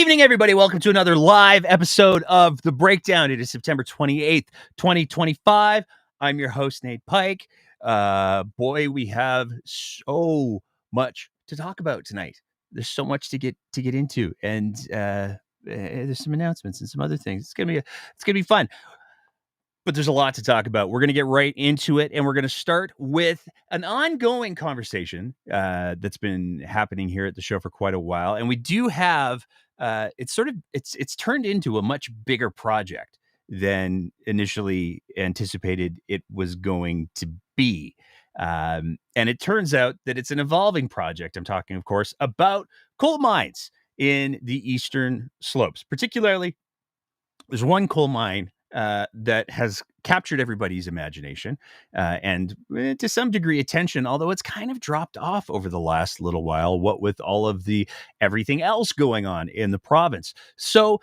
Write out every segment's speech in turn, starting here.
evening, everybody. Welcome to another live episode of The Breakdown. It is September 28th, 2025. I'm your host, Nate Pike. Boy, we have so much to talk about tonight. There's so much to get into, and there's some announcements and some other things. It's gonna be fun. But there's a lot to talk about. We're going to get right into it, and we're going to start with an ongoing conversation that's been happening here at the show for quite a while. And we do have it's turned into a much bigger project than initially anticipated it was going to be. And it turns out that it's an evolving project. I'm talking, of course, about coal mines in the eastern slopes. Particularly, there's one coal mine that has captured everybody's imagination and to some degree attention, although it's kind of dropped off over the last little while, what with all of the everything else going on in the province. So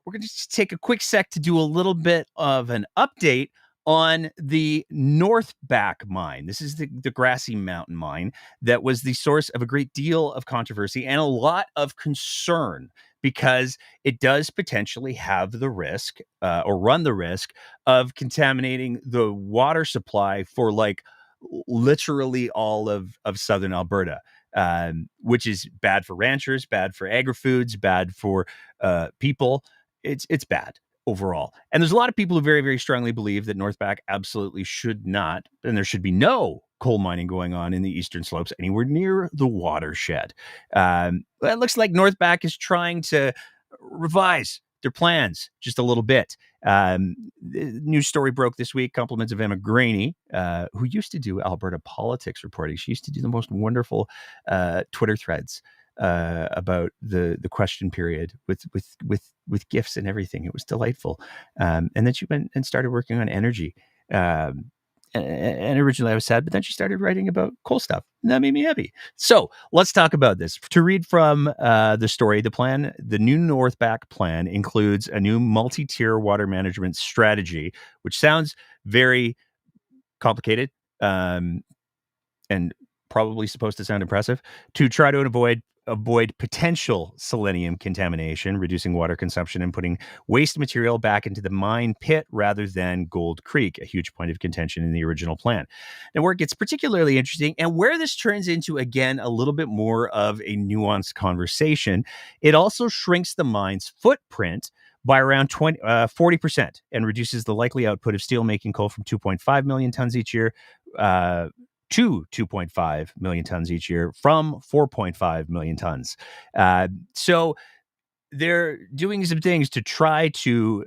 we're going to just take a quick sec to do a little bit of an update on the Northback mine. This is the Grassy Mountain mine that was the source of a great deal of controversy and a lot of concern, because it does potentially have the risk or run the risk of contaminating the water supply for like literally all of southern Alberta, which is bad for ranchers, bad for agri-foods, bad for people. It's bad overall. And there's a lot of people who very, very strongly believe that Northback absolutely should not, and there should be no coal mining going on in the eastern slopes anywhere near the watershed. It looks like Northback is trying to revise their plans just a little bit. The news story broke this week. Compliments of Emma Graney, who used to do Alberta Politics reporting. She used to do the most wonderful Twitter threads about the question period with gifts and everything. It was delightful. And then she went and started working on energy. And originally I was sad, but then she started writing about coal stuff, and that made me happy. So let's talk about this. To read from the story, the new Northback plan includes a new multi-tier water management strategy, which sounds very complicated and probably supposed to sound impressive, to try to avoid potential selenium contamination, reducing water consumption, and putting waste material back into the mine pit rather than Gold Creek, a huge point of contention in the original plan. Now, where it gets particularly interesting, and where this turns into, again, a little bit more of a nuanced conversation, it also shrinks the mine's footprint by around 40% and reduces the likely output of steelmaking coal from 2.5 million tons each year to 2.5 million tons each year from 4.5 million tons. So they're doing some things to try to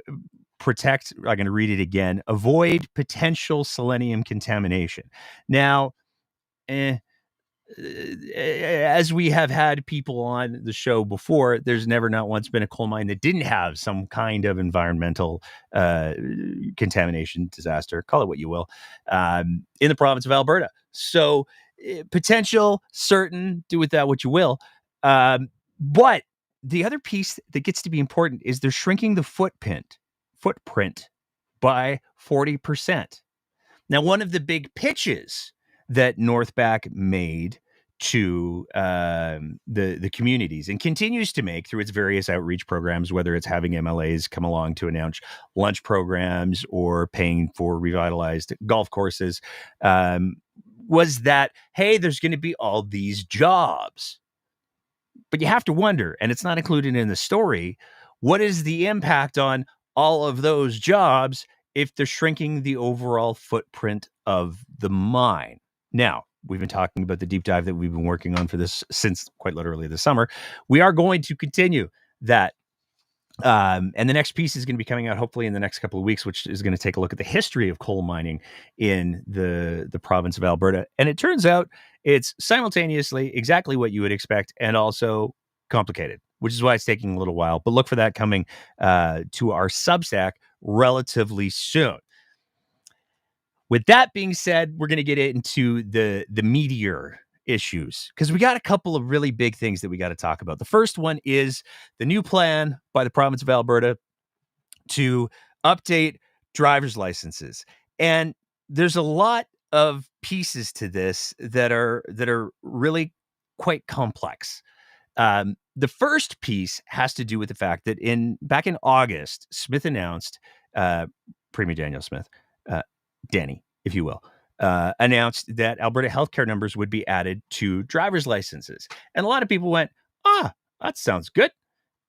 protect, I'm going to read it again, avoid potential selenium contamination. Now, as we have had people on the show before, there's never not once been a coal mine that didn't have some kind of environmental contamination disaster, call it what you will, in the province of Alberta. So potential, certain, do with that what you will. But the other piece that gets to be important is they're shrinking the footprint by 40%. Now, one of the big pitches that Northback made to the communities and continues to make through its various outreach programs, whether it's having MLAs come along to announce lunch programs or paying for revitalized golf courses, was that, hey, there's going to be all these jobs. But you have to wonder, and it's not included in the story, what is the impact on all of those jobs if they're shrinking the overall footprint of the mine? Now, we've been talking about the deep dive that we've been working on for this since quite literally the summer. We are going to continue that. And the next piece is going to be coming out hopefully in the next couple of weeks, which is going to take a look at the history of coal mining in the province of Alberta. And it turns out it's simultaneously exactly what you would expect and also complicated, which is why it's taking a little while. But look for that coming to our Substack relatively soon. With that being said, we're going to get into the meatier issues, because we got a couple of really big things that we got to talk about. The first one is the new plan by the province of Alberta to update driver's licenses. And there's a lot of pieces to this that are really quite complex. The first piece has to do with the fact that back in August, Smith announced, Premier Danielle Smith, Danny, if you will, announced that Alberta healthcare numbers would be added to driver's licenses. And a lot of people went, that sounds good.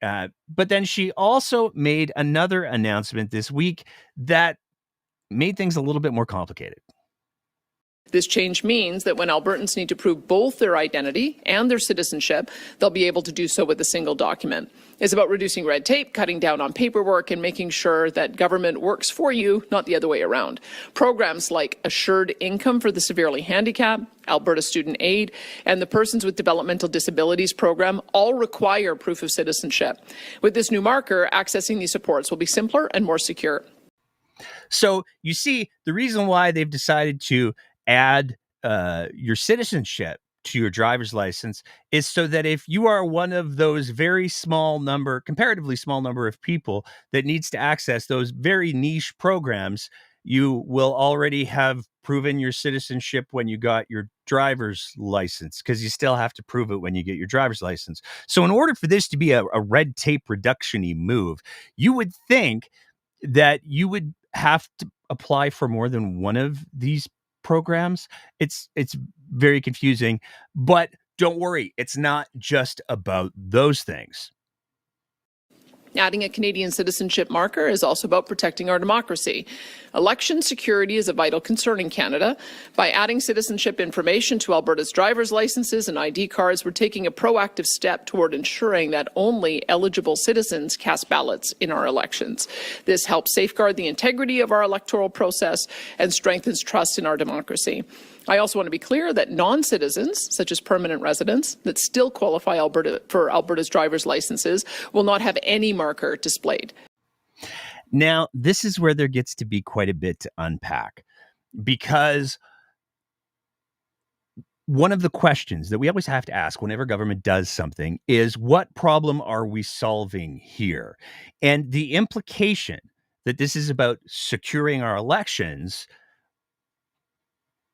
But then she also made another announcement this week that made things a little bit more complicated. This change means that when Albertans need to prove both their identity and their citizenship, they'll be able to do so with a single document. It's about reducing red tape, cutting down on paperwork, and making sure that government works for you, not the other way around. Programs like Assured Income for the Severely Handicapped, Alberta Student Aid, and the Persons with Developmental Disabilities program all require proof of citizenship. With this new marker, accessing these supports will be simpler and more secure. So you see, the reason why they've decided to add your citizenship to your driver's license is so that if you are one of those comparatively small number of people that needs to access those very niche programs, you will already have proven your citizenship when you got your driver's license, because you still have to prove it when you get your driver's license. So in order for this to be a red tape reduction-y move, you would think that you would have to apply for more than one of these programs. It's very confusing, but don't worry, it's not just about those things. Adding a Canadian citizenship marker is also about protecting our democracy. Election security is a vital concern in Canada. By adding citizenship information to Alberta's driver's licenses and ID cards, we're taking a proactive step toward ensuring that only eligible citizens cast ballots in our elections. This helps safeguard the integrity of our electoral process and strengthens trust in our democracy. I also want to be clear that non-citizens, such as permanent residents, that still qualify for Alberta's driver's licenses will not have any marker displayed. Now, this is where there gets to be quite a bit to unpack, because one of the questions that we always have to ask whenever government does something is, what problem are we solving here? And the implication that this is about securing our elections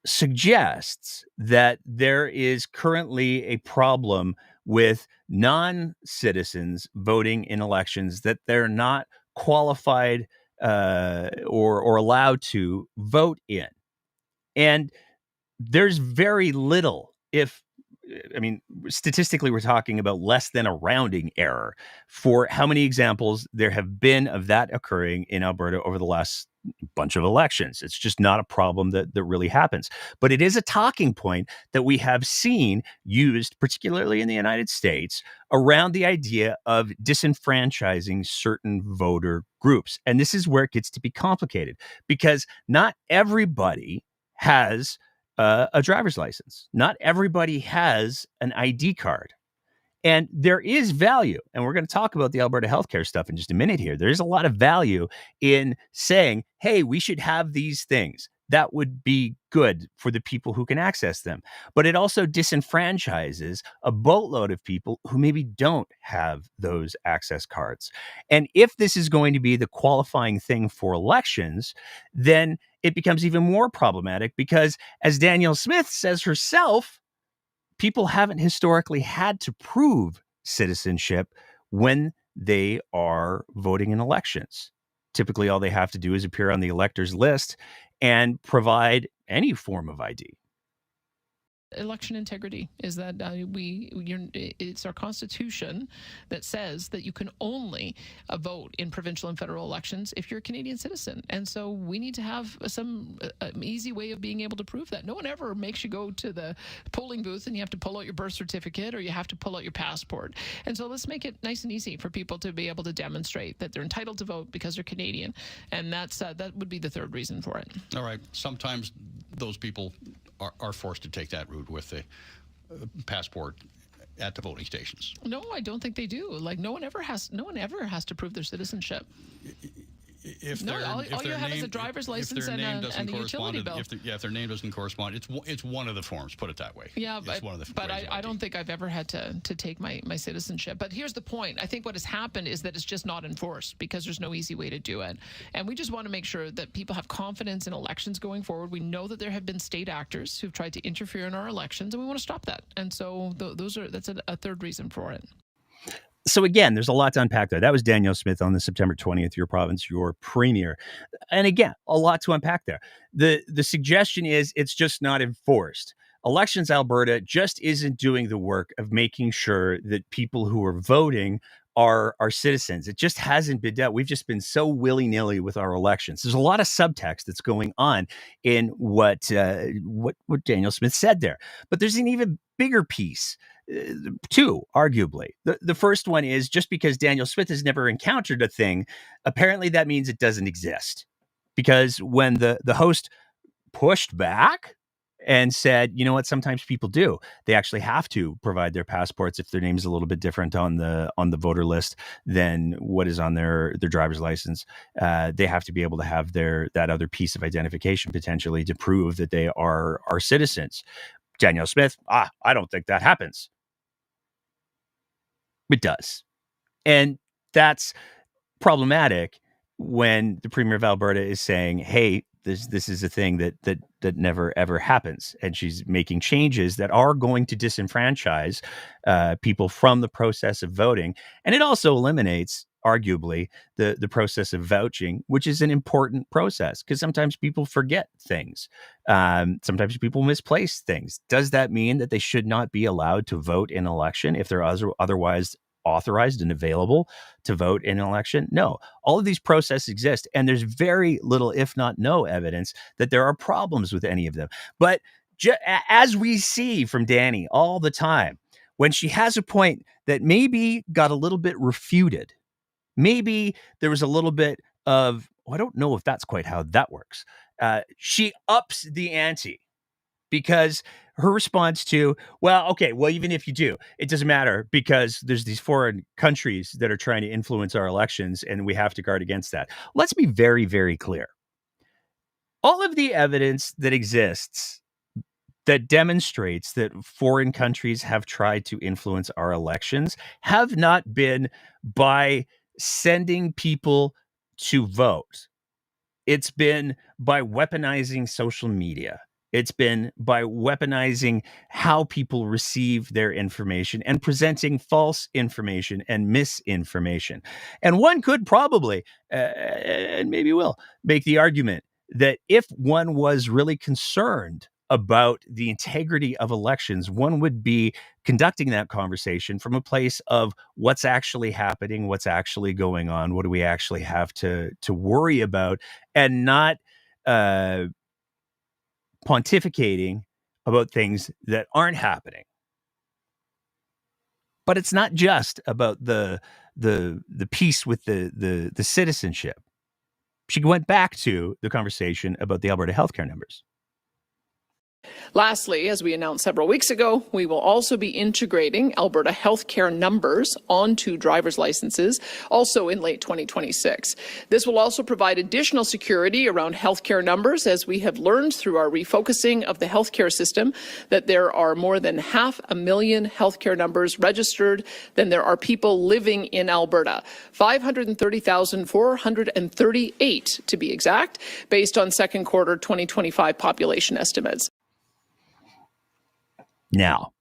suggests that there is currently a problem with non-citizens voting in elections that they're not qualified or allowed to vote in. And there's very little, statistically, we're talking about less than a rounding error for how many examples there have been of that occurring in Alberta over the last bunch of elections. It's just not a problem that really happens. But it is a talking point that we have seen used, particularly in the United States, around the idea of disenfranchising certain voter groups. And this is where it gets to be complicated, because not everybody has a driver's license. Not everybody has an ID card. And there is value, and we're going to talk about the Alberta healthcare stuff in just a minute here. There's a lot of value in saying, hey, we should have these things. That would be good for the people who can access them. But it also disenfranchises a boatload of people who maybe don't have those access cards. And if this is going to be the qualifying thing for elections, then it becomes even more problematic, because, as Danielle Smith says herself, people haven't historically had to prove citizenship when they are voting in elections. Typically, all they have to do is appear on the electors list and provide any form of ID. Election integrity is that it's our constitution that says that you can only vote in provincial and federal elections if you're a Canadian citizen. And so we need to have some easy way of being able to prove that. No one ever makes you go to the polling booth and you have to pull out your birth certificate or you have to pull out your passport. And so let's make it nice and easy for people to be able to demonstrate that they're entitled to vote because they're Canadian. And that would be the third reason for it. All right. Sometimes those people are forced to take that route with the passport at the voting stations. No, I don't think they do. Like no one ever has to prove their citizenship. If No, their- all if you their have is a name- driver's if license their and name a doesn't utility correspond bill. if their name doesn't correspond, it's one of the forms. Put it that way. Yeah, It's one of the but ways of I don't ID. think I've ever had to take my citizenship. But here's the point. I think what has happened is that it's just not enforced because there's no easy way to do it. And we just want to make sure that people have confidence in elections going forward. We know that there have been state actors who've tried to interfere in our elections, and we want to stop that. And so that's a third reason for it. So again, there's a lot to unpack there. That was Danielle Smith on the September 20th, your province, your premier. And again, a lot to unpack there. The suggestion is it's just not enforced. Elections Alberta just isn't doing the work of making sure that people who are voting are citizens. It just hasn't been done. We've just been so willy-nilly with our elections. There's a lot of subtext that's going on in what Danielle Smith said there. But there's an even bigger piece. Two, arguably. The first one is just because Danielle Smith has never encountered a thing, apparently that means it doesn't exist. Because when the host pushed back and said, you know what, sometimes people do. They actually have to provide their passports if their name's a little bit different on the voter list than what is on their driver's license. They have to be able to have that other piece of identification potentially to prove that they are citizens. Danielle Smith, I don't think that happens. It does. And that's problematic when the Premier of Alberta is saying, hey, this is a thing that never, ever happens. And she's making changes that are going to disenfranchise people from the process of voting. And it also eliminates, arguably, the process of vouching, which is an important process because sometimes people forget things. Sometimes people misplace things. Does that mean that they should not be allowed to vote in an election if they're otherwise authorized and available to vote in an election? No. All of these processes exist, and there's very little, if not no, evidence that there are problems with any of them. But as we see from Dani all the time, when she has a point that maybe got a little bit refuted, maybe there was a little bit of, I don't know if that's quite how that works. She ups the ante because her response to, even if you do, it doesn't matter because there's these foreign countries that are trying to influence our elections and we have to guard against that. Let's be very, very clear. All of the evidence that exists that demonstrates that foreign countries have tried to influence our elections have not been by sending people to vote. It's been by weaponizing social media. It's been by weaponizing how people receive their information and presenting false information and misinformation. And one could probably, and maybe will, make the argument that if one was really concerned about the integrity of elections, one would be conducting that conversation from a place of what's actually happening, what's actually going on, what do we actually have to worry about, and not pontificating about things that aren't happening. But it's not just about the piece with the citizenship. She went back to the conversation about the Alberta healthcare numbers. Lastly, as we announced several weeks ago, we will also be integrating Alberta healthcare numbers onto driver's licenses, also in late 2026. This will also provide additional security around healthcare numbers, as we have learned through our refocusing of the healthcare system that there are more than 500,000 healthcare numbers registered than there are people living in Alberta. 530,438 to be exact, based on second quarter 2025 population estimates. Now,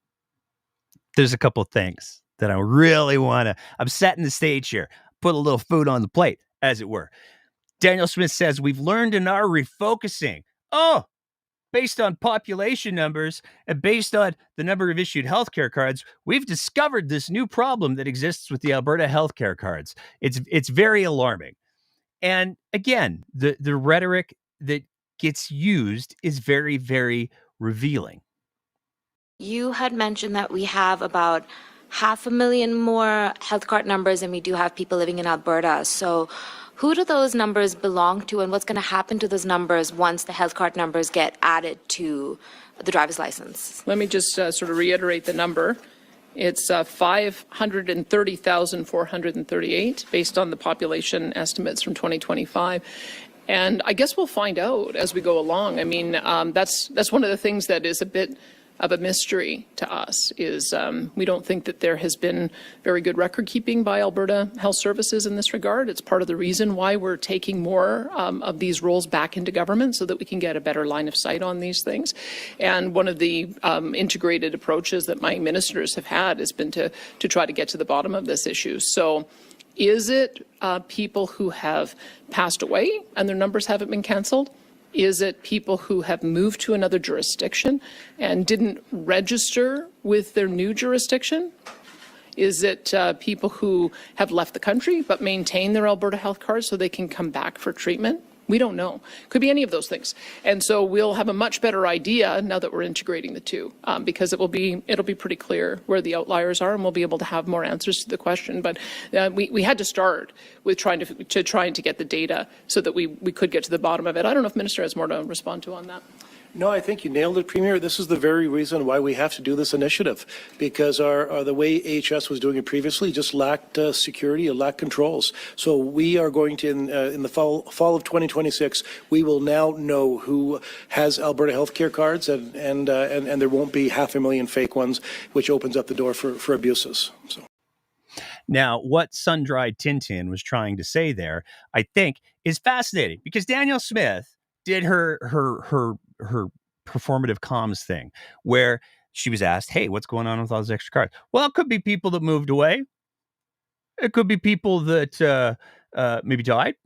there's a couple of things that I really want to, I'm setting the stage here, put a little food on the plate, as it were. Danielle Smith says, we've learned in our refocusing, based on population numbers and based on the number of issued healthcare cards, we've discovered this new problem that exists with the Alberta healthcare cards. It's very alarming. And again, the rhetoric that gets used is very, very revealing. You had mentioned that we have about 500,000 more health card numbers than we do have people living in Alberta. So who do those numbers belong to, and what's going to happen to those numbers once the health card numbers get added to the driver's license? Let me just sort of reiterate the number. It's 530,438 based on the population estimates from 2025. And I guess we'll find out as we go along. I mean, that's one of the things that is a bit of a mystery to us is we don't think that there has been very good record keeping by Alberta Health Services in this regard. It's part of the reason why we're taking more of these roles back into government so that we can get a better line of sight on these things. And one of the integrated approaches that my ministers have had has been to try to get to the bottom of this issue. So is it people who have passed away and their numbers haven't been cancelled? Is it people who have moved to another jurisdiction and didn't register with their new jurisdiction? Is it people who have left the country but maintain their Alberta health card so they can come back for treatment? We don't know. Could be any of those things. And so we'll have a much better idea now that we're integrating the two, because it'll be pretty clear where the outliers are, and we'll be able to have more answers to the question. But we had to start with trying to get the data so that we could get to the bottom of it. I don't know if Minister has more to respond to on that. No, I think you nailed it, Premier. This is the very reason why we have to do this initiative, because the way AHS was doing it previously just lacked security, it lacked controls. So we are going to, in the fall of 2026, we will now know who has Alberta healthcare cards, and there won't be 500,000 fake ones, which opens up the door for abuses. So. Now, what Sun-Dried Tintin was trying to say there, I think, is fascinating, because Danielle Smith did her performative comms thing where she was asked, hey, what's going on with all those extra cards? Well, it could be people that moved away. It could be people that maybe died.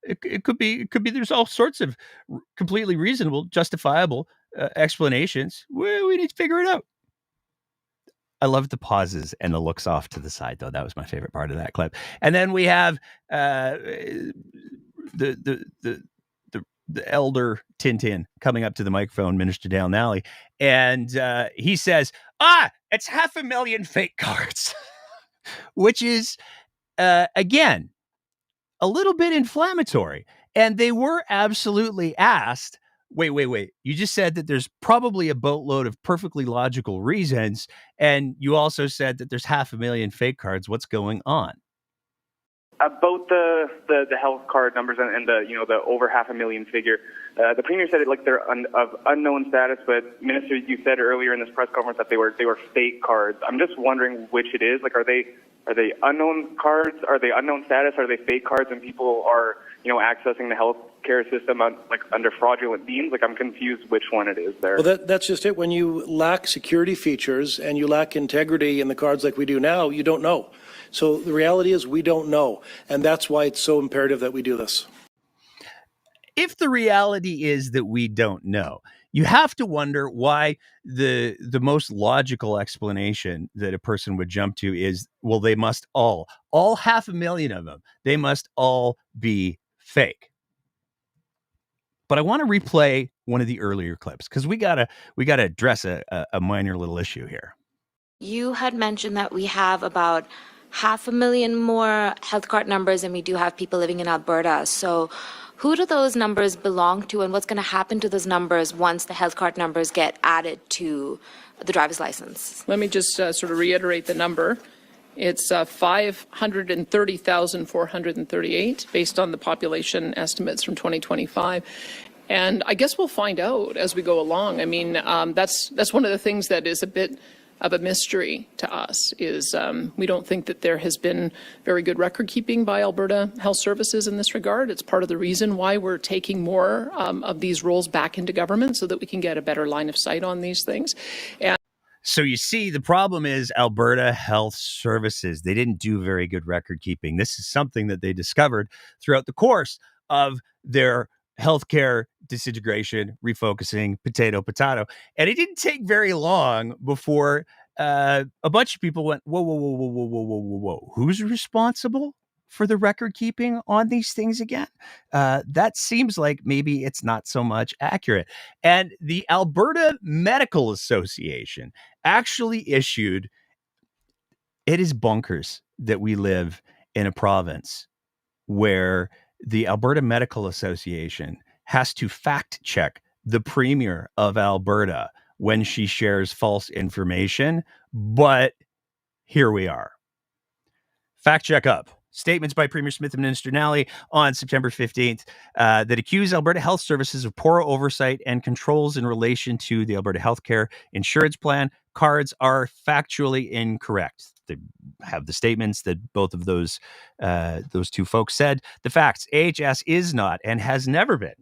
It could be there's all sorts of completely reasonable, justifiable explanations. We need to figure it out. I love the pauses and the looks off to the side, though. That was my favorite part of that clip. And then we have the elder Tintin coming up to the microphone, Minister Dale Nally, and he says, it's 500,000 fake cards, which is, again, a little bit inflammatory. And they were absolutely asked, wait, you just said that there's probably a boatload of perfectly logical reasons, and you also said that there's 500,000 fake cards. What's going on? About the health card numbers and the over 500,000 figure, the Premier said it like they're of unknown status, but Minister, you said earlier in this press conference that they were fake cards. I'm just wondering which it is. Like, are they unknown cards? Are they unknown status? Are they fake cards and people are accessing the health care system under fraudulent means? Like, I'm confused which one it is there. Well, that's just it. When you lack security features and you lack integrity in the cards like we do now, you don't know. So the reality is we don't know, and that's why it's so imperative that we do this. If the reality is that we don't know, you have to wonder why the most logical explanation that a person would jump to is, well, they must all 500,000 of them, they must all be fake. But I want to replay one of the earlier clips because we gotta address a minor little issue here. You had mentioned that we have about 500,000 more health card numbers than we do have people living in Alberta. So who do those numbers belong to, and what's going to happen to those numbers once the health card numbers get added to the driver's license? Let me just sort of reiterate the number. It's 530,438 based on the population estimates from 2025. And I guess we'll find out as we go along. I mean, that's one of the things that is a bit of a mystery to us is we don't think that there has been very good record keeping by Alberta Health Services in this regard. It's part of the reason why we're taking more of these roles back into government so that we can get a better line of sight on these things. And so you see, the problem is Alberta Health Services. They didn't do very good record keeping. This is something that they discovered throughout the course of their healthcare disintegration, refocusing, potato. And it didn't take very long before a bunch of people went, whoa. Who's responsible for the record keeping on these things again? That seems like maybe it's not so much accurate. And the Alberta Medical Association actually issued, it is bonkers that we live in a province where the Alberta Medical Association has to fact check the Premier of Alberta when she shares false information, but here we are. Fact check up. Statements by Premier Smith and Minister Nally on September 15th that accuse Alberta Health Services of poor oversight and controls in relation to the Alberta Healthcare Insurance Plan cards are factually incorrect. They have the statements that both of those two folks said. The facts: AHS is not and has never been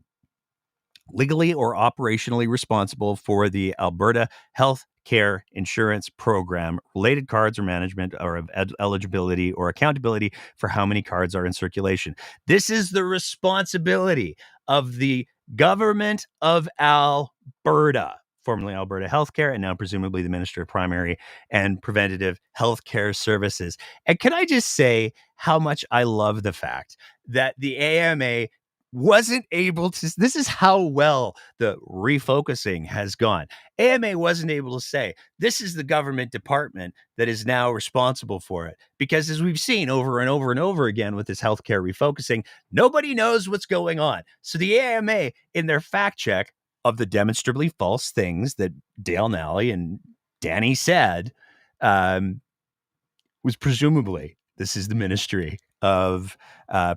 legally or operationally responsible for the Alberta Health Care Insurance Program, related cards or management or of eligibility or accountability for how many cards are in circulation. This is the responsibility of the government of Alberta, formerly Alberta Healthcare, and now presumably the Minister of Primary and Preventative Healthcare Services. And can I just say how much I love the fact that the AMA wasn't able to, this is how well the refocusing has gone. AMA wasn't able to say, this is the government department that is now responsible for it. Because as we've seen over and over and over again with this healthcare refocusing, nobody knows what's going on. So the AMA, in their fact check of the demonstrably false things that Dale Nally and Danny said, was presumably, this is the Ministry of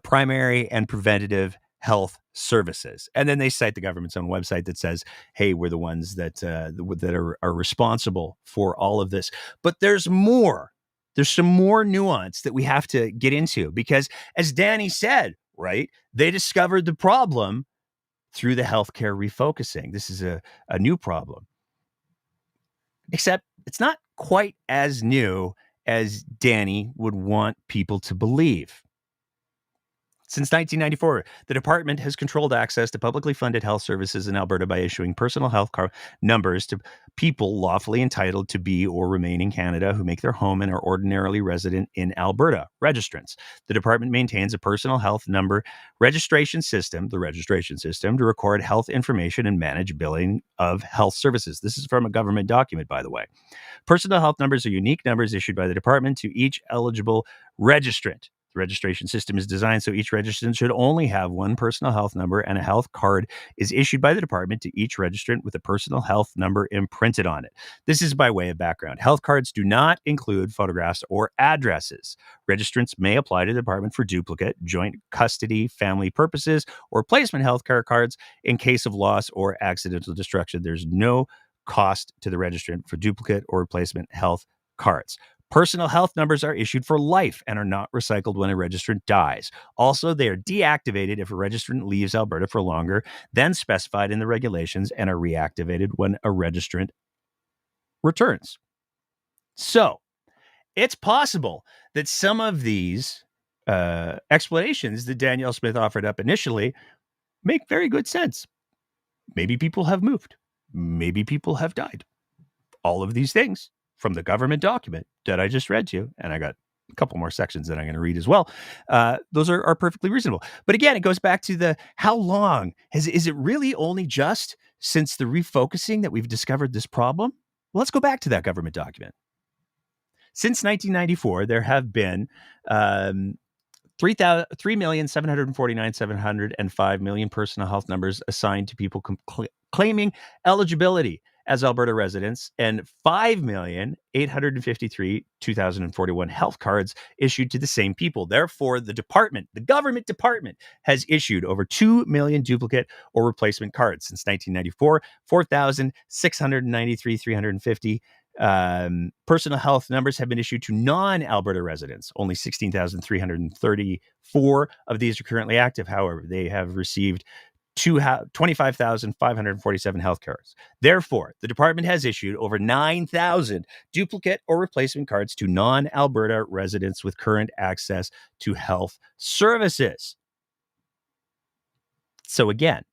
Primary and Preventative Health Services. And then they cite the government's own website that says, hey, we're the ones that are responsible for all of this. But there's more. There's some more nuance that we have to get into because, as Danny said, right, they discovered the problem through the healthcare refocusing. This is a new problem. Except it's not quite as new as Danny would want people to believe. Since 1994, the department has controlled access to publicly funded health services in Alberta by issuing personal health card numbers to people lawfully entitled to be or remain in Canada who make their home and are ordinarily resident in Alberta, registrants. The department maintains a personal health number registration system, the registration system, to record health information and manage billing of health services. This is from a government document, by the way. Personal health numbers are unique numbers issued by the department to each eligible registrant. The registration system is designed so each registrant should only have one personal health number, and a health card is issued by the department to each registrant with a personal health number imprinted on it. This is by way of background. Health cards do not include photographs or addresses. Registrants may apply to the department for duplicate, joint custody, family purposes, or replacement health care cards in case of loss or accidental destruction. There's no cost to the registrant for duplicate or replacement health cards. Personal health numbers are issued for life and are not recycled when a registrant dies. Also, they are deactivated if a registrant leaves Alberta for longer than specified in the regulations and are reactivated when a registrant returns. So, it's possible that some of these explanations that Danielle Smith offered up initially make very good sense. Maybe people have moved. Maybe people have died. All of these things from the government document that I just read to you, and I got a couple more sections that I'm going to read as well. Those are perfectly reasonable. But again, it goes back to the how long is it really only just since the refocusing that we've discovered this problem? Well, let's go back to that government document. Since 1994, there have been 3,749,705 million personal health numbers assigned to people claiming eligibility as Alberta residents, and 5,853,241 health cards issued to the same people. Therefore, the government department, has issued over 2 million duplicate or replacement cards since 1994. 4,693,350 personal health numbers have been issued to non-Alberta residents. Only 16,334 of these are currently active. However, they have received 25,547 health cards. Therefore, the department has issued over 9,000 duplicate or replacement cards to non-Alberta residents with current access to health services. So again,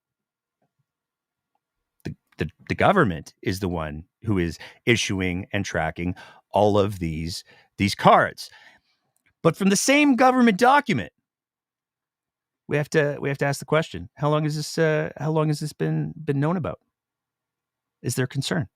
the government is the one who is issuing and tracking all of these cards. But from the same government document, we have to ask the question: how long has this been known about? Is there concern?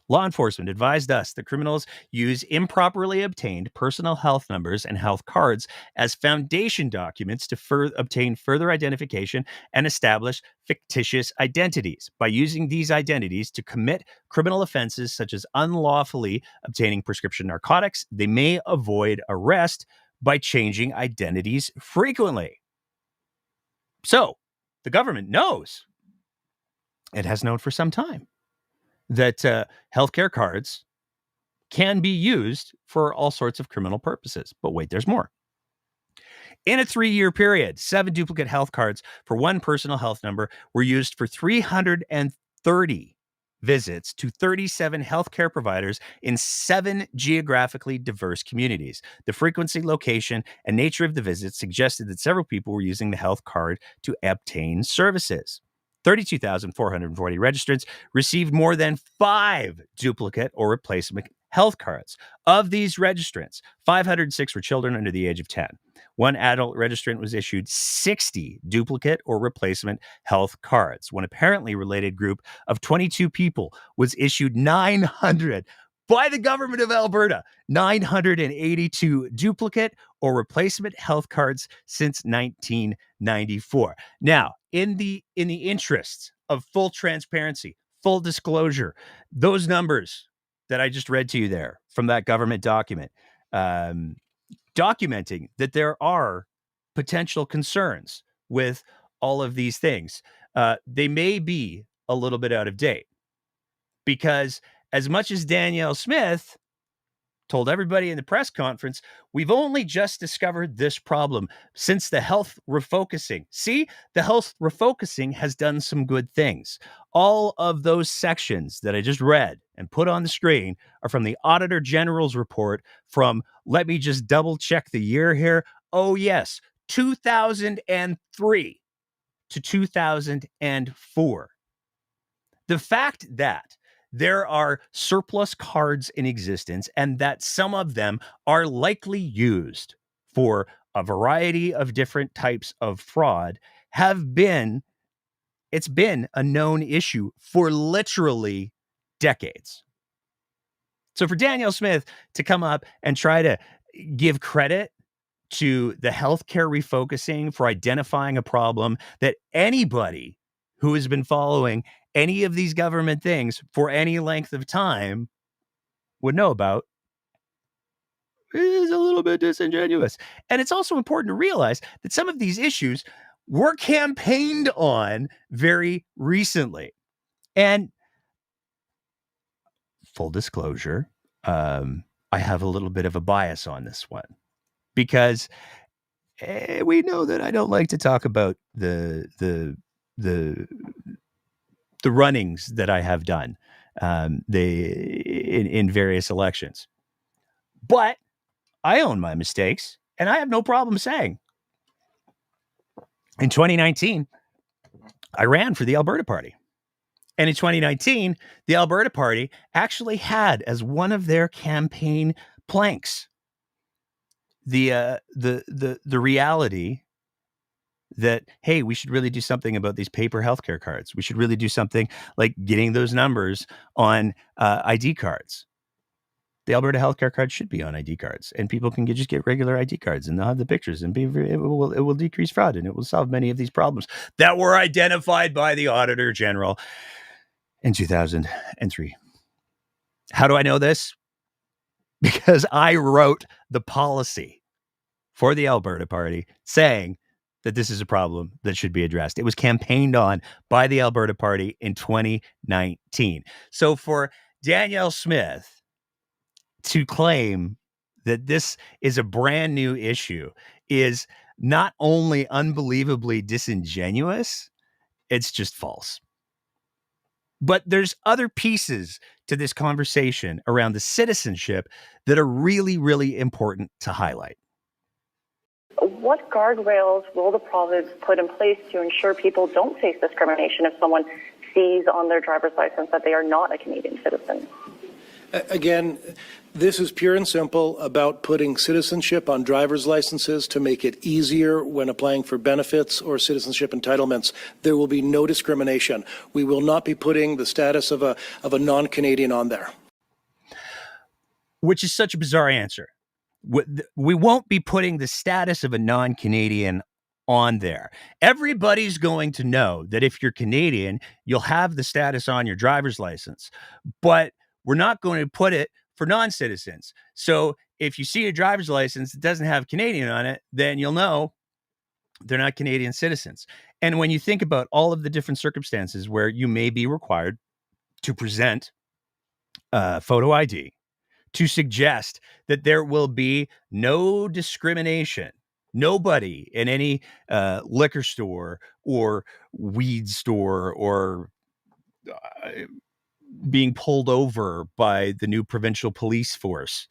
Law enforcement advised us that criminals use improperly obtained personal health numbers and health cards as foundation documents to obtain further identification and establish fictitious identities. By using these identities to commit criminal offenses such as unlawfully obtaining prescription narcotics, they may avoid arrest by changing identities frequently. So the government knows, it has known for some time, that healthcare cards can be used for all sorts of criminal purposes. But wait, there's more. In a 3-year period, 7 duplicate health cards for one personal health number were used for 330 visits to 37 healthcare providers in 7 geographically diverse communities. The frequency, location, and nature of the visits suggested that several people were using the health card to obtain services. 32,440 registrants received more than 5 duplicate or replacement health cards. Of these registrants, 506 were children under the age of 10. One adult registrant was issued 60 duplicate or replacement health cards. One apparently related group of 22 people was issued 900 by the government of Alberta, 982 duplicate or replacement health cards since 1994. Now, in the interests of full transparency, full disclosure, those numbers that I just read to you there from that government document, documenting that there are potential concerns with all of these things, they may be a little bit out of date, because as much as Danielle Smith told everybody in the press conference, we've only just discovered this problem since the health refocusing. See, the health refocusing has done some good things. All of those sections that I just read and put on the screen are from the Auditor General's report from, let me just double check the year here. Oh, yes, 2003 to 2004. The fact that there are surplus cards in existence and that some of them are likely used for a variety of different types of fraud it's been a known issue for literally decades. So for Danielle Smith to come up and try to give credit to the healthcare refocusing for identifying a problem that anybody who has been following any of these government things for any length of time would know about is a little bit disingenuous. And it's also important to realize that some of these issues were campaigned on very recently. And full disclosure, I have a little bit of a bias on this one, because we know that I don't like to talk about the runnings that I have done in various elections. But I own my mistakes, and I have no problem saying. In 2019, I ran for the Alberta Party. And in 2019, the Alberta Party actually had as one of their campaign planks the reality that, hey, we should really do something about these paper healthcare cards. We should really do something like getting those numbers on ID cards. The Alberta healthcare card should be on ID cards, and people can just get regular ID cards, and they'll have the pictures, and it will decrease fraud, and it will solve many of these problems that were identified by the Auditor General in 2003. How do I know this? Because I wrote the policy for the Alberta Party saying that this is a problem that should be addressed. It was campaigned on by the Alberta Party in 2019. So for Danielle Smith to claim that this is a brand new issue is not only unbelievably disingenuous, it's just false. But there's other pieces to this conversation around the citizenship that are really, really important to highlight. What guardrails will the province put in place to ensure people don't face discrimination if someone sees on their driver's license that they are not a Canadian citizen? Again, This is pure and simple about putting citizenship on driver's licenses to make it easier when applying for benefits or citizenship entitlements. There will be no discrimination. We will not be putting the status of a non-Canadian on there. Which is such a bizarre answer. We won't be putting the status of a non-Canadian on there. Everybody's going to know that if you're Canadian, you'll have the status on your driver's license, but we're not going to put it for non-citizens. So if you see a driver's license that doesn't have Canadian on it, then you'll know they're not Canadian citizens. And when you think about all of the different circumstances where you may be required to present photo ID to suggest that there will be no discrimination, nobody in any liquor store or weed store or being pulled over by the new provincial police force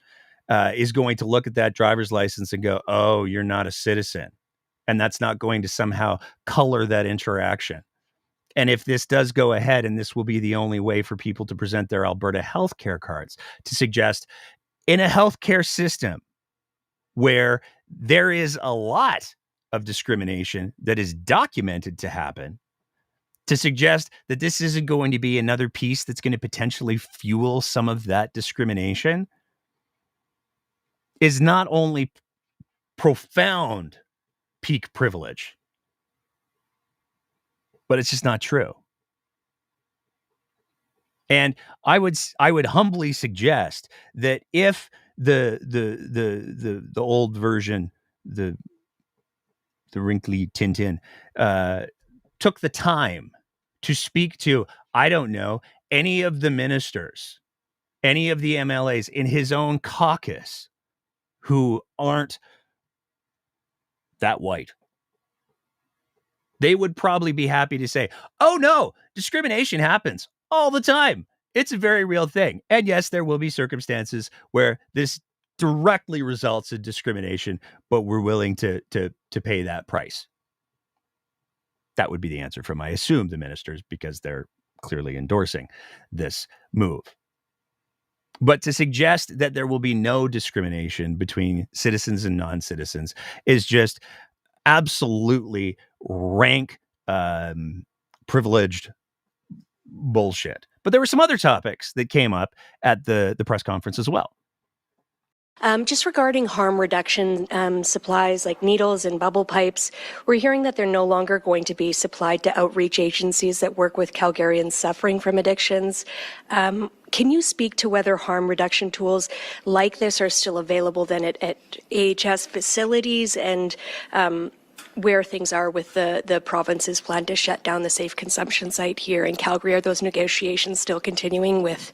is going to look at that driver's license and go, oh, you're not a citizen. And that's not going to somehow color that interaction. And if this does go ahead, and this will be the only way for people to present their Alberta healthcare cards, to suggest in a healthcare system where there is a lot of discrimination that is documented to happen, to suggest that this isn't going to be another piece that's going to potentially fuel some of that discrimination is not only profound peak privilege, but it's just not true. And I would humbly suggest that if the old version, the wrinkly Tintin, took the time to speak to, I don't know, any of the ministers, any of the MLAs in his own caucus who aren't that white, they would probably be happy to say, oh no, discrimination happens all the time. It's a very real thing. And yes, there will be circumstances where this directly results in discrimination, but we're willing to pay that price. That would be the answer from, I assume, the ministers, because they're clearly endorsing this move. But to suggest that there will be no discrimination between citizens and non-citizens is just absolutely rank, privileged bullshit. But there were some other topics that came up at the press conference as well. Just regarding harm reduction supplies like needles and bubble pipes, we're hearing that they're no longer going to be supplied to outreach agencies that work with Calgarians suffering from addictions. Can you speak to whether harm reduction tools like this are still available then at AHS facilities, and where things are with the province's plan to shut down the safe consumption site here in Calgary? Are those negotiations still continuing with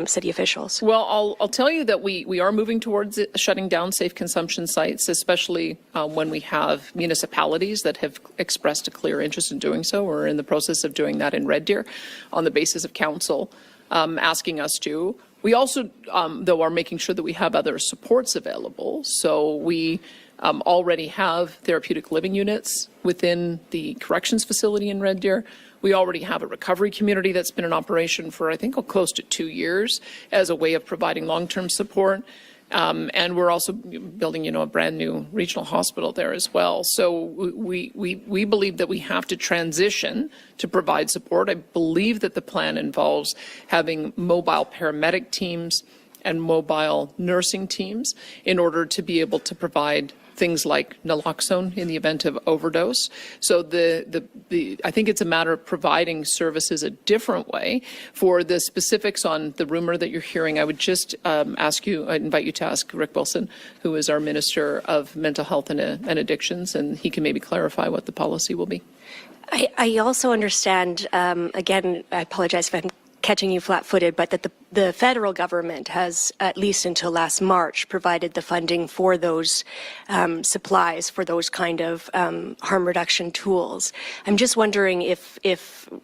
city officials? Well, I'll tell you that we are moving towards shutting down safe consumption sites, especially when we have municipalities that have expressed a clear interest in doing so. We're in the process of doing that in Red Deer on the basis of council asking us to. We also, though, are making sure that we have other supports available. So we already have therapeutic living units within the corrections facility in Red Deer. We already have a recovery community that's been in operation for, I think, close to 2 years as a way of providing long-term support. And we're also building, a brand new regional hospital there as well. So we believe that we have to transition to provide support. I believe that the plan involves having mobile paramedic teams and mobile nursing teams in order to be able to provide things like naloxone in the event of overdose. So I think it's a matter of providing services a different way. For the specifics on the rumor that you're hearing, I would just I'd invite you to ask Rick Wilson, who is our Minister of Mental Health and Addictions, and he can maybe clarify what the policy will be. I also understand, again, I apologize if I'm catching you flat-footed, but that the federal government has, at least until last March, provided the funding for those supplies, for those kind of harm reduction tools. I'm just wondering if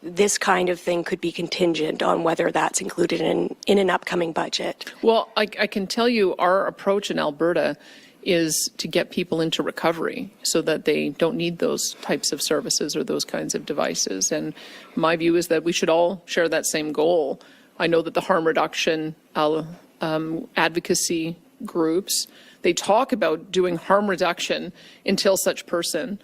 this kind of thing could be contingent on whether that's included in an upcoming budget. Well, I can tell you our approach in Alberta is to get people into recovery so that they don't need those types of services or those kinds of devices. And my view is that we should all share that same goal. I know that the harm reduction advocacy groups, they talk about doing harm reduction until such person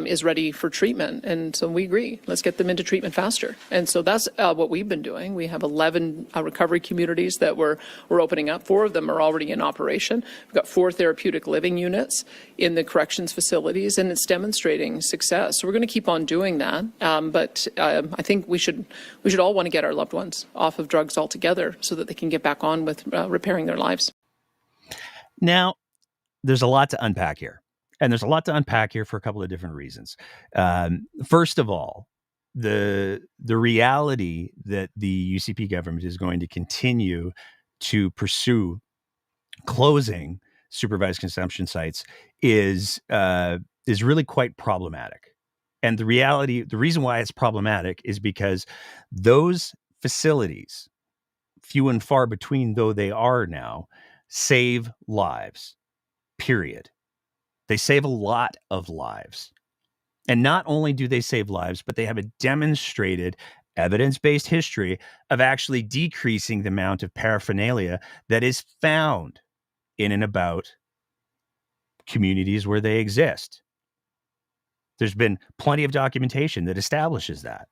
is ready for treatment. And so we agree, let's get them into treatment faster. And so that's what we've been doing. We have 11 recovery communities that we're opening up. 4 of them are already in operation. We've got 4 therapeutic living units in the corrections facilities, and it's demonstrating success. So we're going to keep on doing that. But I think we should all want to get our loved ones off of drugs altogether so that they can get back on with repairing their lives. Now, there's a lot to unpack here. And there's a lot to unpack here for a couple of different reasons. First of all, the reality that the UCP government is going to continue to pursue closing supervised consumption sites is really quite problematic. And the reason why it's problematic is because those facilities, few and far between though they are now, save lives, period. They save a lot of lives. And not only do they save lives, but they have a demonstrated evidence-based history of actually decreasing the amount of paraphernalia that is found in and about communities where they exist. There's been plenty of documentation that establishes that.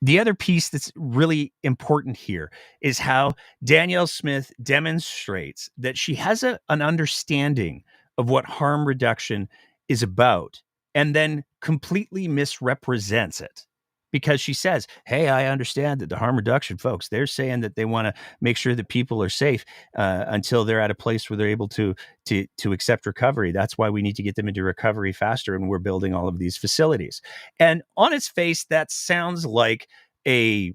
The other piece that's really important here is how Danielle Smith demonstrates that she has an understanding of what harm reduction is about and then completely misrepresents it. Because she says, hey, I understand that the harm reduction folks, they're saying that they want to make sure that people are safe until they're at a place where they're able to accept recovery. That's why we need to get them into recovery faster, and we're building all of these facilities. And on its face, that sounds like a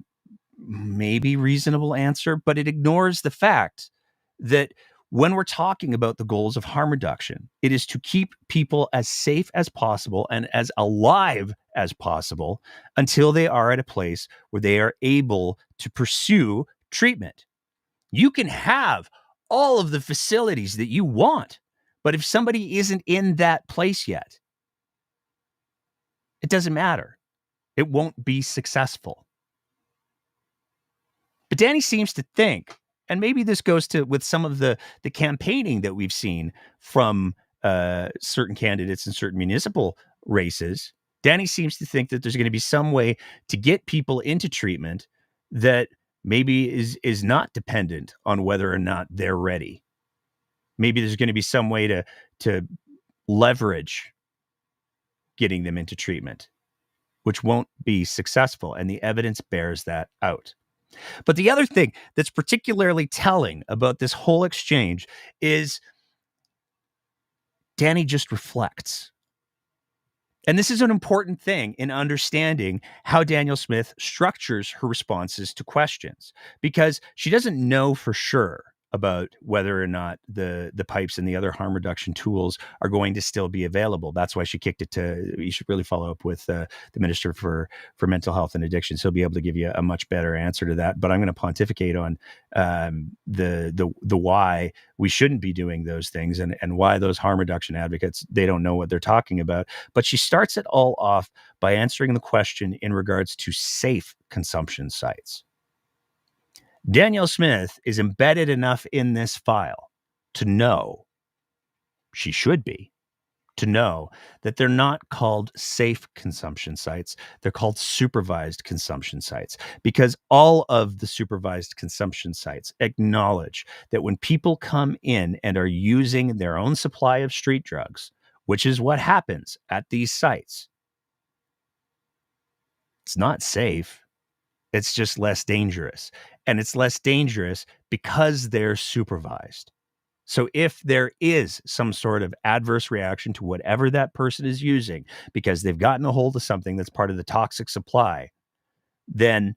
maybe reasonable answer, but it ignores the fact that when we're talking about the goals of harm reduction, it is to keep people as safe as possible and as alive as possible until they are at a place where they are able to pursue treatment. You can have all of the facilities that you want, but if somebody isn't in that place yet, it doesn't matter. It won't be successful. But Danny seems to think, and maybe this goes to with some of the campaigning that we've seen from certain candidates in certain municipal races, Danny seems to think that there's going to be some way to get people into treatment that maybe is not dependent on whether or not they're ready. Maybe there's going to be some way to leverage getting them into treatment, which won't be successful. And the evidence bears that out. But the other thing that's particularly telling about this whole exchange is Danny just reflects. And this is an important thing in understanding how Danielle Smith structures her responses to questions, because she doesn't know for sure about whether or not the pipes and the other harm reduction tools are going to still be available. That's why she kicked it to, you should really follow up with the Minister for Mental Health and Addictions. He'll be able to give you a much better answer to that. But I'm going to pontificate on the why we shouldn't be doing those things and why those harm reduction advocates, they don't know what they're talking about. But she starts it all off by answering the question in regards to safe consumption sites. Danielle Smith is embedded enough in this file to know, she should be, to know that they're not called safe consumption sites. They're called supervised consumption sites, because all of the supervised consumption sites acknowledge that when people come in and are using their own supply of street drugs, which is what happens at these sites, it's not safe. It's just less dangerous. And it's less dangerous because they're supervised. So if there is some sort of adverse reaction to whatever that person is using because they've gotten a hold of something that's part of the toxic supply, then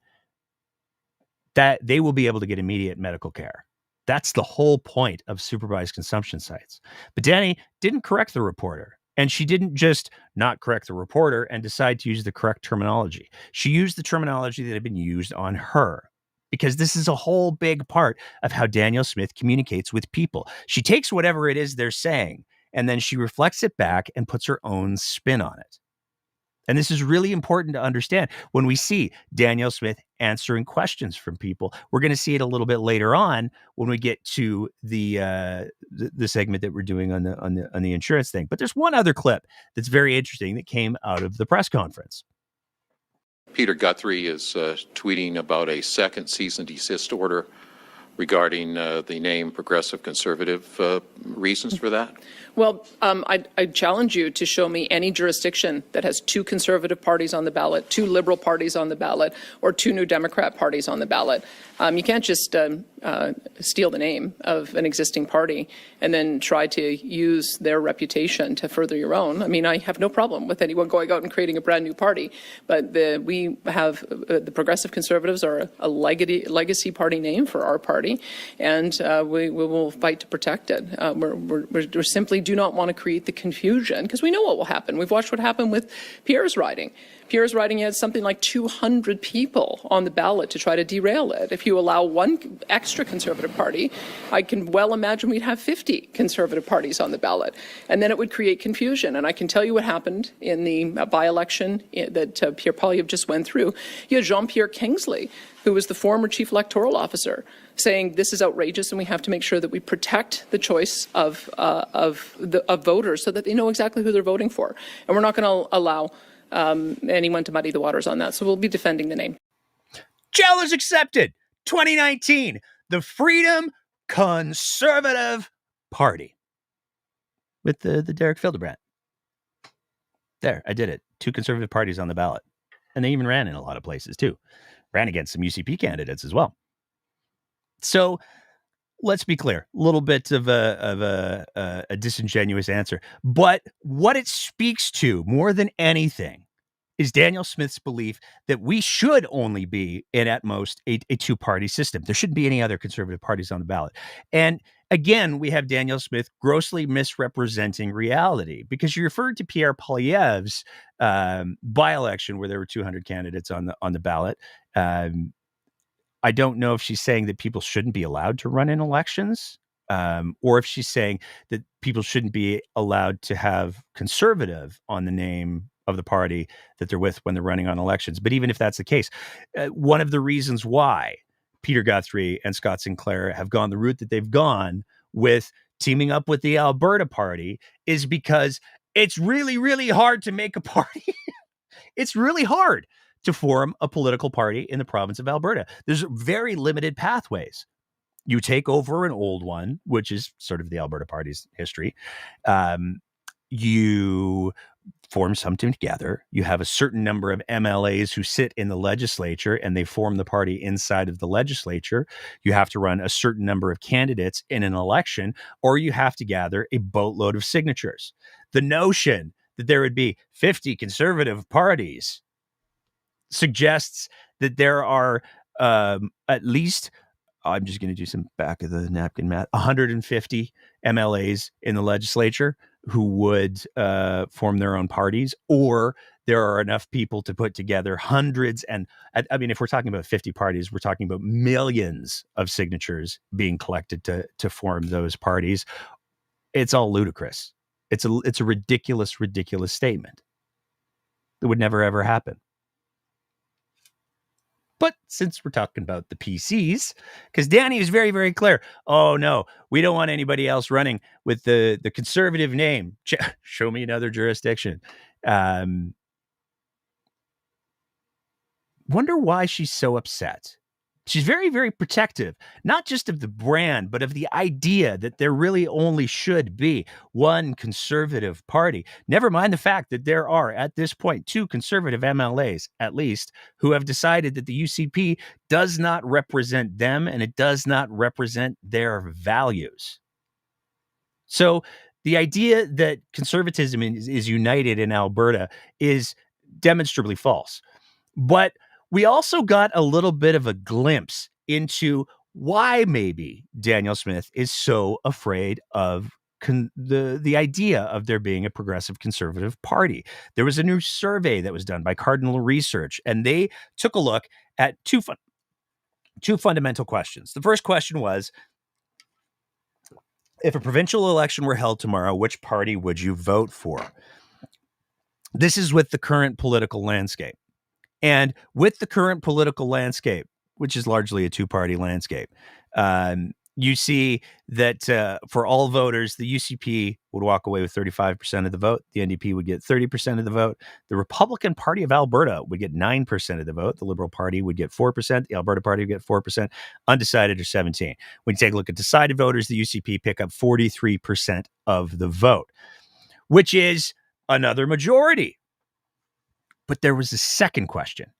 that they will be able to get immediate medical care. That's the whole point of supervised consumption sites. But Danny didn't correct the reporter. And she didn't just not correct the reporter and decide to use the correct terminology. She used the terminology that had been used on her, because this is a whole big part of how Danielle Smith communicates with people. She takes whatever it is they're saying, and then she reflects it back and puts her own spin on it. And this is really important to understand. When we see Danielle Smith answering questions from people, we're going to see it a little bit later on when we get to the segment that we're doing on the insurance thing. But there's one other clip that's very interesting that came out of the press conference. Peter Guthrie is tweeting about a second cease and desist order regarding the name Progressive Conservative. Reasons for that? Well, I challenge you to show me any jurisdiction that has 2 Conservative parties on the ballot, 2 Liberal parties on the ballot, or 2 New Democrat parties on the ballot. You can't just steal the name of an existing party and then try to use their reputation to further your own. I mean, I have no problem with anyone going out and creating a brand new party, but we have the Progressive Conservatives are a legacy party name for our party, and we will fight to protect it. We simply do not want to create the confusion, because we know what will happen. We've watched what happened with Pierre's riding. Pierre's riding had something like 200 people on the ballot to try to derail it. If you allow one extra Conservative party, I can well imagine we'd have 50 Conservative parties on the ballot. And then it would create confusion. And I can tell you what happened in the by-election that Pierre Poilievre just went through. You had Jean-Pierre Kingsley, who was the former chief electoral officer, saying this is outrageous and we have to make sure that we protect the choice of voters so that they know exactly who they're voting for. And we're not going to allow anyone to muddy the waters on that. So we'll be defending the name. Challenge accepted. 2019, the Freedom Conservative Party with the Derek Fildebrandt. There, I did it. 2 Conservative parties on the ballot. And they even ran in a lot of places too. Ran against some UCP candidates as well. So let's be clear, a little bit of a disingenuous answer. But what it speaks to more than anything is Danielle Smith's belief that we should only be in, at most, a 2-party system. There shouldn't be any other Conservative parties on the ballot. And again, we have Danielle Smith grossly misrepresenting reality, because you referred to Pierre Poilievre's by-election where there were 200 candidates on the ballot. I don't know if she's saying that people shouldn't be allowed to run in elections, or if she's saying that people shouldn't be allowed to have Conservative on the name of the party that they're with when they're running on elections. But even if that's the case, one of the reasons why Peter Guthrie and Scott Sinclair have gone the route that they've gone with teaming up with the Alberta Party is because it's really, really hard to make a party. It's really hard to form a political party in the province of Alberta. There's very limited pathways. You take over an old one, which is sort of the Alberta Party's history. You form something together. You have a certain number of MLAs who sit in the legislature and they form the party inside of the legislature. You have to run a certain number of candidates in an election, or you have to gather a boatload of signatures. The notion that there would be 50 Conservative parties suggests that there are at least, I'm just going to do some back of the napkin math, 150 MLAs in the legislature who would form their own parties, or there are enough people to put together hundreds. And I mean, if we're talking about 50 parties, we're talking about millions of signatures being collected to form those parties. It's all ludicrous. It's a ridiculous statement. It would never, ever happen. But since we're talking about the PCs, because Danny is very, very clear. Oh, no, we don't want anybody else running with the Conservative name. Show me another jurisdiction. Wonder why she's so upset. She's very, very protective, not just of the brand, but of the idea that there really only should be one Conservative party. Never mind the fact that there are, at this point, 2 Conservative MLAs, at least, who have decided that the UCP does not represent them and it does not represent their values. So the idea that conservatism is united in Alberta is demonstrably false. But we also got a little bit of a glimpse into why maybe Danielle Smith is so afraid of the idea of there being a progressive Conservative party. There was a new survey that was done by Cardinal Research, and they took a look at two fundamental questions. The first question was, if a provincial election were held tomorrow, which party would you vote for? This is with the current political landscape. And with the current political landscape, which is largely a two-party landscape, you see that for all voters, the UCP would walk away with 35% of the vote. The NDP would get 30% of the vote. The Republican Party of Alberta would get 9% of the vote. The Liberal Party would get 4%. The Alberta Party would get 4%. Undecided are 17%. When you take a look at decided voters, the UCP pick up 43% of the vote, which is another majority. But there was a second question.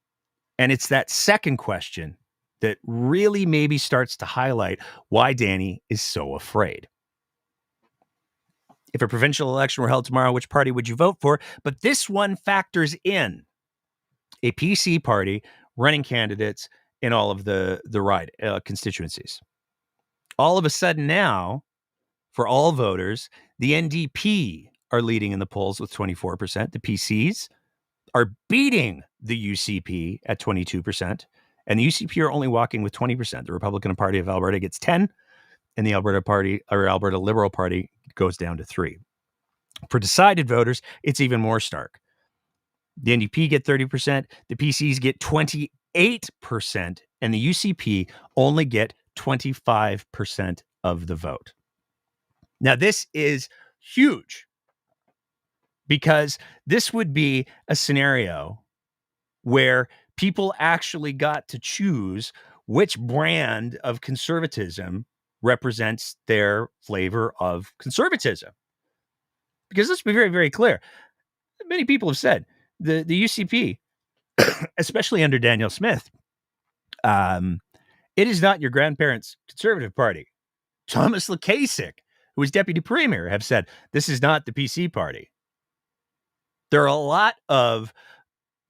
And it's that second question that really maybe starts to highlight why Danny is so afraid. If a provincial election were held tomorrow, which party would you vote for? But this one factors in a PC party running candidates in all of the constituencies. All of a sudden now, for all voters, the NDP are leading in the polls with 24%. The PCs are beating the UCP at 22%, and the UCP are only walking with 20%. The Republican Party of Alberta gets 10%, and the Alberta Liberal Party goes down to 3%. For decided voters, it's even more stark. The NDP get 30%, the PCs get 28%, and the UCP only get 25% of the vote. Now, this is huge, because this would be a scenario where people actually got to choose which brand of conservatism represents their flavor of conservatism. Because let's be very, very clear. Many people have said the UCP, especially under Danielle Smith, it is not your grandparents' Conservative Party. Thomas Lukasik, who was deputy premier, have said this is not the PC party. There are a lot of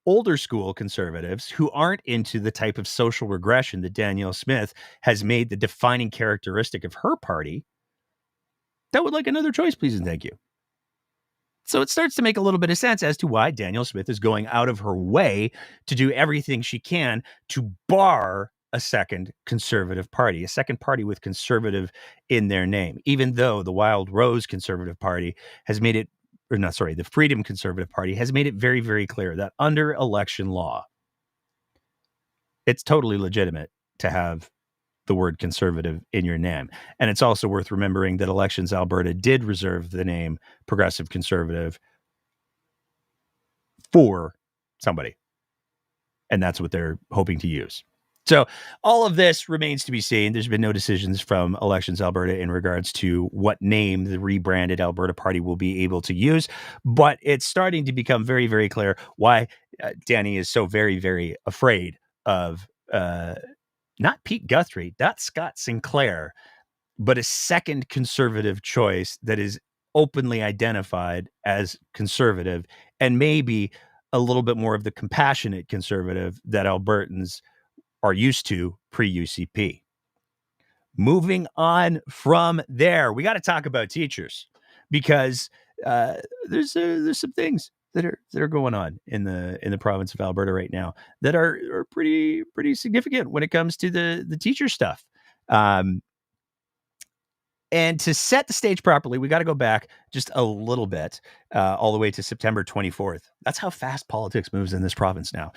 older school conservatives who aren't into the type of social regression that Danielle Smith has made the defining characteristic of her party that would like another choice, please and thank you. So it starts to make a little bit of sense as to why Danielle Smith is going out of her way to do everything she can to bar a second conservative party, a second party with conservative in their name, even though the Wild Rose Conservative Party has made it, the Freedom Conservative Party has made it very, very clear that under election law, it's totally legitimate to have the word conservative in your name. And it's also worth remembering that Elections Alberta did reserve the name Progressive Conservative for somebody. And that's what they're hoping to use. So all of this remains to be seen. There's been no decisions from Elections Alberta in regards to what name the rebranded Alberta Party will be able to use. But it's starting to become very, very clear why Danny is so very, very afraid of not Pete Guthrie, not Scott Sinclair, but a second conservative choice that is openly identified as conservative and maybe a little bit more of the compassionate conservative that Albertans are used to pre-UCP. Moving on from there, we got to talk about teachers because there's some things that are going on in the province of Alberta right now that are pretty significant when it comes to the teacher stuff. And to set the stage properly, we got to go back just a little bit, all the way to September 24th. That's how fast politics moves in this province now,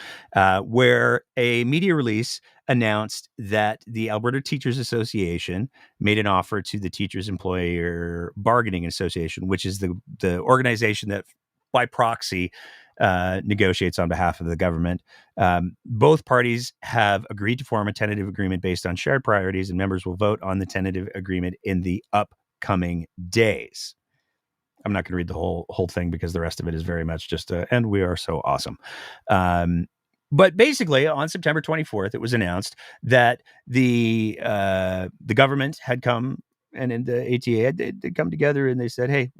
where a media release announced that the Alberta Teachers Association made an offer to the Teachers Employer Bargaining Association, which is the organization that by proxy negotiates on behalf of the government. Both parties have agreed to form a tentative agreement based on shared priorities, and members will vote on the tentative agreement in the upcoming days. I'm not going to read the whole thing because the rest of it is very much just and we are so awesome. But basically, on September 24th, it was announced that the government had come and the ATA had come together and they said, hey,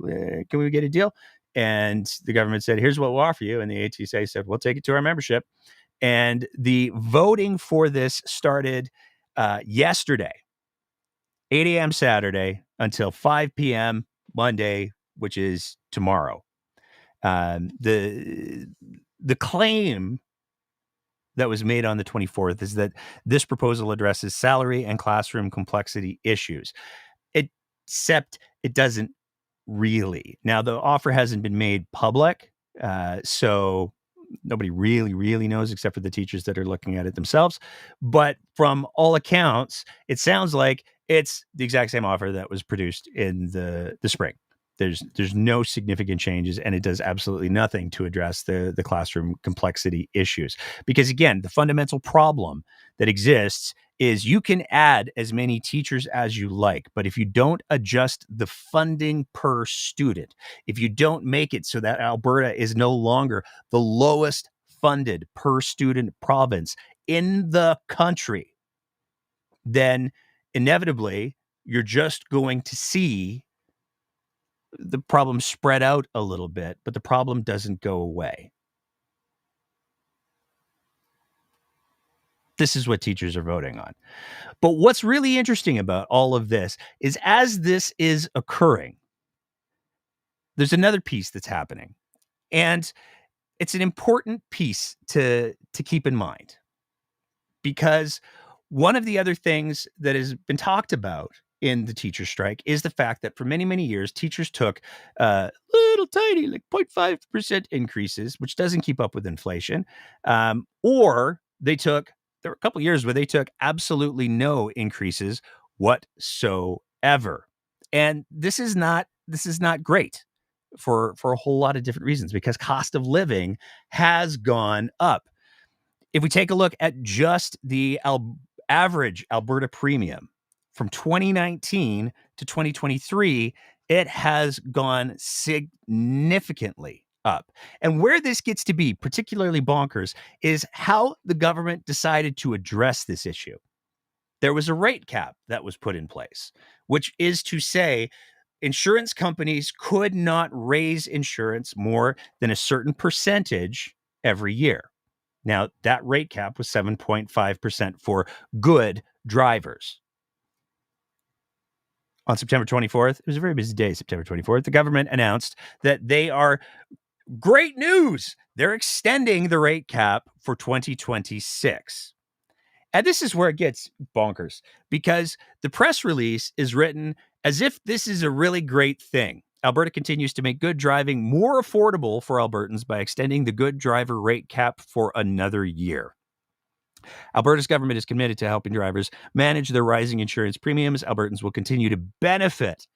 can we get a deal? And the government said, here's what we'll offer you. And the ATA said, we'll take it to our membership. And the voting for this started yesterday, 8 a.m. Saturday until 5 p.m. Monday, which is tomorrow. The claim that was made on the 24th is that this proposal addresses salary and classroom complexity issues, except it doesn't really. Now, the offer hasn't been made public, So nobody really knows except for the teachers that are looking at it themselves. But from all accounts, it sounds like it's the exact same offer that was produced in the spring. There's no significant changes, and it does absolutely nothing to address the classroom complexity issues. Because again, the fundamental problem that exists is you can add as many teachers as you like, but if you don't adjust the funding per student, if you don't make it so that Alberta is no longer the lowest funded per student province in the country, then inevitably you're just going to see the problem spread out a little bit, but the problem doesn't go away. This is what teachers are voting on. But what's really interesting about all of this is as this is occurring, there's another piece that's happening. And it's an important piece to keep in mind. Because one of the other things that has been talked about in the teacher strike is the fact that for many, many years, teachers took little tiny, like 0.5% increases, which doesn't keep up with inflation. Or there were a couple of years where they took absolutely no increases whatsoever. And this is not great for a whole lot of different reasons, because cost of living has gone up. If we take a look at just the average Alberta premium from 2019 to 2023, it has gone significantly up. And where this gets to be particularly bonkers is how the government decided to address this issue. There was a rate cap that was put in place, which is to say insurance companies could not raise insurance more than a certain percentage every year. Now, that rate cap was 7.5% for good drivers. On September 24th, it was a very busy day, September 24th, the government announced that they are, great news, they're extending the rate cap for 2026. And this is where it gets bonkers, because the press release is written as if this is a really great thing. Alberta continues to make good driving more affordable for Albertans by extending the good driver rate cap for another year. Alberta's government is committed to helping drivers manage their rising insurance premiums. Albertans will continue to benefit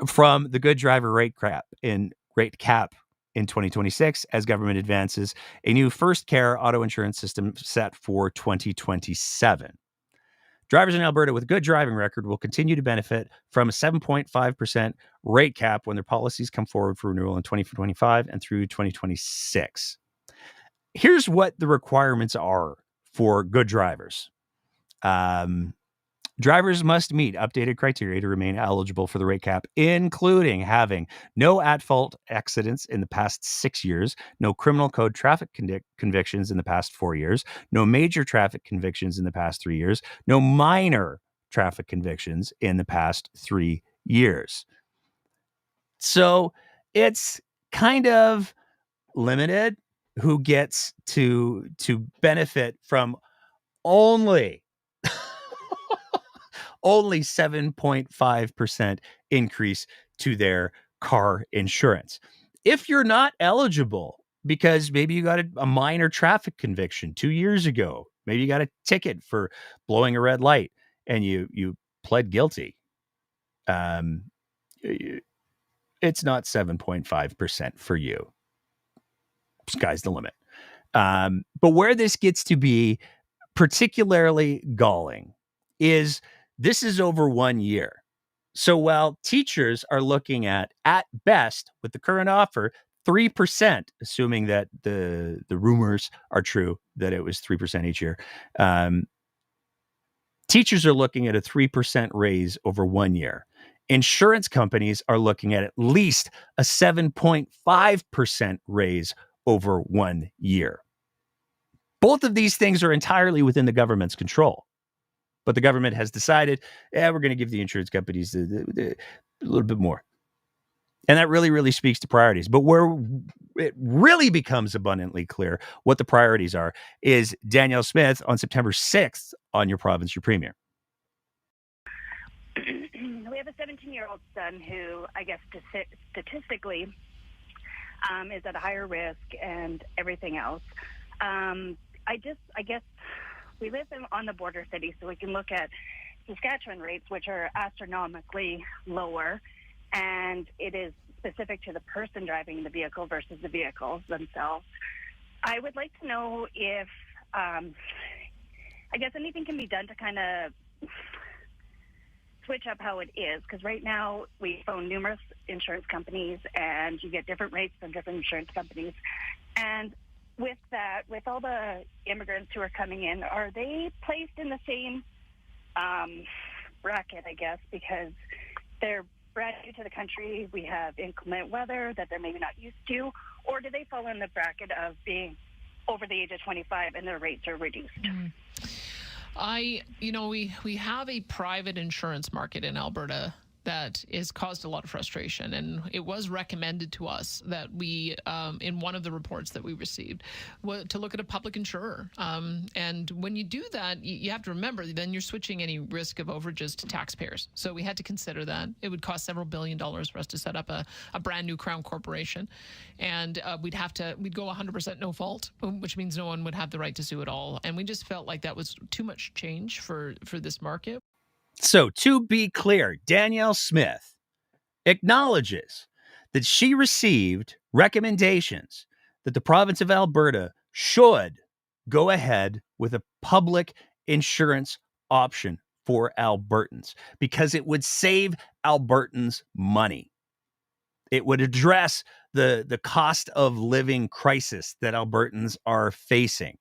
from the good driver rate cap in 2026 as government advances a new Pharmcare auto insurance system set for 2027. Drivers in Alberta with a good driving record will continue to benefit from a 7.5% rate cap when their policies come forward for renewal in 2025 and through 2026. Here's what the requirements are for good drivers. Drivers must meet updated criteria to remain eligible for the rate cap, including having no at-fault accidents in the past 6 years, no criminal code traffic convictions in the past 4 years, no major traffic convictions in the past 3 years, no minor traffic convictions in the past 3 years. So it's kind of limited who gets to benefit from only 7.5% increase to their car insurance. If you're not eligible because maybe you got a minor traffic conviction 2 years ago, maybe you got a ticket for blowing a red light and you pled guilty, it's not 7.5% for you. Sky's the limit. But where this gets to be particularly galling is this is over 1 year. So while teachers are looking at best, with the current offer, 3%, assuming that the rumors are true, that it was 3% each year, teachers are looking at a 3% raise over 1 year. Insurance companies are looking at least a 7.5% raise over 1 year. Both of these things are entirely within the government's control. But the government has decided, we're going to give the insurance companies a little bit more. And that really, really speaks to priorities. But where it really becomes abundantly clear what the priorities are is Danielle Smith on September 6th on Your Province, Your Premier. We have a 17-year-old son who, I guess, statistically is at a higher risk and everything else. I guess we live on the border city, so we can look at Saskatchewan rates, which are astronomically lower, and it is specific to the person driving the vehicle versus the vehicles themselves. I would like to know if, I guess, anything can be done to kind of switch up how it is, because right now we phone numerous insurance companies and you get different rates from different insurance companies. And with that, with all the immigrants who are coming in, are they placed in the same bracket, I guess, because they're brand new to the country, we have inclement weather that they're maybe not used to, or do they fall in the bracket of being over the age of 25 and their rates are reduced? We have a private insurance market in Alberta that has caused a lot of frustration. And it was recommended to us that we, in one of the reports that we received, to look at a public insurer. And when you do that, you have to remember, then you're switching any risk of overages to taxpayers. So we had to consider that. It would cost several $1 billion for us to set up a brand new Crown corporation. And we'd go 100% no fault, which means no one would have the right to sue at all. And we just felt like that was too much change for this market. So, to be clear, Danielle Smith acknowledges that she received recommendations that the province of Alberta should go ahead with a public insurance option for Albertans because it would save Albertans money. It would address the cost of living crisis that Albertans are facing.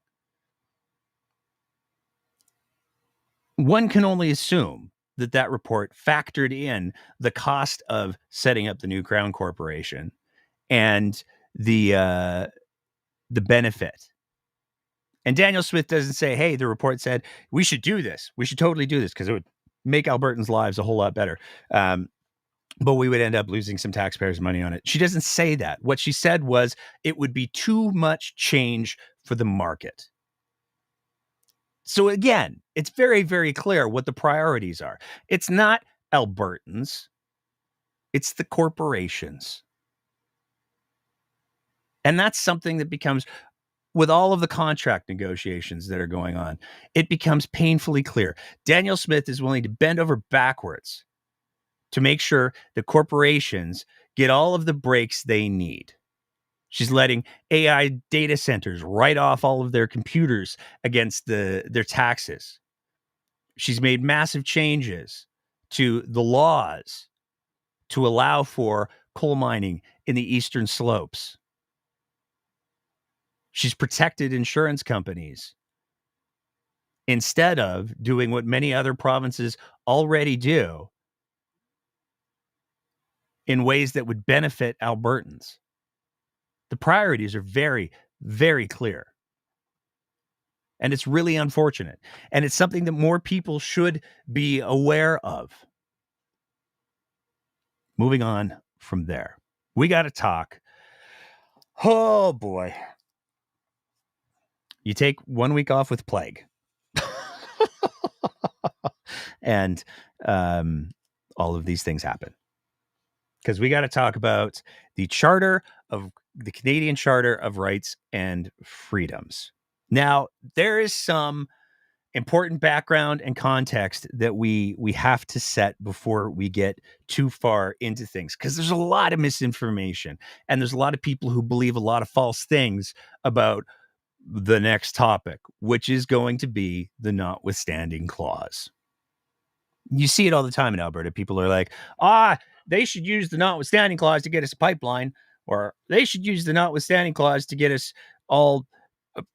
One can only assume that report factored in the cost of setting up the new Crown Corporation and the benefit. And Danielle Smith doesn't say, hey, the report said we should do this. We should totally do this because it would make Albertans' lives a whole lot better. But we would end up losing some taxpayers' money on it. She doesn't say that. What she said was it would be too much change for the market. So again, it's very, very clear what the priorities are. It's not Albertans. It's the corporations. And that's something that becomes, with all of the contract negotiations that are going on, it becomes painfully clear. Danielle Smith is willing to bend over backwards to make sure the corporations get all of the breaks they need. She's letting AI data centers write off all of their computers against their taxes. She's made massive changes to the laws to allow for coal mining in the eastern slopes. She's protected insurance companies instead of doing what many other provinces already do in ways that would benefit Albertans. The priorities are very, very clear. And it's really unfortunate. And it's something that more people should be aware of. Moving on from there, we got to talk. Oh, boy. You take 1 week off with plague. And all of these things happen. Because we got to talk about the Canadian Charter of Rights and Freedoms. Now, there is some important background and context that we have to set before we get too far into things, because there's a lot of misinformation and there's a lot of people who believe a lot of false things about the next topic, which is going to be the notwithstanding clause. You see it all the time in Alberta. People are like, they should use the notwithstanding clause to get us a pipeline, or they should use the notwithstanding clause to get us all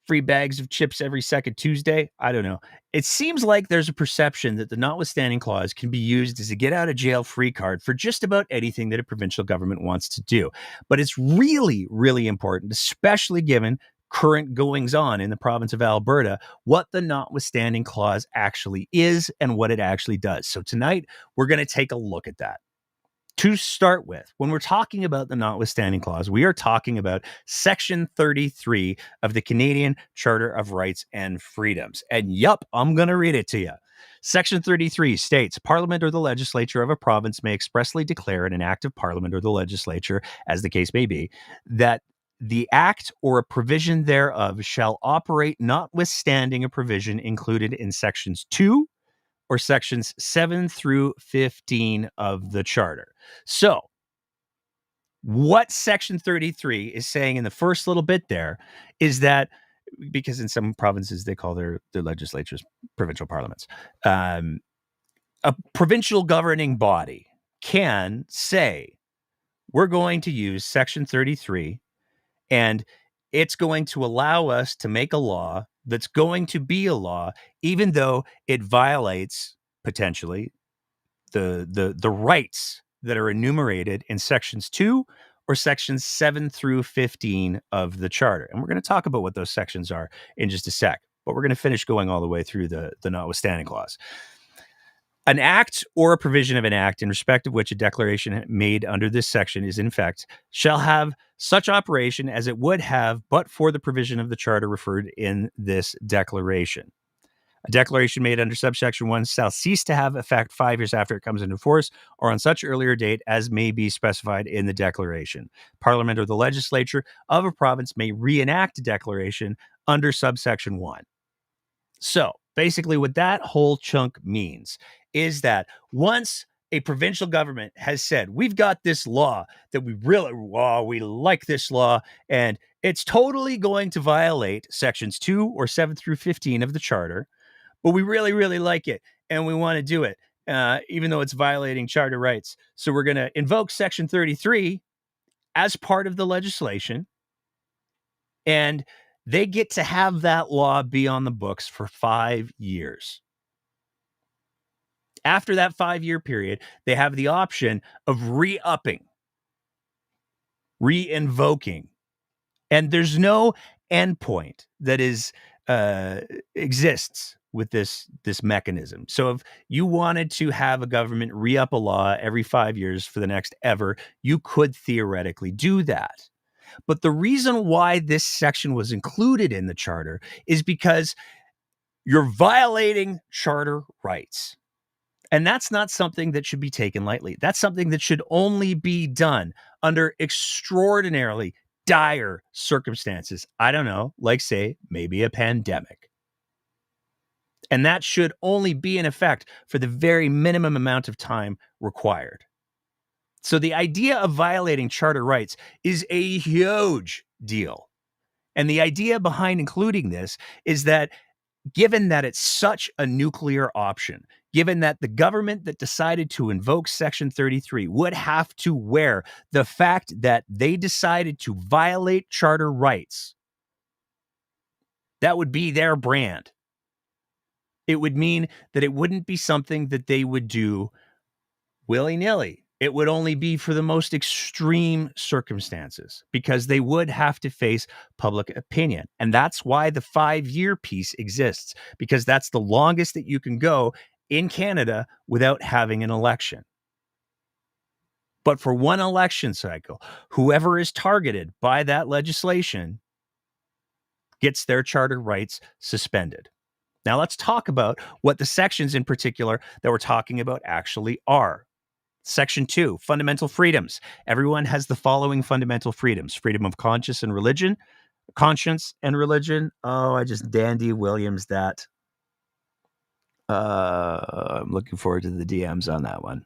free bags of chips every second Tuesday. I don't know. It seems like there's a perception that the notwithstanding clause can be used as a get out of jail free card for just about anything that a provincial government wants to do. But it's really, really important, especially given current goings on in the province of Alberta, what the notwithstanding clause actually is and what it actually does. So tonight, we're going to take a look at that. To start with, when we're talking about the notwithstanding clause, we are talking about Section 33 of the Canadian Charter of Rights and Freedoms. And yup, I'm going to read it to you. Section 33 states, Parliament or the legislature of a province may expressly declare in an act of Parliament or the legislature, as the case may be, that the act or a provision thereof shall operate notwithstanding a provision included in sections 2 or sections 7 through 15 of the Charter. So, what Section 33 is saying in the first little bit there is that, because in some provinces they call their legislatures provincial parliaments, a provincial governing body can say, we're going to use Section 33, and it's going to allow us to make a law that's going to be a law, even though it violates potentially the rights that are enumerated in sections 2 or sections 7 through 15 of the Charter. And we're going to talk about what those sections are in just a sec, but we're going to finish going all the way through the notwithstanding clause. An act or a provision of an act in respect of which a declaration made under this section is in effect shall have such operation as it would have but for the provision of the Charter referred in this declaration. A declaration made under subsection 1 shall cease to have effect 5 years after it comes into force or on such earlier date as may be specified in the declaration. Parliament or the legislature of a province may reenact a declaration under subsection 1. So basically what that whole chunk means is that once a provincial government has said, we've got this law that we like this law, and it's totally going to violate sections 2 or 7 through 15 of the Charter, but we really, really like it, and we want to do it, even though it's violating Charter rights. So we're going to invoke Section 33 as part of the legislation, and they get to have that law be on the books for 5 years. After that 5-year period, they have the option of re-upping, re-invoking, and there's no endpoint that exists with this mechanism. So if you wanted to have a government re-up a law every 5 years for the next ever, you could theoretically do that. But the reason why this section was included in the Charter is because you're violating Charter rights. And that's not something that should be taken lightly. That's something that should only be done under extraordinarily dire circumstances. I don't know, like say, maybe a pandemic. And that should only be in effect for the very minimum amount of time required. So the idea of violating Charter rights is a huge deal. And the idea behind including this is that given that it's such a nuclear option, given that the government that decided to invoke Section 33 would have to wear the fact that they decided to violate Charter rights, that would be their brand. It would mean that it wouldn't be something that they would do willy-nilly. It would only be for the most extreme circumstances because they would have to face public opinion. And that's why the 5-year piece exists, because that's the longest that you can go in Canada without having an election. But for one election cycle, whoever is targeted by that legislation gets their Charter rights suspended. Now let's talk about what the sections in particular that we're talking about actually are. Section 2, fundamental freedoms. Everyone has the following fundamental freedoms: freedom of conscience and religion. Oh, I just Dandy Williams that. I'm looking forward to the DMs on that one.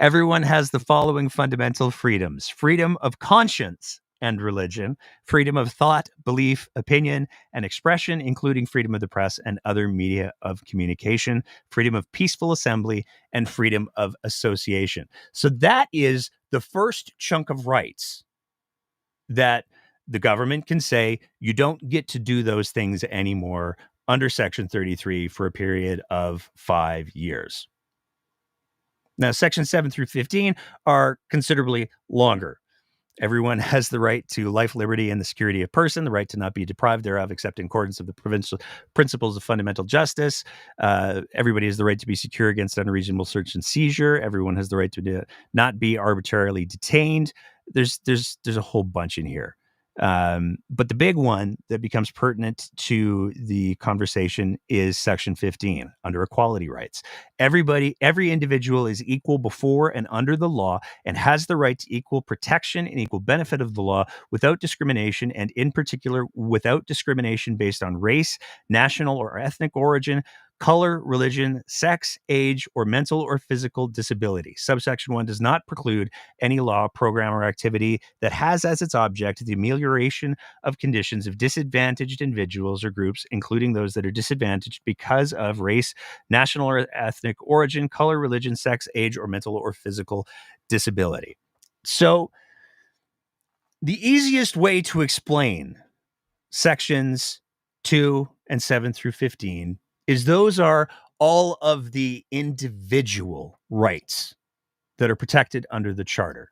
Everyone has the following fundamental freedoms: freedom of conscience and religion, freedom of thought, belief, opinion, and expression, including freedom of the press and other media of communication, freedom of peaceful assembly, and freedom of association. So that is the first chunk of rights that the government can say you don't get to do those things anymore under Section 33 for a period of 5 years. Now, Section 7 through 15 are considerably longer. Everyone has the right to life, liberty, and the security of person, the right to not be deprived thereof, except in accordance with the provincial principles of fundamental justice. Everybody has the right to be secure against unreasonable search and seizure. Everyone has the right to not be arbitrarily detained. There's a whole bunch in here. But the big one that becomes pertinent to the conversation is Section 15 under equality rights. Every individual is equal before and under the law and has the right to equal protection and equal benefit of the law without discrimination, and in particular, without discrimination based on race, national or ethnic origin, color, religion, sex, age, or mental or physical disability. Subsection 1 does not preclude any law, program, or activity that has as its object the amelioration of conditions of disadvantaged individuals or groups, including those that are disadvantaged because of race, national or ethnic origin, color, religion, sex, age, or mental or physical disability. So the easiest way to explain sections 2 and 7 through 15 is those are all of the individual rights that are protected under the Charter.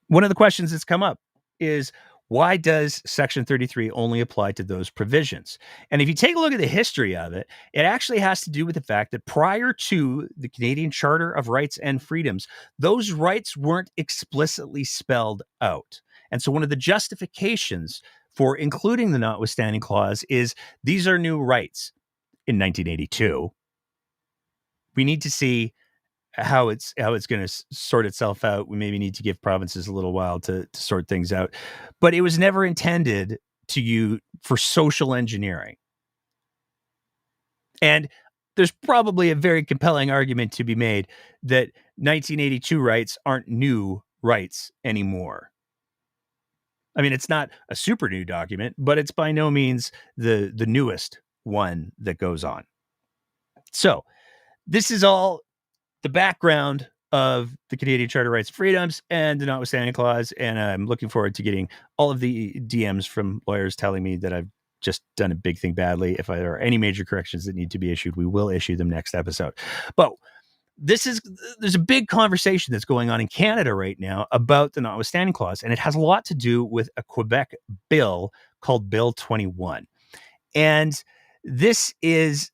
One of the questions that's come up is, why does Section 33 only apply to those provisions? And if you take a look at the history of it, it actually has to do with the fact that prior to the Canadian Charter of Rights and Freedoms, those rights weren't explicitly spelled out. And so one of the justifications for including the notwithstanding clause is these are new rights. In 1982, we need to see how it's going to sort itself out. We maybe need to give provinces a little while to sort things out, but it was never intended for social engineering. And there's probably a very compelling argument to be made that 1982 rights aren't new rights anymore. I mean, it's not a super new document, but it's by no means the newest one that goes on. So this is all the background of the Canadian Charter of Rights and Freedoms and the notwithstanding clause. And I'm looking forward to getting all of the DMs from lawyers telling me that I've just done a big thing badly. If there are any major corrections that need to be issued, we will issue them next episode. But there's a big conversation that's going on in Canada right now about the notwithstanding clause, and it has a lot to do with a Quebec bill called Bill 21. And this is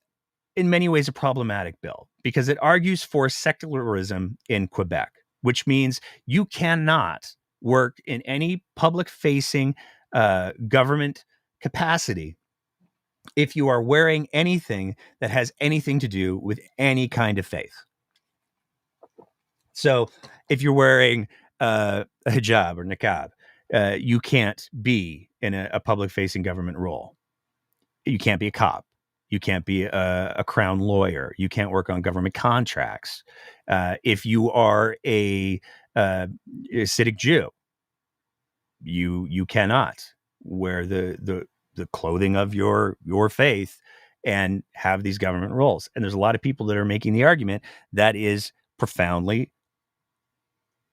in many ways a problematic bill because it argues for secularism in Quebec, which means you cannot work in any public-facing government capacity if you are wearing anything that has anything to do with any kind of faith. So if you're wearing a hijab or niqab, you can't be in a public-facing government role. You can't be a cop. You can't be a crown lawyer. You can't work on government contracts. If you are a Hasidic Jew, you cannot wear the clothing of your faith and have these government roles. And there's a lot of people that are making the argument that is profoundly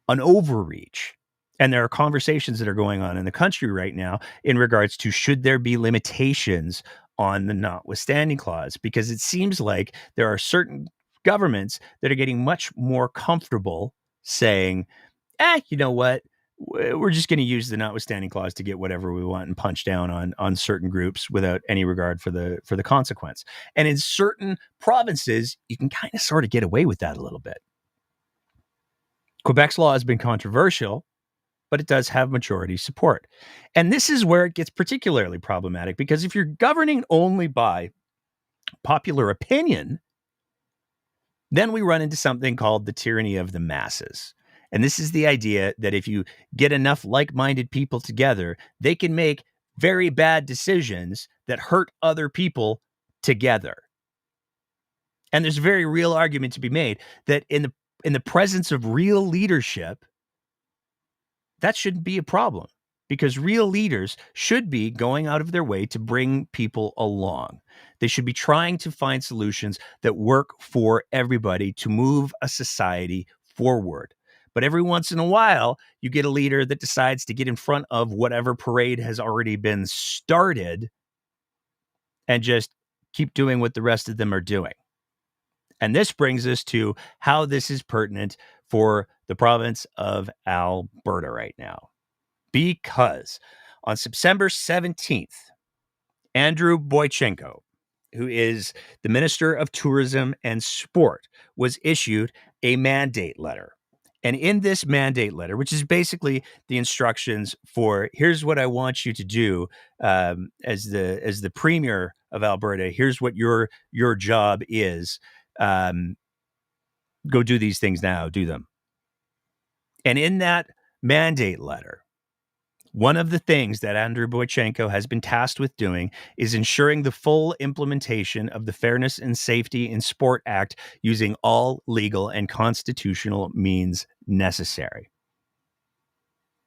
an overreach. And there are conversations that are going on in the country right now in regards to should there be limitations on the notwithstanding clause, because it seems like there are certain governments that are getting much more comfortable saying, you know what, we're just going to use the notwithstanding clause to get whatever we want and punch down on certain groups without any regard for the consequence. And in certain provinces, you can kind of sort of get away with that a little bit. Quebec's law has been controversial, but it does have majority support. And this is where it gets particularly problematic, because if you're governing only by popular opinion, then we run into something called the tyranny of the masses. And this is the idea that if you get enough like-minded people together, they can make very bad decisions that hurt other people together. And there's a very real argument to be made that in the presence of real leadership, that shouldn't be a problem, because real leaders should be going out of their way to bring people along. They should be trying to find solutions that work for everybody to move a society forward. But every once in a while, you get a leader that decides to get in front of whatever parade has already been started and just keep doing what the rest of them are doing. And this brings us to how this is pertinent for the province of Alberta right now. Because on September 17th, Andrew Boychenko, who is the Minister of Tourism and Sport, was issued a mandate letter. And in this mandate letter, which is basically the instructions for here's what I want you to do as the premier of Alberta, here's what your job is. Go do these things now, do them. And in that mandate letter, one of the things that Andrew Boychenko has been tasked with doing is ensuring the full implementation of the Fairness and Safety in Sport Act using all legal and constitutional means necessary.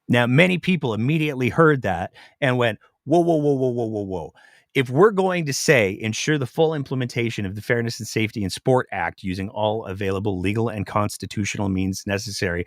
Now, many people immediately heard that and went, whoa, whoa, whoa, whoa, whoa, whoa, whoa. If we're going to say ensure the full implementation of the Fairness and Safety in Sport Act using all available legal and constitutional means necessary,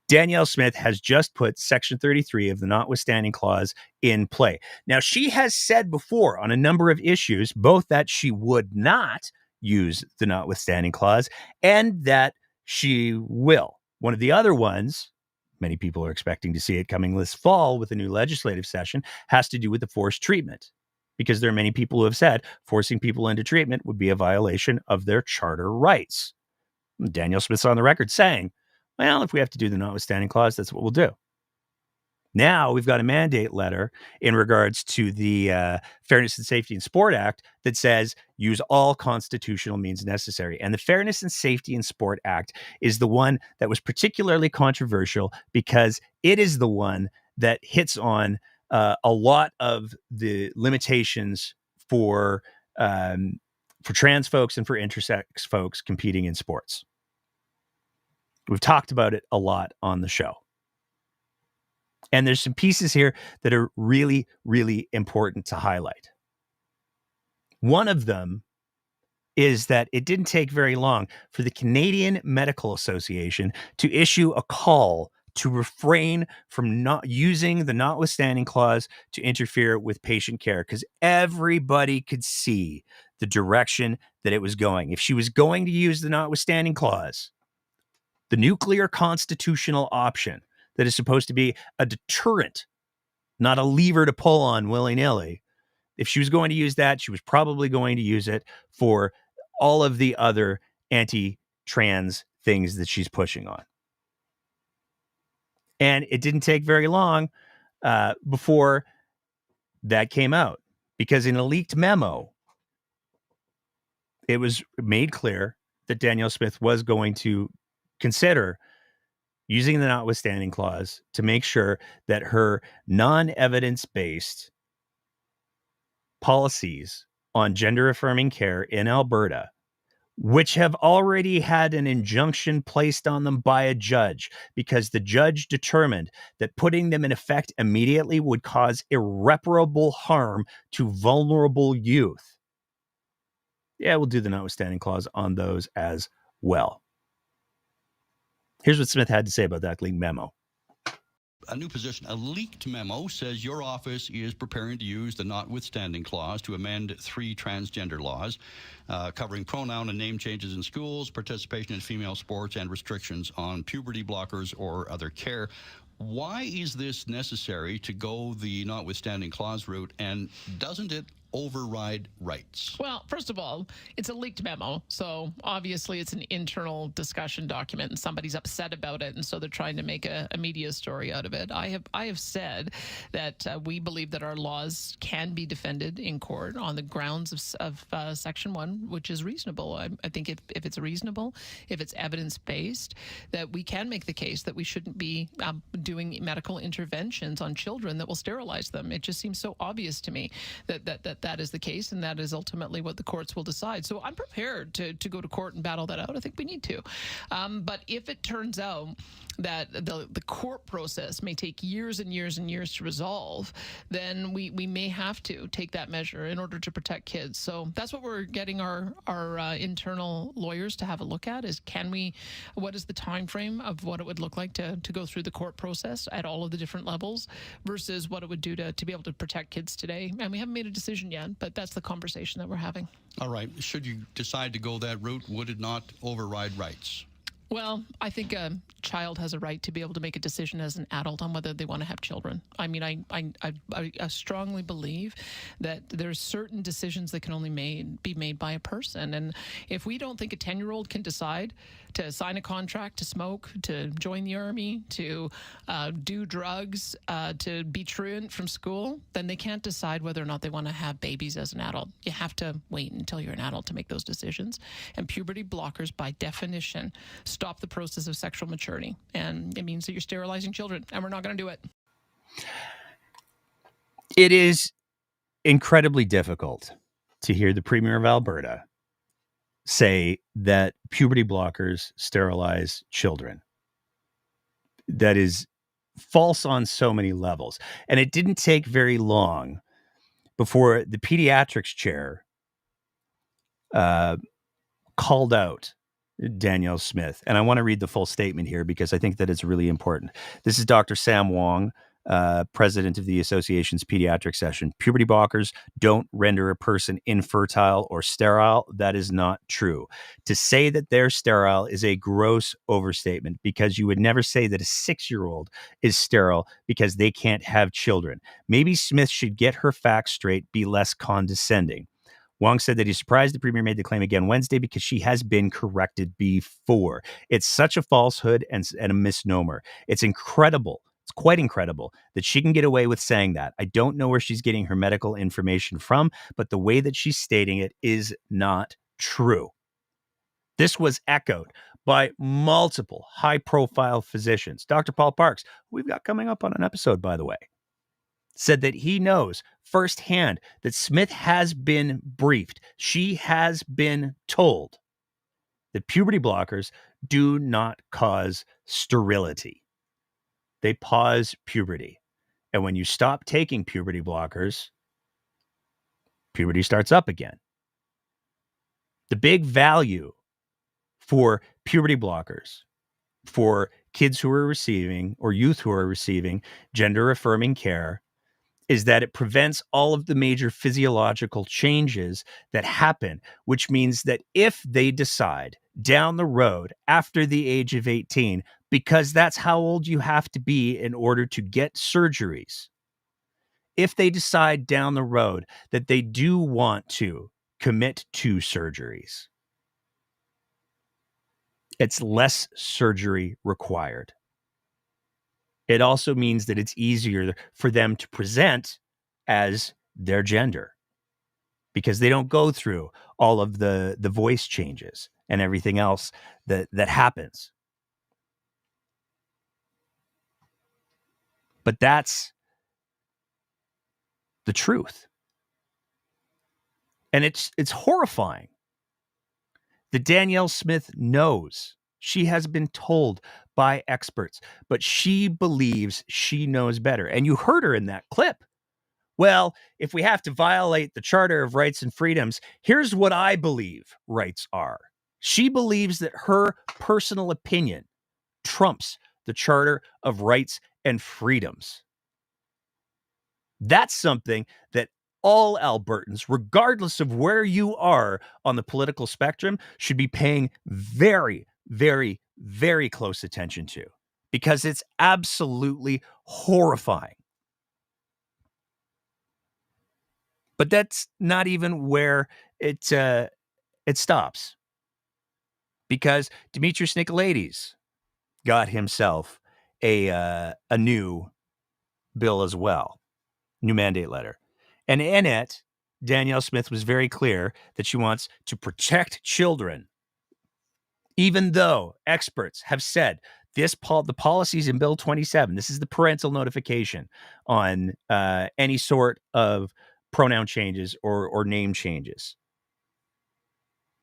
Danielle Smith has just put Section 33 of the notwithstanding clause in play. Now, she has said before on a number of issues, both that she would not use the notwithstanding clause and that she will. One of the other ones, many people are expecting to see it coming this fall with a new legislative session, has to do with the forced treatment. Because there are many people who have said forcing people into treatment would be a violation of their charter rights. Danielle Smith's on the record saying, well, if we have to do the notwithstanding clause, that's what we'll do. Now we've got a mandate letter in regards to the Fairness and Safety in Sport Act that says use all constitutional means necessary. And the Fairness and Safety in Sport Act is the one that was particularly controversial because it is the one that hits on a lot of the limitations for trans folks and for intersex folks competing in sports. We've talked about it a lot on the show. And there's some pieces here that are really, really important to highlight. One of them is that it didn't take very long for the Canadian Medical Association to issue a call to refrain from not using the notwithstanding clause to interfere with patient care because everybody could see the direction that it was going. If she was going to use the notwithstanding clause, the nuclear constitutional option that is supposed to be a deterrent, not a lever to pull on willy-nilly, if she was going to use that, she was probably going to use it for all of the other anti-trans things that she's pushing on. And it didn't take very long before that came out, because in a leaked memo, it was made clear that Danielle Smith was going to consider using the notwithstanding clause to make sure that her non-evidence-based policies on gender-affirming care in Alberta, which have already had an injunction placed on them by a judge because the judge determined that putting them in effect immediately would cause irreparable harm to vulnerable youth. Yeah, we'll do the notwithstanding clause on those as well. Here's what Smith had to say about that leaked memo. A new position. A leaked memo says your office is preparing to use the notwithstanding clause to amend 3 transgender laws covering pronoun and name changes in schools, participation in female sports, and restrictions on puberty blockers or other care. Why is this necessary to go the notwithstanding clause route, and doesn't it override rights? Well, first of all, it's a leaked memo, so obviously it's an internal discussion document, and somebody's upset about it, and so they're trying to make a media story out of it. I have said that we believe that our laws can be defended in court on the grounds of Section 1, which is reasonable. I think if it's reasonable, if it's evidence-based, that we can make the case that we shouldn't be doing medical interventions on children that will sterilize them. It just seems so obvious to me that is the case, and that is ultimately what the courts will decide. So I'm prepared to go to court and battle that out. I think we need to. But if it turns out that the court process may take years and years and years to resolve, then we may have to take that measure in order to protect kids. So that's what we're getting our internal lawyers to have a look at is what is the time frame of what it would look like to go through the court process at all of the different levels versus what it would do to be able to protect kids today. And we haven't made a decision yet, but that's the conversation that we're having. All right. Should you decide to go that route, would it not override rights? Well, I think a child has a right to be able to make a decision as an adult on whether they want to have children. I mean, I strongly believe that there's certain decisions that can only be made by a person. And if we don't think a 10-year-old can decide to sign a contract, to smoke, to join the army, to do drugs, to be truant from school, then they can't decide whether or not they want to have babies as an adult. You have to wait until you're an adult to make those decisions. And puberty blockers, by definition, stop the process of sexual maturity. And it means that you're sterilizing children, and we're not going to do it. It is incredibly difficult to hear the Premier of Alberta say that puberty blockers sterilize children. That is false on so many levels. And it didn't take very long before the pediatrics chair called out Danielle Smith. And I want to read the full statement here because I think that it's really important. This is Dr. Sam Wong, president of the association's pediatric session. Puberty blockers don't render a person infertile or sterile. That is not true. To say that they're sterile is a gross overstatement because you would never say that a 6-year-old is sterile because they can't have children. Maybe Smith should get her facts straight, be less condescending. Wong said that he's surprised the premier made the claim again Wednesday because she has been corrected before. It's such a falsehood and a misnomer. It's incredible. It's quite incredible that she can get away with saying that. I don't know where she's getting her medical information from, but the way that she's stating it is not true. This was echoed by multiple high-profile physicians. Dr. Paul Parks, who we've got coming up on an episode, by the way, said that he knows firsthand that Smith has been briefed. She has been told that puberty blockers do not cause sterility. They pause puberty. And when you stop taking puberty blockers, puberty starts up again. The big value for puberty blockers for kids who are receiving or youth who are receiving gender affirming care is that it prevents all of the major physiological changes that happen, which means that if they decide down the road after the age of 18, because that's how old you have to be in order to get surgeries, if they decide down the road that they do want to commit to surgeries, it's less surgery required. It also means that it's easier for them to present as their gender because they don't go through all of the voice changes and everything else that happens. But that's the truth. And it's horrifying that Danielle Smith knows. She has been told by experts, but she believes she knows better. And you heard her in that clip. Well, if we have to violate the Charter of Rights and Freedoms, here's what I believe rights are. She believes that her personal opinion trumps the Charter of Rights and Freedoms. That's something that all Albertans, regardless of where you are on the political spectrum, should be paying very, very, very close attention to because it's absolutely horrifying. But that's not even where it stops, because Demetrius Nicolaides got himself a new bill as well, new mandate letter. And in it, Danielle Smith was very clear that she wants to protect children, even though experts have said the policies in Bill 27, this is the parental notification on any sort of pronoun changes or name changes.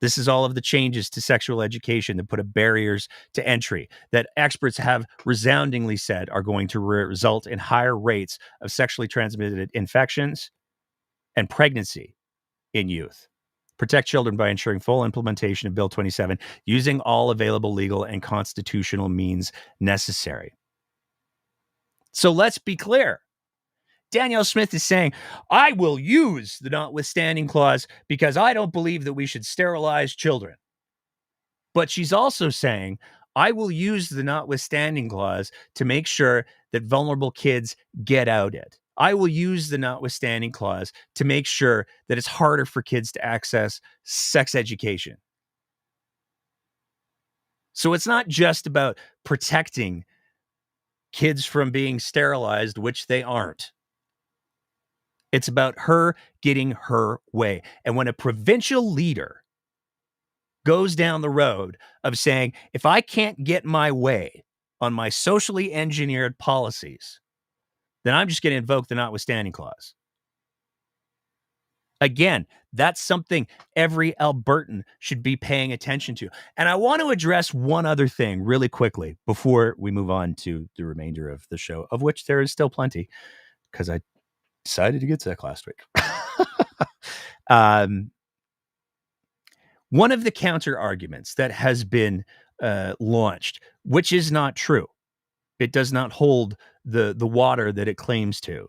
This is all of the changes to sexual education that put up barriers to entry that experts have resoundingly said are going to result in higher rates of sexually transmitted infections and pregnancy in youth. Protect children by ensuring full implementation of Bill 27 using all available legal and constitutional means necessary. So let's be clear. Danielle Smith is saying, I will use the notwithstanding clause because I don't believe that we should sterilize children. But she's also saying, I will use the notwithstanding clause to make sure that vulnerable kids get out it. I will use the notwithstanding clause to make sure that it's harder for kids to access sex education. So it's not just about protecting kids from being sterilized, which they aren't. It's about her getting her way. And when a provincial leader goes down the road of saying, if I can't get my way on my socially engineered policies, then I'm just going to invoke the notwithstanding clause. Again, that's something every Albertan should be paying attention to. And I want to address one other thing really quickly before we move on to the remainder of the show, of which there is still plenty, because I decided to get sick last week. One of the counter arguments that has been launched, which is not true, it does not hold the water that it claims to,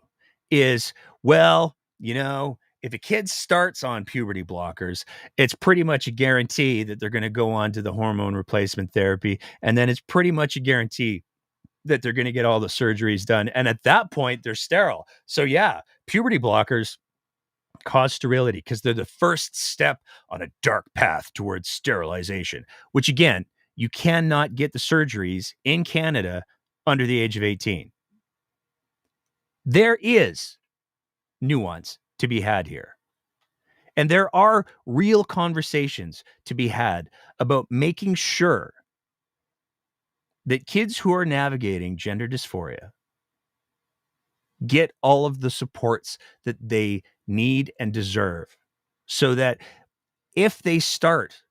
is, well, you know, if a kid starts on puberty blockers, it's pretty much a guarantee that they're going to go on to the hormone replacement therapy. And then it's pretty much a guarantee that they're going to get all the surgeries done. And at that point, they're sterile. So yeah, puberty blockers cause sterility because they're the first step on a dark path towards sterilization, which again, you cannot get the surgeries in Canada under the age of 18. There is nuance to be had here. And there are real conversations to be had about making sure that kids who are navigating gender dysphoria get all of the supports that they need and deserve, so that if they start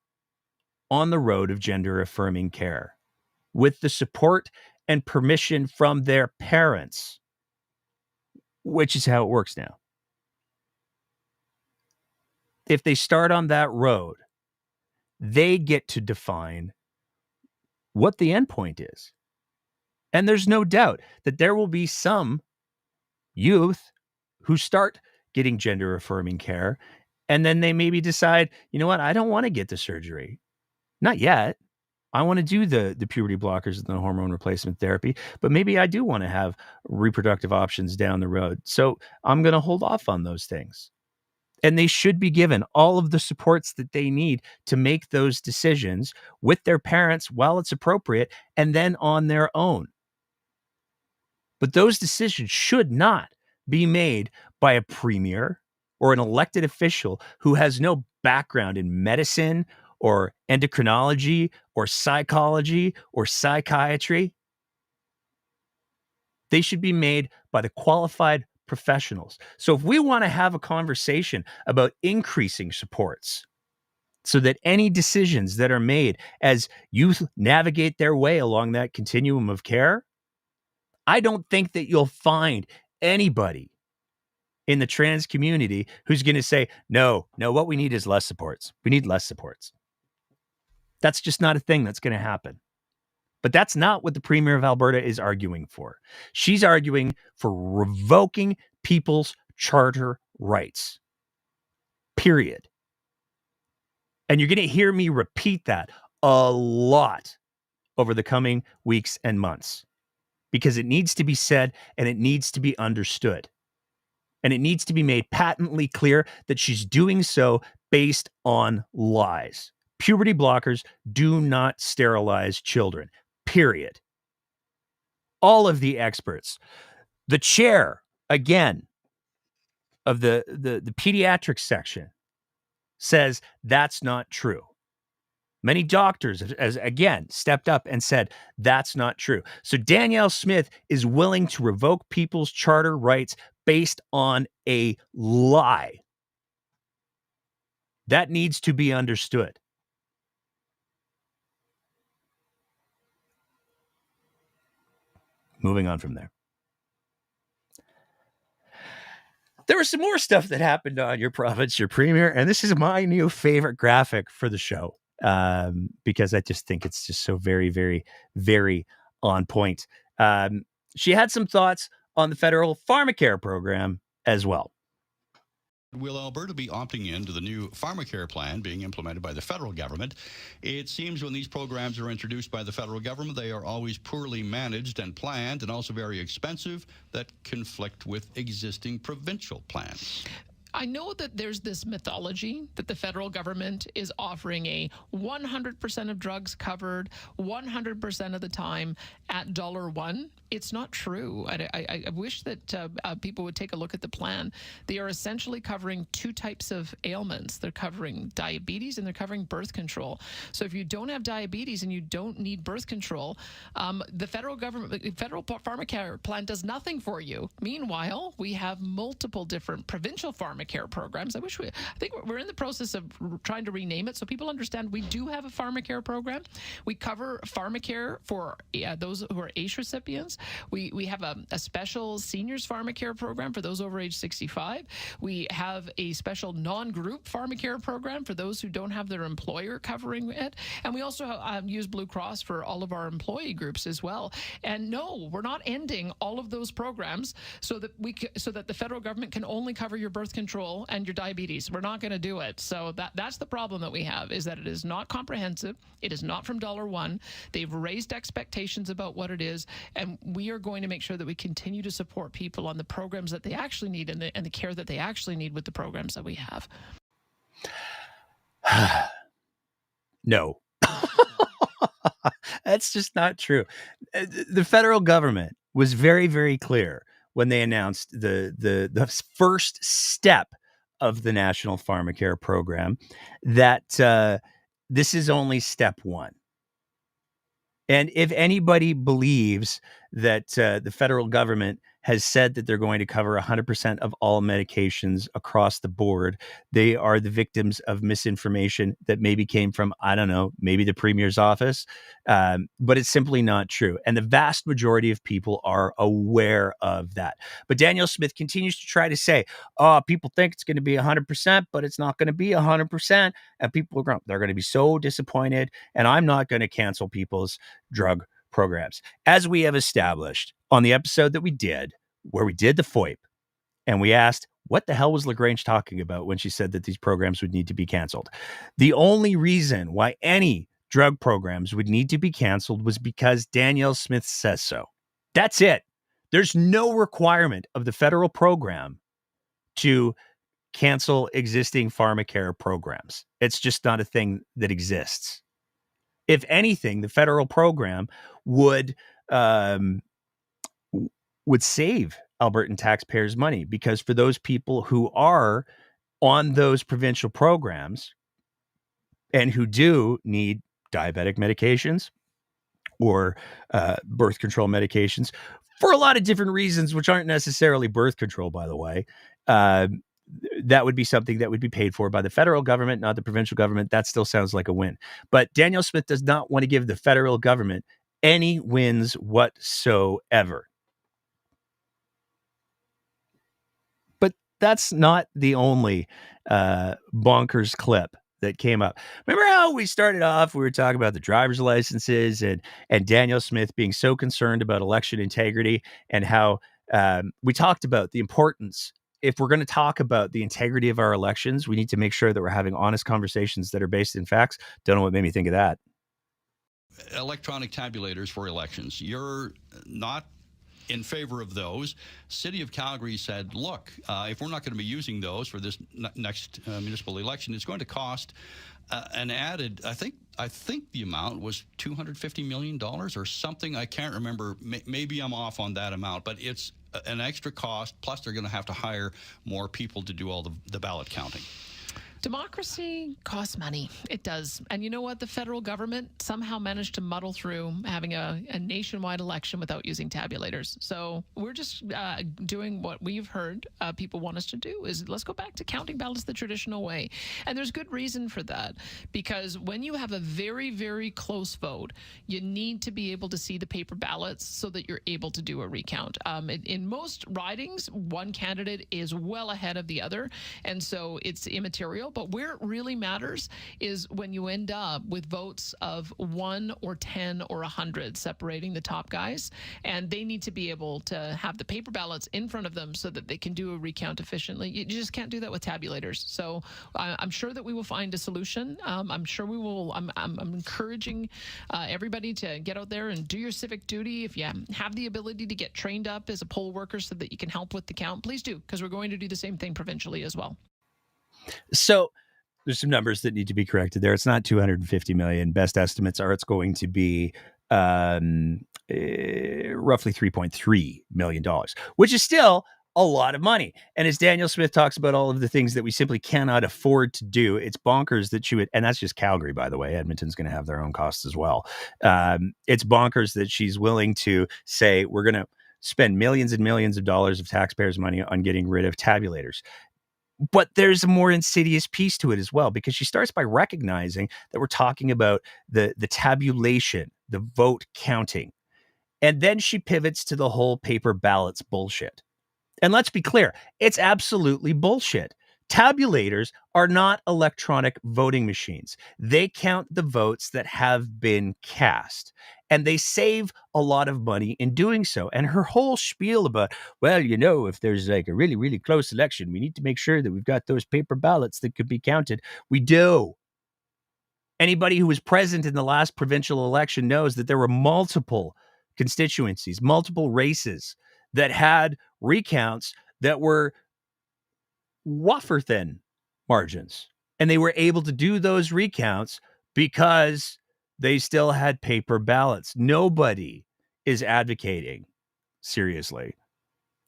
on the road of gender affirming care with the support and permission from their parents, which is how it works now, if they start on that road, they get to define what the endpoint is. And there's no doubt that there will be some youth who start getting gender affirming care, and then they maybe decide, you know what, I don't want to get the surgery. Not yet. I want to do the puberty blockers and the hormone replacement therapy, but maybe I do want to have reproductive options down the road. So I'm going to hold off on those things. And they should be given all of the supports that they need to make those decisions with their parents while it's appropriate, and then on their own. But those decisions should not be made by a premier or an elected official who has no background in medicine or endocrinology or psychology or psychiatry. They should be made by the qualified professionals. So if we want to have a conversation about increasing supports so that any decisions that are made as youth navigate their way along that continuum of care, I don't think that you'll find anybody in the trans community who's going to say, no, what we need is less supports. We need less supports. That's just not a thing that's going to happen. But that's not what the Premier of Alberta is arguing for. She's arguing for revoking people's charter rights. Period. And you're going to hear me repeat that a lot over the coming weeks and months, because it needs to be said and it needs to be understood. And it needs to be made patently clear that she's doing so based on lies. Puberty blockers do not sterilize children. Period. All of the experts, the chair, again, of the pediatrics section says that's not true. Many doctors, as again, stepped up and said that's not true. So Danielle Smith is willing to revoke people's charter rights based on a lie. That needs to be understood. Moving on from there. There was some more stuff that happened on your province, your premier, and this is my new favorite graphic for the show, because I just think it's just so very, very, very on point. She had some thoughts on the federal Pharmacare program as well. Will Alberta be opting in to the new Pharmacare plan being implemented by the federal government? It seems when these programs are introduced by the federal government, they are always poorly managed and planned, and also very expensive, that conflict with existing provincial plans. I know that there's this mythology that the federal government is offering a 100% of drugs covered 100% of the time at $1. It's not true. I wish that people would take a look at the plan. They are essentially covering two types of ailments. They're covering diabetes and they're covering birth control. So if you don't have diabetes and you don't need birth control, the federal Pharmacare plan does nothing for you. Meanwhile, we have multiple different provincial Pharmacare programs. I think we're in the process of trying to rename it so people understand we do have a Pharmacare program. We cover Pharmacare for those who are ACE recipients. We have a special seniors Pharmacare program for those over age 65. We have a special non-group Pharmacare program for those who don't have their employer covering it. And we also use Blue Cross for all of our employee groups as well. And no, we're not ending all of those programs so that the federal government can only cover your birth control and your diabetes. We're not going to do it. So that's the problem that we have, is that it is not comprehensive. It is not from $1. They've raised expectations about what it is, and we are going to make sure that we continue to support people on the programs that they actually need and the care that they actually need with the programs that we have. No. That's just not true. The federal government was very, very clear when they announced the first step of the National Pharmacare program that this is only step one. And if anybody believes that the federal government has said that they're going to cover 100% of all medications across the board, they are the victims of misinformation that maybe came from, I don't know, maybe the premier's office, but it's simply not true. And the vast majority of people are aware of that. But Danielle Smith continues to try to say, oh, people think it's going to be 100%, but it's not going to be 100%. And people are they're going to be so disappointed. And I'm not going to cancel people's drug programs. As we have established on the episode that we did, where we did the FOIP, and we asked, what the hell was LaGrange talking about when she said that these programs would need to be canceled? The only reason why any drug programs would need to be canceled was because Danielle Smith says so. That's it. There's no requirement of the federal program to cancel existing Pharmacare programs. It's just not a thing that exists. If anything, the federal program would save Albertan taxpayers money, because for those people who are on those provincial programs and who do need diabetic medications or birth control medications for a lot of different reasons, which aren't necessarily birth control, by the way, that would be something that would be paid for by the federal government, not the provincial government. That still sounds like a win. But Danielle Smith does not want to give the federal government any wins whatsoever. But that's not the only bonkers clip that came up. Remember how we started off? We were talking about the driver's licenses and Danielle Smith being so concerned about election integrity, and how we talked about the importance. If we're going to talk about the integrity of our elections, we need to make sure that we're having honest conversations that are based in facts. Don't know what made me think of that. Electronic tabulators for elections. You're not in favor of those. City of Calgary said, look, if we're not going to be using those for this next municipal election, it's going to cost an added, I think the amount was $250 million or something. I can't remember. Maybe I'm off on that amount, but it's an extra cost. Plus, they're going to have to hire more people to do all the ballot counting. Democracy costs money. It does. And you know what? The federal government somehow managed to muddle through having a nationwide election without using tabulators. So we're just doing what we've heard people want us to do, is let's go back to counting ballots the traditional way. And there's good reason for that, because when you have a very, very close vote, you need to be able to see the paper ballots so that you're able to do a recount. In most ridings, one candidate is well ahead of the other, and so it's immaterial. But where it really matters is when you end up with votes of 1 or 10 or 100 separating the top guys, and they need to be able to have the paper ballots in front of them so that they can do a recount efficiently. You just can't do that with tabulators. So I'm sure that we will find a solution. I'm sure we will. I'm encouraging everybody to get out there and do your civic duty. If you have the ability to get trained up as a poll worker so that you can help with the count, please do, because we're going to do the same thing provincially as well. So there's some numbers that need to be corrected there. It's not 250 million. Best estimates are it's going to be roughly $3.3 million, which is still a lot of money. And as Danielle Smith talks about all of the things that we simply cannot afford to do, it's bonkers that she would, and that's just Calgary, by the way. Edmonton's going to have their own costs as well. It's bonkers that she's willing to say, we're going to spend millions and millions of dollars of taxpayers' money on getting rid of tabulators. But there's a more insidious piece to it as well, because she starts by recognizing that we're talking about the tabulation, the vote counting. And then she pivots to the whole paper ballots bullshit. And let's be clear, it's absolutely bullshit. Tabulators are not electronic voting machines. They count the votes that have been cast, and they save a lot of money in doing so. And her whole spiel about, well, you know, if there's like a really, really close election, we need to make sure that we've got those paper ballots that could be counted. We do. Anybody who was present in the last provincial election knows that there were multiple constituencies, multiple races that had recounts that were wafer thin margins. And they were able to do those recounts because they still had paper ballots. Nobody is advocating, seriously,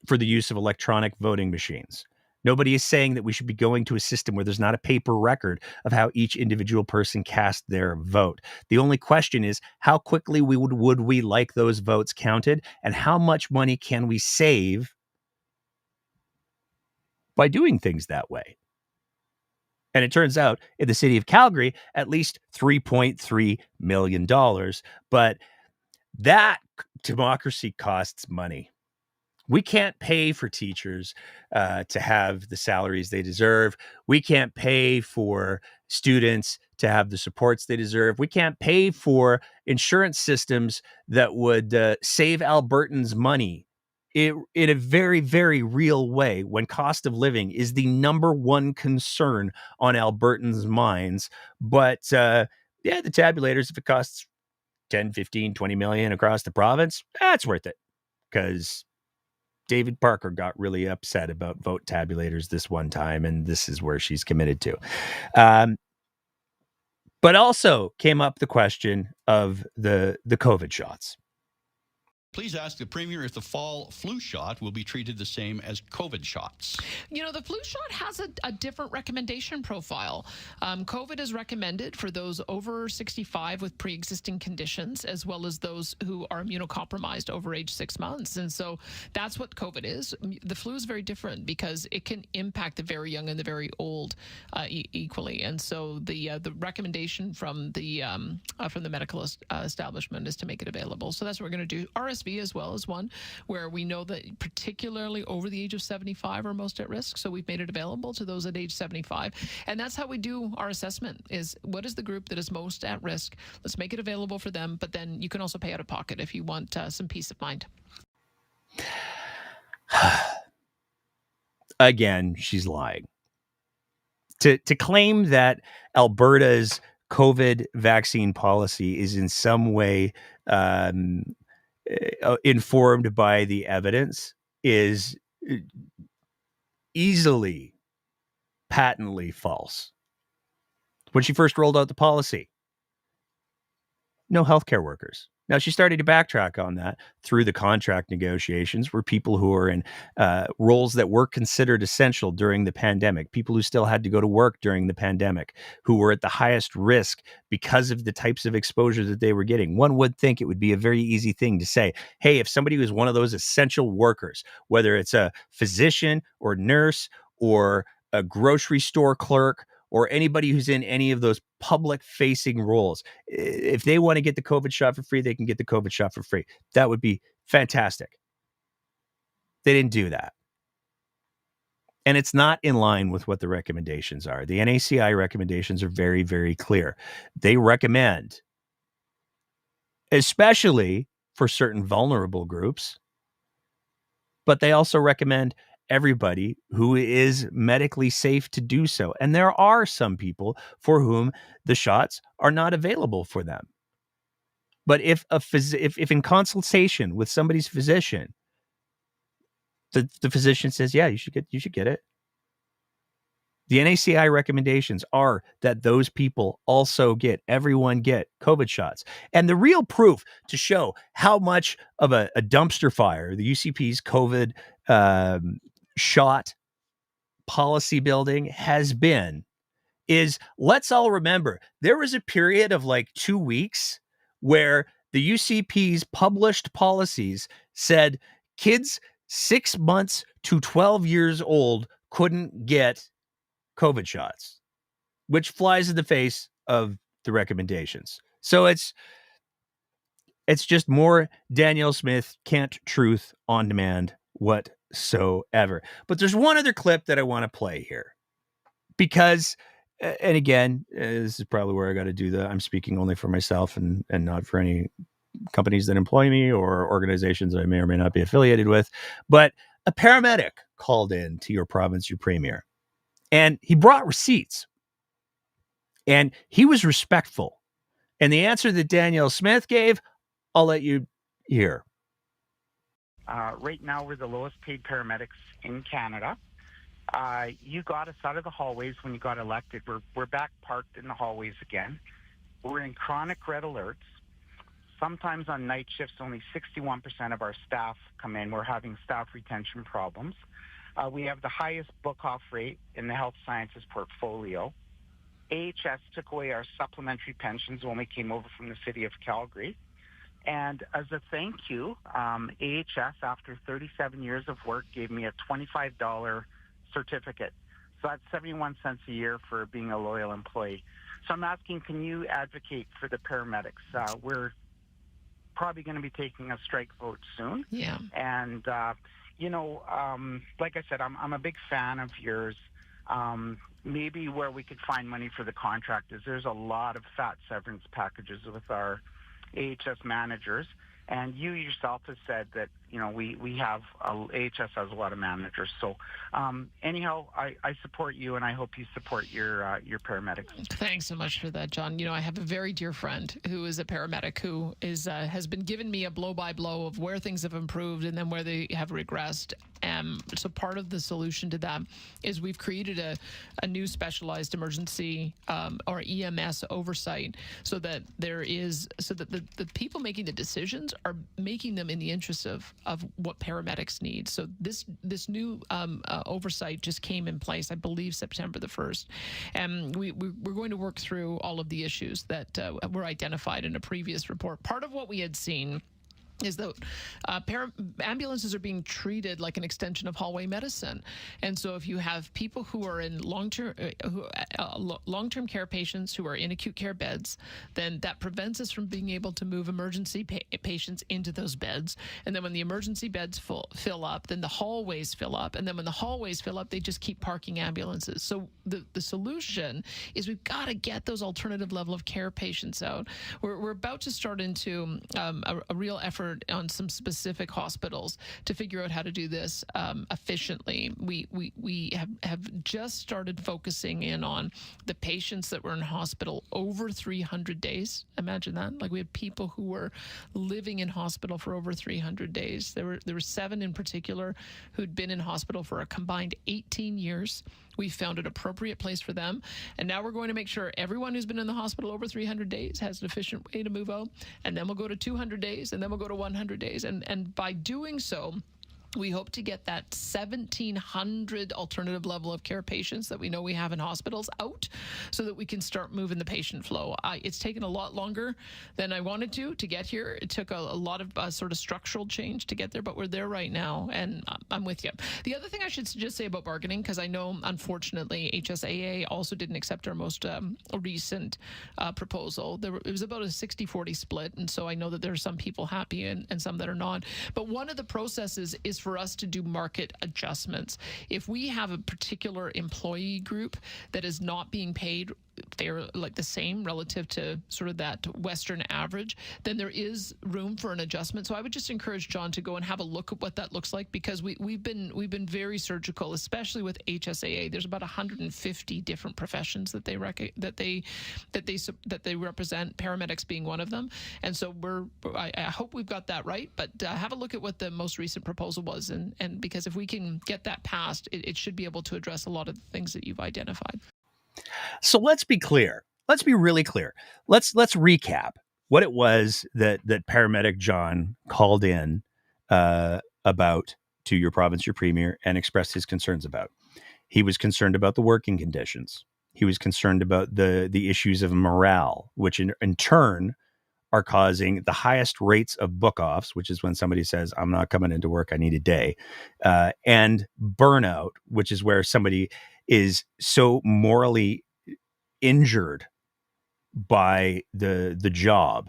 for the use of electronic voting machines. Nobody is saying that we should be going to a system where there's not a paper record of how each individual person cast their vote. The only question is, how quickly would we like those votes counted, and how much money can we save by doing things that way? And it turns out in the city of Calgary, at least $3.3 million. But that democracy costs money. We can't pay for teachers to have the salaries they deserve. We can't pay for students to have the supports they deserve. We can't pay for insurance systems that would save Albertans money in a very, very real way, when cost of living is the number one concern on Albertans' minds. But the tabulators, if it costs 10, 15, 20 million across the province, that's worth it, because David Parker got really upset about vote tabulators this one time, and this is where she's committed to. But also came up the question of the COVID shots. Please ask the Premier if the fall flu shot will be treated the same as COVID shots. You know, the flu shot has a different recommendation profile. COVID is recommended for those over 65 with pre-existing conditions, as well as those who are immunocompromised over age 6 months. And so that's what COVID is. The flu is very different because it can impact the very young and the very old equally. And so the recommendation from the medical establishment is to make it available. So that's what we're going to do. RSV as well is one where we know that particularly over the age of 75 are most at risk. So we've made it available to those at age 75. And that's how we do our assessment, is what is the group that is most at risk? Let's make it available for them. But then you can also pay out of pocket if you want some peace of mind. Again, she's lying. To claim that Alberta's COVID vaccine policy is in some way informed by the evidence is easily, patently false. When she first rolled out the policy, no healthcare workers. Now, she started to backtrack on that through the contract negotiations, where people who are in roles that were considered essential during the pandemic, people who still had to go to work during the pandemic, who were at the highest risk because of the types of exposure that they were getting. One would think it would be a very easy thing to say, hey, if somebody was one of those essential workers, whether it's a physician or nurse or a grocery store clerk or anybody who's in any of those public-facing roles, if they want to get the COVID shot for free, they can get the COVID shot for free. That would be fantastic. They didn't do that. And it's not in line with what the recommendations are. The NACI recommendations are very, very clear. They recommend, especially for certain vulnerable groups, but they also recommend everybody who is medically safe to do so. And there are some people for whom the shots are not available for them. But if in consultation with somebody's physician, the physician says, yeah, you should get it. The NACI recommendations are that those people also everyone get COVID shots. And the real proof to show how much of a dumpster fire the UCP's COVID shot policy building has been is, let's all remember, there was a period of like 2 weeks where the UCP's published policies said kids 6 months to 12 years old couldn't get COVID shots, which flies in the face of the recommendations. So it's just more Danielle Smith cant truth on demand whatsoever. But there's one other clip that I want to play here because, and again, this is probably where I got to do I'm speaking only for myself and not for any companies that employ me or organizations that I may or may not be affiliated with. But a paramedic called in to your province, your premier, and he brought receipts and he was respectful. And the answer that Danielle Smith gave, I'll let you hear. Right now, we're the lowest paid paramedics in Canada. You got us out of the hallways when you got elected. We're back parked in the hallways again. We're in chronic red alerts. Sometimes on night shifts, only 61% of our staff come in. We're having staff retention problems. We have the highest book-off rate in the health sciences portfolio. AHS took away our supplementary pensions when we came over from the city of Calgary. And as a thank you, AHS, after 37 years of work, gave me a $25 certificate. So that's 71 cents a year for being a loyal employee. So I'm asking, can you advocate for the paramedics? We're probably going to be taking a strike vote soon. Yeah. And, like I said, I'm a big fan of yours. Maybe where we could find money for the contract is there's a lot of fat severance packages with our AHS managers. And you yourself have said that, we have, AHS has a lot of managers. So anyhow, I support you, and I hope you support your paramedics. Thanks so much for that, John. I have a very dear friend who is a paramedic who has been giving me a blow-by-blow of where things have improved and then where they have regressed. So part of the solution to that is we've created a new specialized emergency or EMS oversight so that the people making the decisions are making them in the interest of what paramedics need. So this new oversight just came in place, I believe, September the 1st. And we're going to work through all of the issues that were identified in a previous report. Part of what we had seen is that ambulances are being treated like an extension of hallway medicine. And so if you have people who are in long-term care patients who are in acute care beds, then that prevents us from being able to move emergency patients into those beds. And then when the emergency beds fill up, then the hallways fill up. And then when the hallways fill up, they just keep parking ambulances. So the solution is we've got to get those alternative level of care patients out. We're about to start into a real effort on some specific hospitals to figure out how to do this efficiently. We have just started focusing in on the patients that were in hospital over 300 days. Imagine that. Like, we had people who were living in hospital for over 300 days. There were 7 in particular who'd been in hospital for a combined 18 years. We found an appropriate place for them. And now we're going to make sure everyone who's been in the hospital over 300 days has an efficient way to move out. And then we'll go to 200 days, and then we'll go to 100 days. And by doing so, we hope to get that 1,700 alternative level of care patients that we know we have in hospitals out so that we can start moving the patient flow. It's taken a lot longer than I wanted to get here. It took a lot of sort of structural change to get there, but we're there right now, and I'm with you. The other thing I should just say about bargaining, because I know, unfortunately, HSAA also didn't accept our most recent proposal. It was about a 60-40 split, and so I know that there are some people happy and some that are not. But one of the processes is for for us to do market adjustments. If we have a particular employee group that is not being paid fair, like the same relative to sort of that Western average, then there is room for an adjustment. So I would just encourage John to go and have a look at what that looks like, because we've been very surgical, especially with HSAA. There's about 150 different professions that they represent, paramedics being one of them. And so I hope we've got that right, but have a look at what the most recent proposal was, and because if we can get that passed, it should be able to address a lot of the things that you've identified. So let's be clear. Let's be really clear. Let's recap what it was that Paramedic John called in about to your province, your premier, and expressed his concerns about. He was concerned about the working conditions. He was concerned about the issues of morale, which in turn are causing the highest rates of book-offs, which is when somebody says, I'm not coming into work, I need a day, and burnout, which is where somebody is so morally injured by the job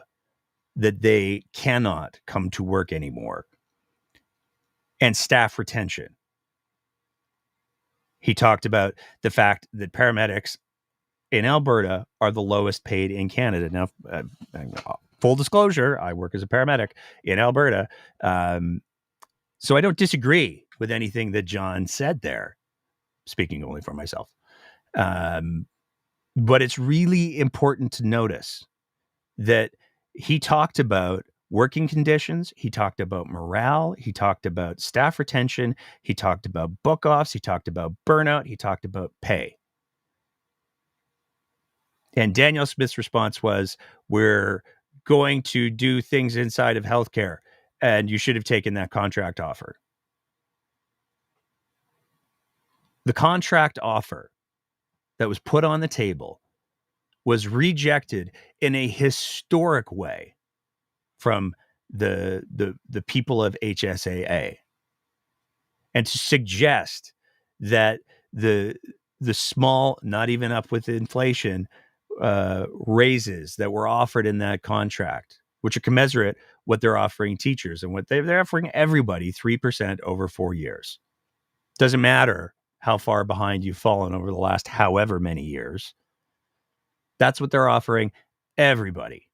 that they cannot come to work anymore. And staff retention. He talked about the fact that paramedics in Alberta are the lowest paid in Canada. Now, full disclosure, I work as a paramedic in Alberta. So I don't disagree with anything that John said there, speaking only for myself. But it's really important to notice that he talked about working conditions. He talked about morale. He talked about staff retention. He talked about book-offs. He talked about burnout. He talked about pay. And Danielle Smith's response was, we're going to do things inside of healthcare, and you should have taken that contract offer. The contract offer that was put on the table was rejected in a historic way from the people of HSAA. And to suggest that the small, not even up with inflation, raises that were offered in that contract, which are commensurate what they're offering teachers and what they're offering everybody, 3% over 4 years. Doesn't matter how far behind you've fallen over the last however many years. That's what they're offering everybody.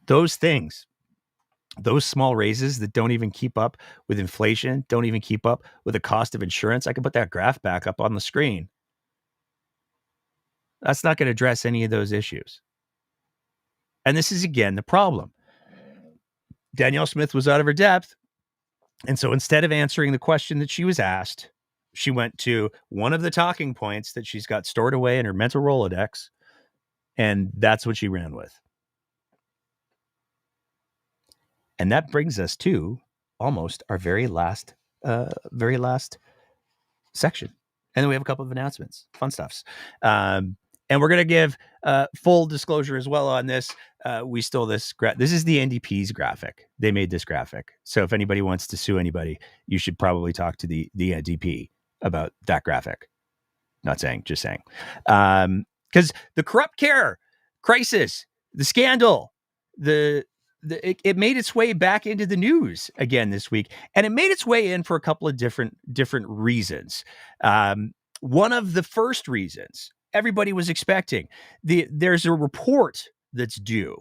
Those things, those small raises that don't even keep up with inflation, don't even keep up with the cost of insurance. I can put that graph back up on the screen. That's not going to address any of those issues. And this is, again, the problem. Danielle Smith was out of her depth. And so instead of answering the question that she was asked, she went to one of the talking points that she's got stored away in her mental Rolodex. And that's what she ran with. And that brings us to almost our very last section. And then we have a couple of announcements, fun stuffs. And we're going to give full disclosure as well on this. We stole this. This is the NDP's graphic. They made this graphic. So if anybody wants to sue anybody, you should probably talk to the NDP about that graphic. Not saying, just saying. Because the CorruptCare crisis, the scandal, it made its way back into the news again this week. And it made its way in for a couple of different reasons. One of the first reasons everybody was expecting, there's a report that's due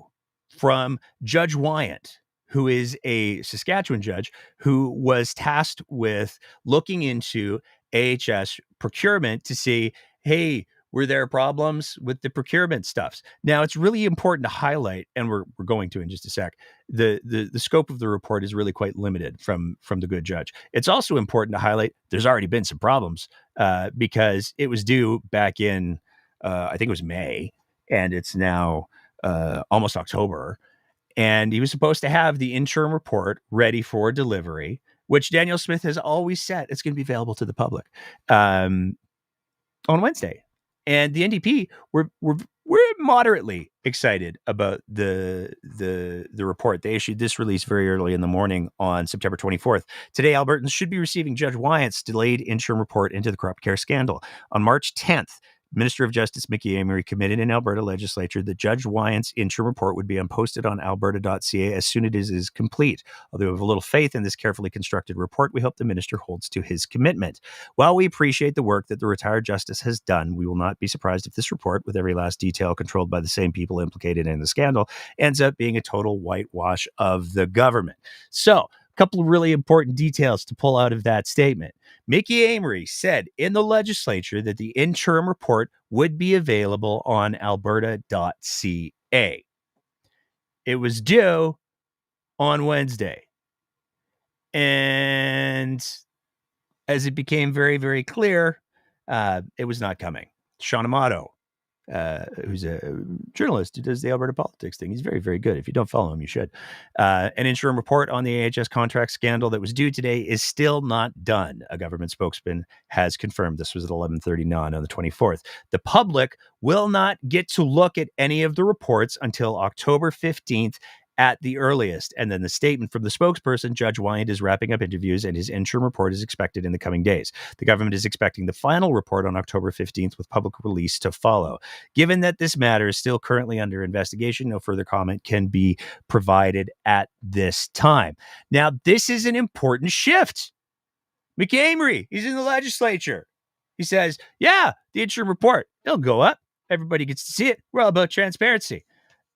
from Judge Wyant, who is a Saskatchewan judge who was tasked with looking into AHS procurement to see, hey, were there problems with the procurement stuffs? Now, it's really important to highlight, and we're going to in just a sec, the scope of the report is really quite limited from the good judge. It's also important to highlight there's already been some problems because it was due back in, I think it was May, and it's now almost October. And he was supposed to have the interim report ready for delivery, which Danielle Smith has always said it's going to be available to the public on Wednesday. And the NDP were moderately excited about the report. They issued this release very early in the morning on September 24th. Today, Albertans should be receiving Judge Wyant's delayed interim report into the CorruptCare scandal. On March 10th, Minister of Justice Mickey Amery committed in Alberta legislature that Judge Wyant's interim report would be posted on alberta.ca as soon as it is complete. Although we have a little faith in this carefully constructed report, we hope the minister holds to his commitment. While we appreciate the work that the retired justice has done, we will not be surprised if this report, with every last detail controlled by the same people implicated in the scandal, ends up being a total whitewash of the government. So, a couple of really important details to pull out of that statement. Mickey Amery said in the legislature that the interim report would be available on alberta.ca. It was due on Wednesday. And as it became very, very clear, it was not coming. Sean Amato, who's a journalist who does the Alberta Politics thing. He's very, very good. If you don't follow him, you should. An interim report on the AHS contract scandal that was due today is still not done. A government spokesman has confirmed. This was at 11:39 on the 24th. The public will not get to look at any of the reports until October 15th at the earliest. And then the statement from the spokesperson, Judge Wyant is wrapping up interviews and his interim report is expected in the coming days. The government is expecting the final report on October 15th with public release to follow. Given that this matter is still currently under investigation, no further comment can be provided at this time. Now, this is an important shift. Mickey Amery, he's in the legislature. He says, yeah, the interim report, it'll go up. Everybody gets to see it. We're all about transparency.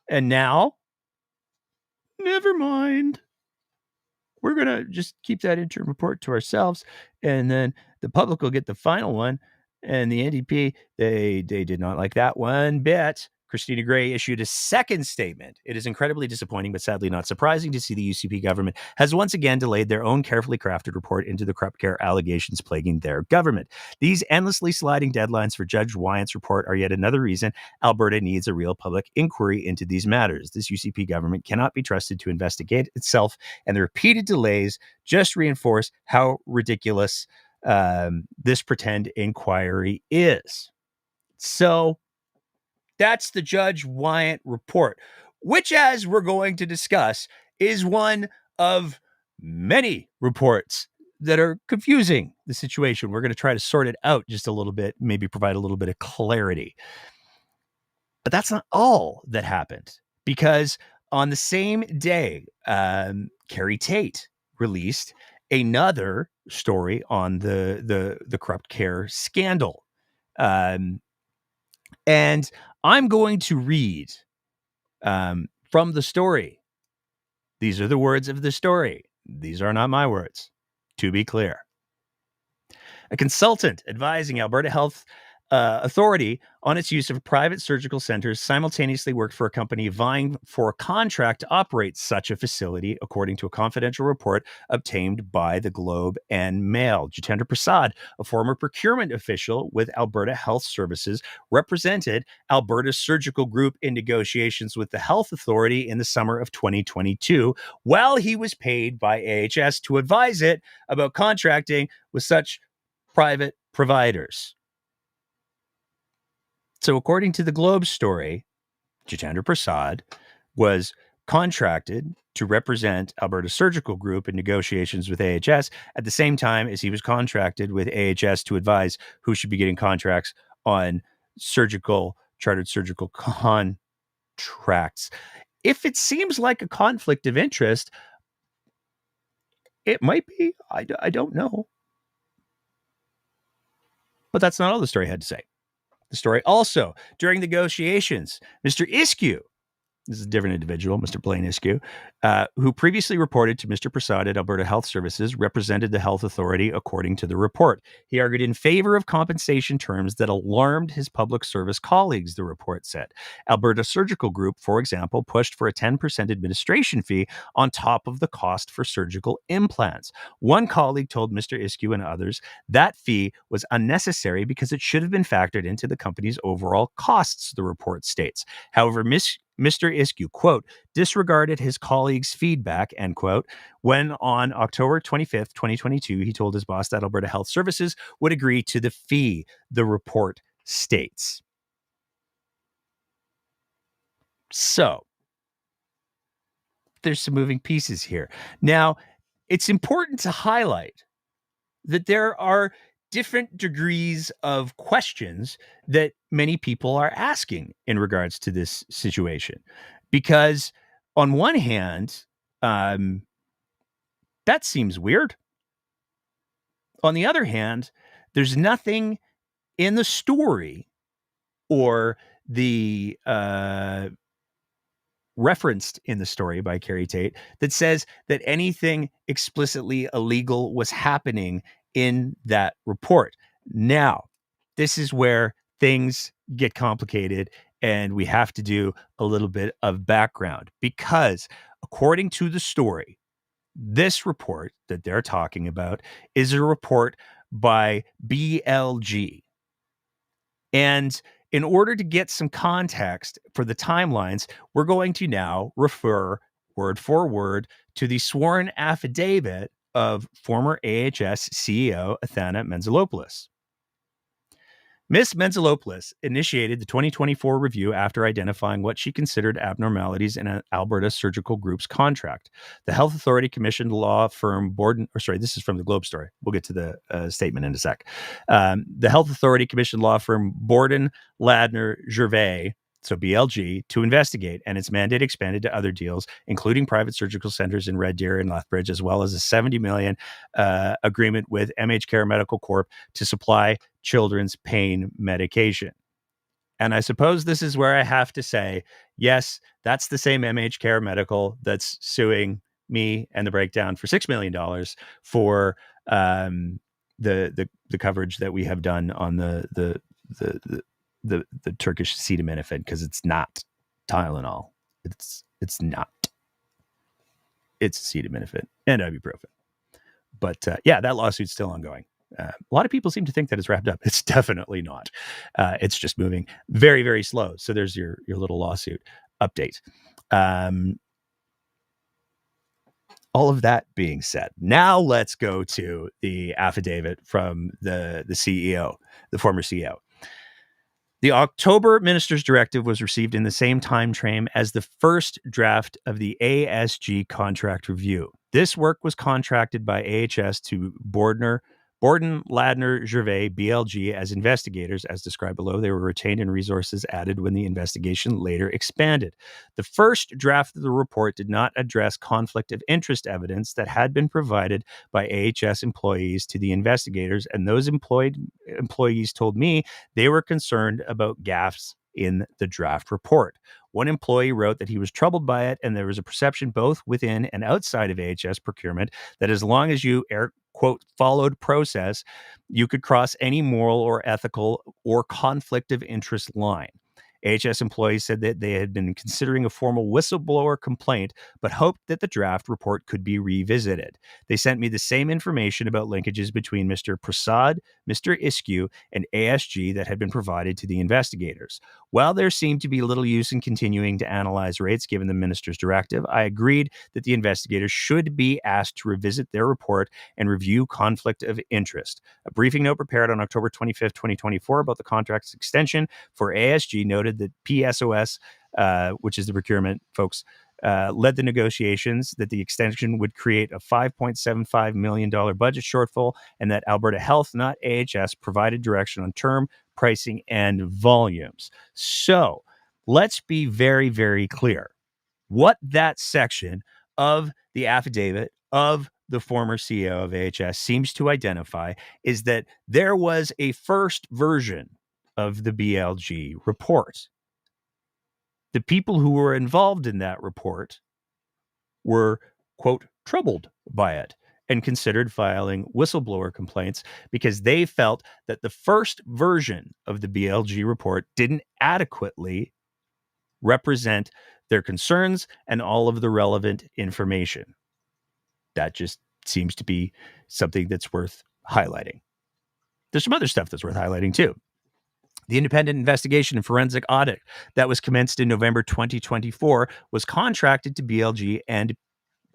And now, never mind. We're going to just keep that interim report to ourselves, and then the public will get the final one. And the NDP, they did not like that one bit. Christina Gray issued a second statement. It is incredibly disappointing, but sadly not surprising to see the UCP government has once again delayed their own carefully crafted report into the CorruptCare allegations plaguing their government. These endlessly sliding deadlines for Judge Wyant's report are yet another reason Alberta needs a real public inquiry into these matters. This UCP government cannot be trusted to investigate itself, and the repeated delays just reinforce how ridiculous this pretend inquiry is. So, that's the Judge Wyant report, which, as we're going to discuss, is one of many reports that are confusing the situation. We're going to try to sort it out just a little bit, maybe provide a little bit of clarity. But that's not all that happened, because on the same day, Carrie Tate released another story on the CorruptCare scandal. And I'm going to read from the story. These are the words of the story. These are not my words, to be clear. A consultant advising Alberta Health Authority on its use of private surgical centers simultaneously worked for a company vying for a contract to operate such a facility, according to a confidential report obtained by the Globe and Mail. Jitendra Prasad, a former procurement official with Alberta Health Services, represented Alberta's surgical group in negotiations with the Health Authority in the summer of 2022, while he was paid by AHS to advise it about contracting with such private providers. So according to the Globe story, Jitendra Prasad was contracted to represent Alberta Surgical Group in negotiations with AHS at the same time as he was contracted with AHS to advise who should be getting contracts on chartered surgical contracts. If it seems like a conflict of interest, it might be. I don't know. But that's not all the story had to say. The story also, during negotiations, Mr. Iskew, this is a different individual, Mr. Blaine Iskew, who previously reported to Mr. Prasad at Alberta Health Services, represented the health authority according to the report. He argued in favor of compensation terms that alarmed his public service colleagues, the report said. Alberta Surgical Group, for example, pushed for a 10% administration fee on top of the cost for surgical implants. One colleague told Mr. Iskew and others that fee was unnecessary because it should have been factored into the company's overall costs, the report states. However, Mr. Iskew, quote, disregarded his colleagues' feedback, end quote, when on October 25th, 2022, he told his boss that Alberta Health Services would agree to the fee, the report states. So, there's some moving pieces here. Now, it's important to highlight that there are different degrees of questions that many people are asking in regards to this situation. Because on one hand, that seems weird. On the other hand, there's nothing in the story or the referenced in the story by Carrie Tate that says that anything explicitly illegal was happening in that report. Now, this is where things get complicated, and we have to do a little bit of background, because according to the story, this report that they're talking about is a report by BLG. And in order to get some context for the timelines, we're going to now refer word for word to the sworn affidavit of former AHS CEO Athana Mentzelopoulos. Ms. Mentzelopoulos initiated the 2024 review after identifying what she considered abnormalities in an Alberta Surgical Group's contract. The Health Authority commissioned law firm Borden, this is from the Globe story. We'll get to the statement in a sec. The Health Authority commissioned law firm Borden, Ladner, Gervais, so BLG, to investigate, and its mandate expanded to other deals, including private surgical centers in Red Deer and Lethbridge, as well as a $70 million agreement with MHCare Medical Corp to supply children's pain medication. And I suppose this is where I have to say, yes, that's the same MHCare Medical that's suing me and the Breakdown for $6 million for the coverage that we have done on the Turkish acetaminophen, because it's not Tylenol. It's not. It's acetaminophen and ibuprofen. But that lawsuit's still ongoing. A lot of people seem to think that it's wrapped up. It's definitely not. It's just moving very, very slow. So there's your little lawsuit update. All of that being said, now let's go to the affidavit from the CEO, the former CEO. The October minister's directive was received in the same time frame as the first draft of the ASG contract review. This work was contracted by AHS to Borden, Ladner, Gervais, BLG as investigators. As described below, they were retained and resources added when the investigation later expanded. The first draft of the report did not address conflict of interest evidence that had been provided by AHS employees to the investigators, and those employees told me they were concerned about gaffes in the draft report. One employee wrote that he was troubled by it, and there was a perception both within and outside of AHS procurement that as long as you, air quote, followed process, you could cross any moral or ethical or conflict of interest line. AHS employees said that they had been considering a formal whistleblower complaint, but hoped that the draft report could be revisited. They sent me the same information about linkages between Mr. Prasad, Mr. Iskew, and ASG that had been provided to the investigators. While there seemed to be little use in continuing to analyze rates given the minister's directive, I agreed that the investigators should be asked to revisit their report and review conflict of interest. A briefing note prepared on October 25th, 2024 about the contract's extension for ASG noted that PSOS, which is the procurement folks, led the negotiations, that the extension would create a $5.75 million budget shortfall, and that Alberta Health, not AHS, provided direction on term, pricing, and volumes. So let's be very, very clear. What that section of the affidavit of the former CEO of AHS seems to identify is that there was a first version of the BLG report. The people who were involved in that report were, quote, troubled by it and considered filing whistleblower complaints because they felt that the first version of the BLG report didn't adequately represent their concerns and all of the relevant information. That just seems to be something that's worth highlighting. There's some other stuff that's worth highlighting too. The independent investigation and forensic audit that was commenced in November 2024 was contracted to BLG and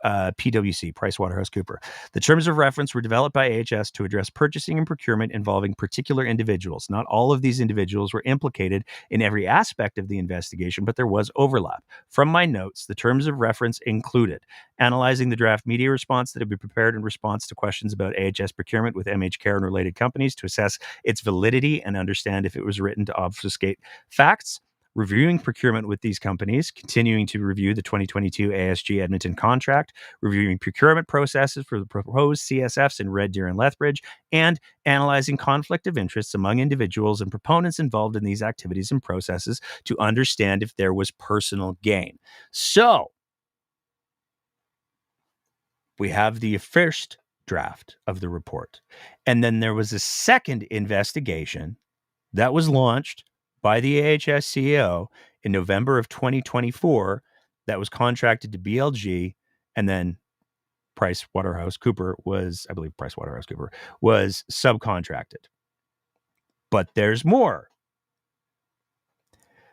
PwC, PricewaterhouseCoopers. The terms of reference were developed by AHS to address purchasing and procurement involving particular individuals. Not all of these individuals were implicated in every aspect of the investigation, but there was overlap. From my notes, the terms of reference included analyzing the draft media response that had been prepared in response to questions about AHS procurement with MHCare and related companies to assess its validity and understand if it was written to obfuscate facts, reviewing procurement with these companies, continuing to review the 2022 ASG Edmonton contract, reviewing procurement processes for the proposed CSFs in Red Deer and Lethbridge, and analyzing conflict of interests among individuals and proponents involved in these activities and processes to understand if there was personal gain. So, we have the first draft of the report. And then there was a second investigation that was launched by the AHS CEO in November of 2024 that was contracted to BLG, and then PricewaterhouseCoopers was subcontracted. But there's more.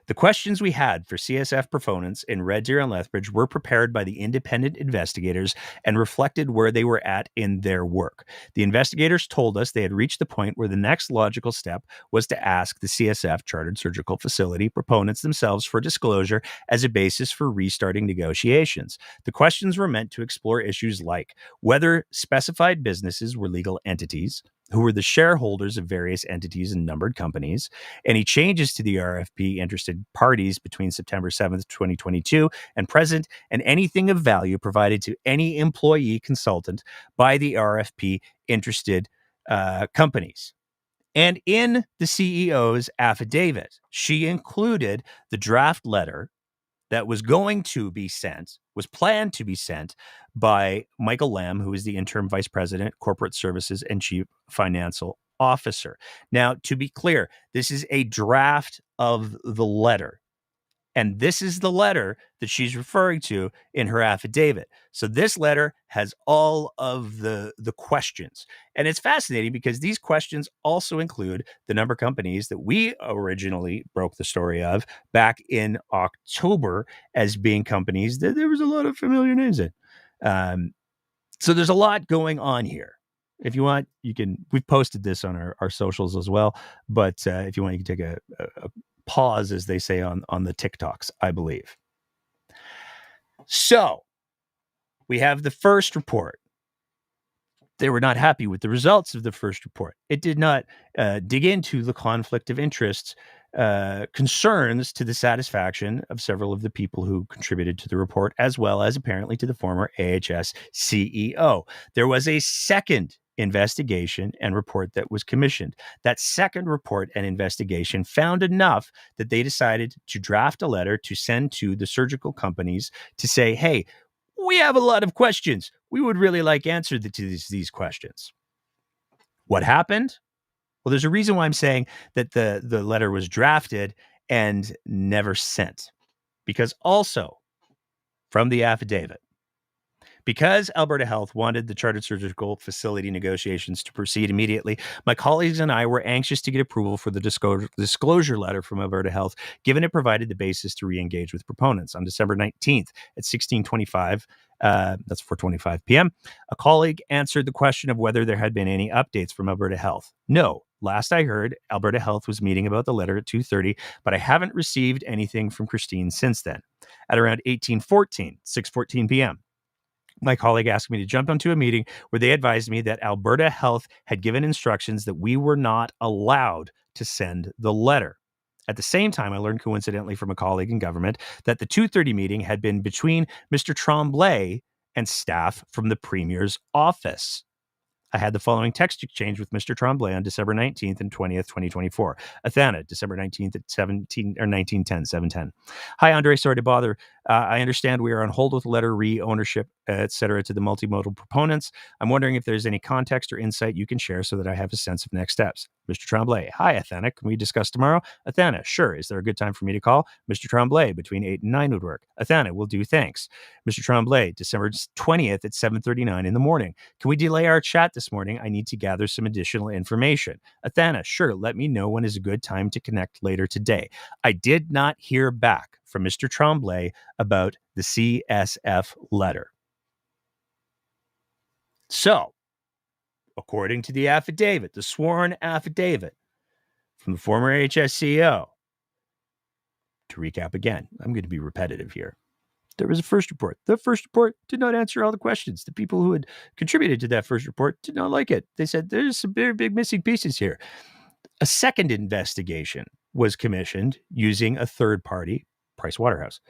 The questions we had for CSF proponents in Red Deer and Lethbridge were prepared by the independent investigators and reflected where they were at in their work. The investigators told us they had reached the point where the next logical step was to ask the CSF Chartered Surgical Facility proponents themselves for disclosure as a basis for restarting negotiations. The questions were meant to explore issues like whether specified businesses were legal entities, who were the shareholders of various entities and numbered companies, any changes to the RFP interested parties between September 7th, 2022 and present, and anything of value provided to any employee consultant by the RFP interested companies. And in the CEO's affidavit, she included the draft letter that was going to be sent, was planned to be sent by Michael Lamb, who is the interim vice president, corporate services and chief financial officer. Now, to be clear, this is a draft of the letter. And this is the letter that she's referring to in her affidavit. So this letter has all of the questions. And it's fascinating because these questions also include the number of companies that we originally broke the story of back in October as being companies that there was a lot of familiar names in. So there's a lot going on here. If you want, we've posted this on our socials as well. But if you want, you can take a pause, as they say on the TikToks, I believe. So we have the first report. They were not happy with the results of the first report. It did not dig into the conflict of interests concerns to the satisfaction of several of the people who contributed to the report, as well as apparently to the former AHS CEO. There was a second investigation and report that was commissioned. That second report and investigation found enough that they decided to draft a letter to send to the surgical companies to say, hey, we have a lot of questions. We would really like answers to these questions. What happened? Well, there's a reason why I'm saying that the letter was drafted and never sent. Because also, from the affidavit, because Alberta Health wanted the Chartered Surgical Facility negotiations to proceed immediately, my colleagues and I were anxious to get approval for the disclosure letter from Alberta Health, given it provided the basis to re-engage with proponents. On December 19th at 16:25, that's 4:25 p.m., a colleague answered the question of whether there had been any updates from Alberta Health. No. Last I heard, Alberta Health was meeting about the letter at 2:30, but I haven't received anything from Christine since then. At around 6:14 p.m., my colleague asked me to jump onto a meeting where they advised me that Alberta Health had given instructions that we were not allowed to send the letter. At the same time, I learned coincidentally from a colleague in government that the 2:30 meeting had been between Mr. Tremblay and staff from the Premier's office. I had the following text exchange with Mr. Tremblay on December 19th and 20th, 2024. Athana, December 19th at 7:10. Hi, Andre. Sorry to bother. I understand we are on hold with letter ownership, etc. to the multimodal proponents. I'm wondering if there's any context or insight you can share so that I have a sense of next steps. Mr. Tremblay. Hi, Athana. Can we discuss tomorrow? Athana. Sure. Is there a good time for me to call? Mr. Tremblay. Between 8 and 9 would work. Athana. Will do. Thanks. Mr. Tremblay. December 20th at 7:39 in the morning. Can we delay our chat this morning? I need to gather some additional information. Athana. Sure. Let me know when is a good time to connect later today. I did not hear back from Mr. Tremblay about the CSF letter. So, according to the affidavit, the sworn affidavit from the former AHS CEO, to recap again, I'm going to be repetitive here. There was a first report. The first report did not answer all the questions. The people who had contributed to that first report did not like it. They said there's some very big missing pieces here. A second investigation was commissioned using a third party, Pricewaterhouse.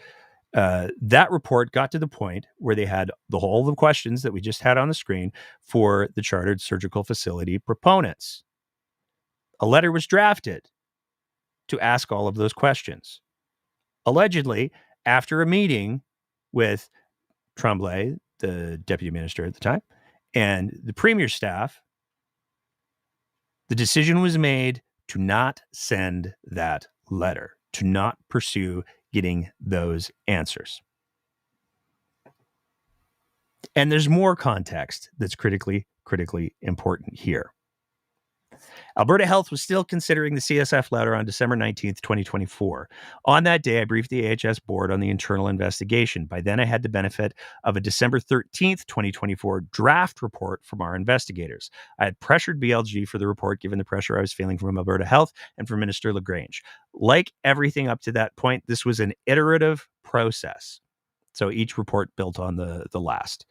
That report got to the point where they had all the questions that we just had on the screen for the chartered surgical facility proponents. A letter was drafted to ask all of those questions. Allegedly, after a meeting with Tremblay, the deputy minister at the time, and the premier's staff, the decision was made to not send that letter, to not pursue getting those answers. And there's more context that's critically important here. Alberta Health was still considering the CSF letter on December 19th, 2024. On that day, I briefed the AHS board on the internal investigation. By then, I had the benefit of a December 13th, 2024 draft report from our investigators. I had pressured BLG for the report, given the pressure I was feeling from Alberta Health and from Minister LaGrange. Like everything up to that point, this was an iterative process. So each report built on the last.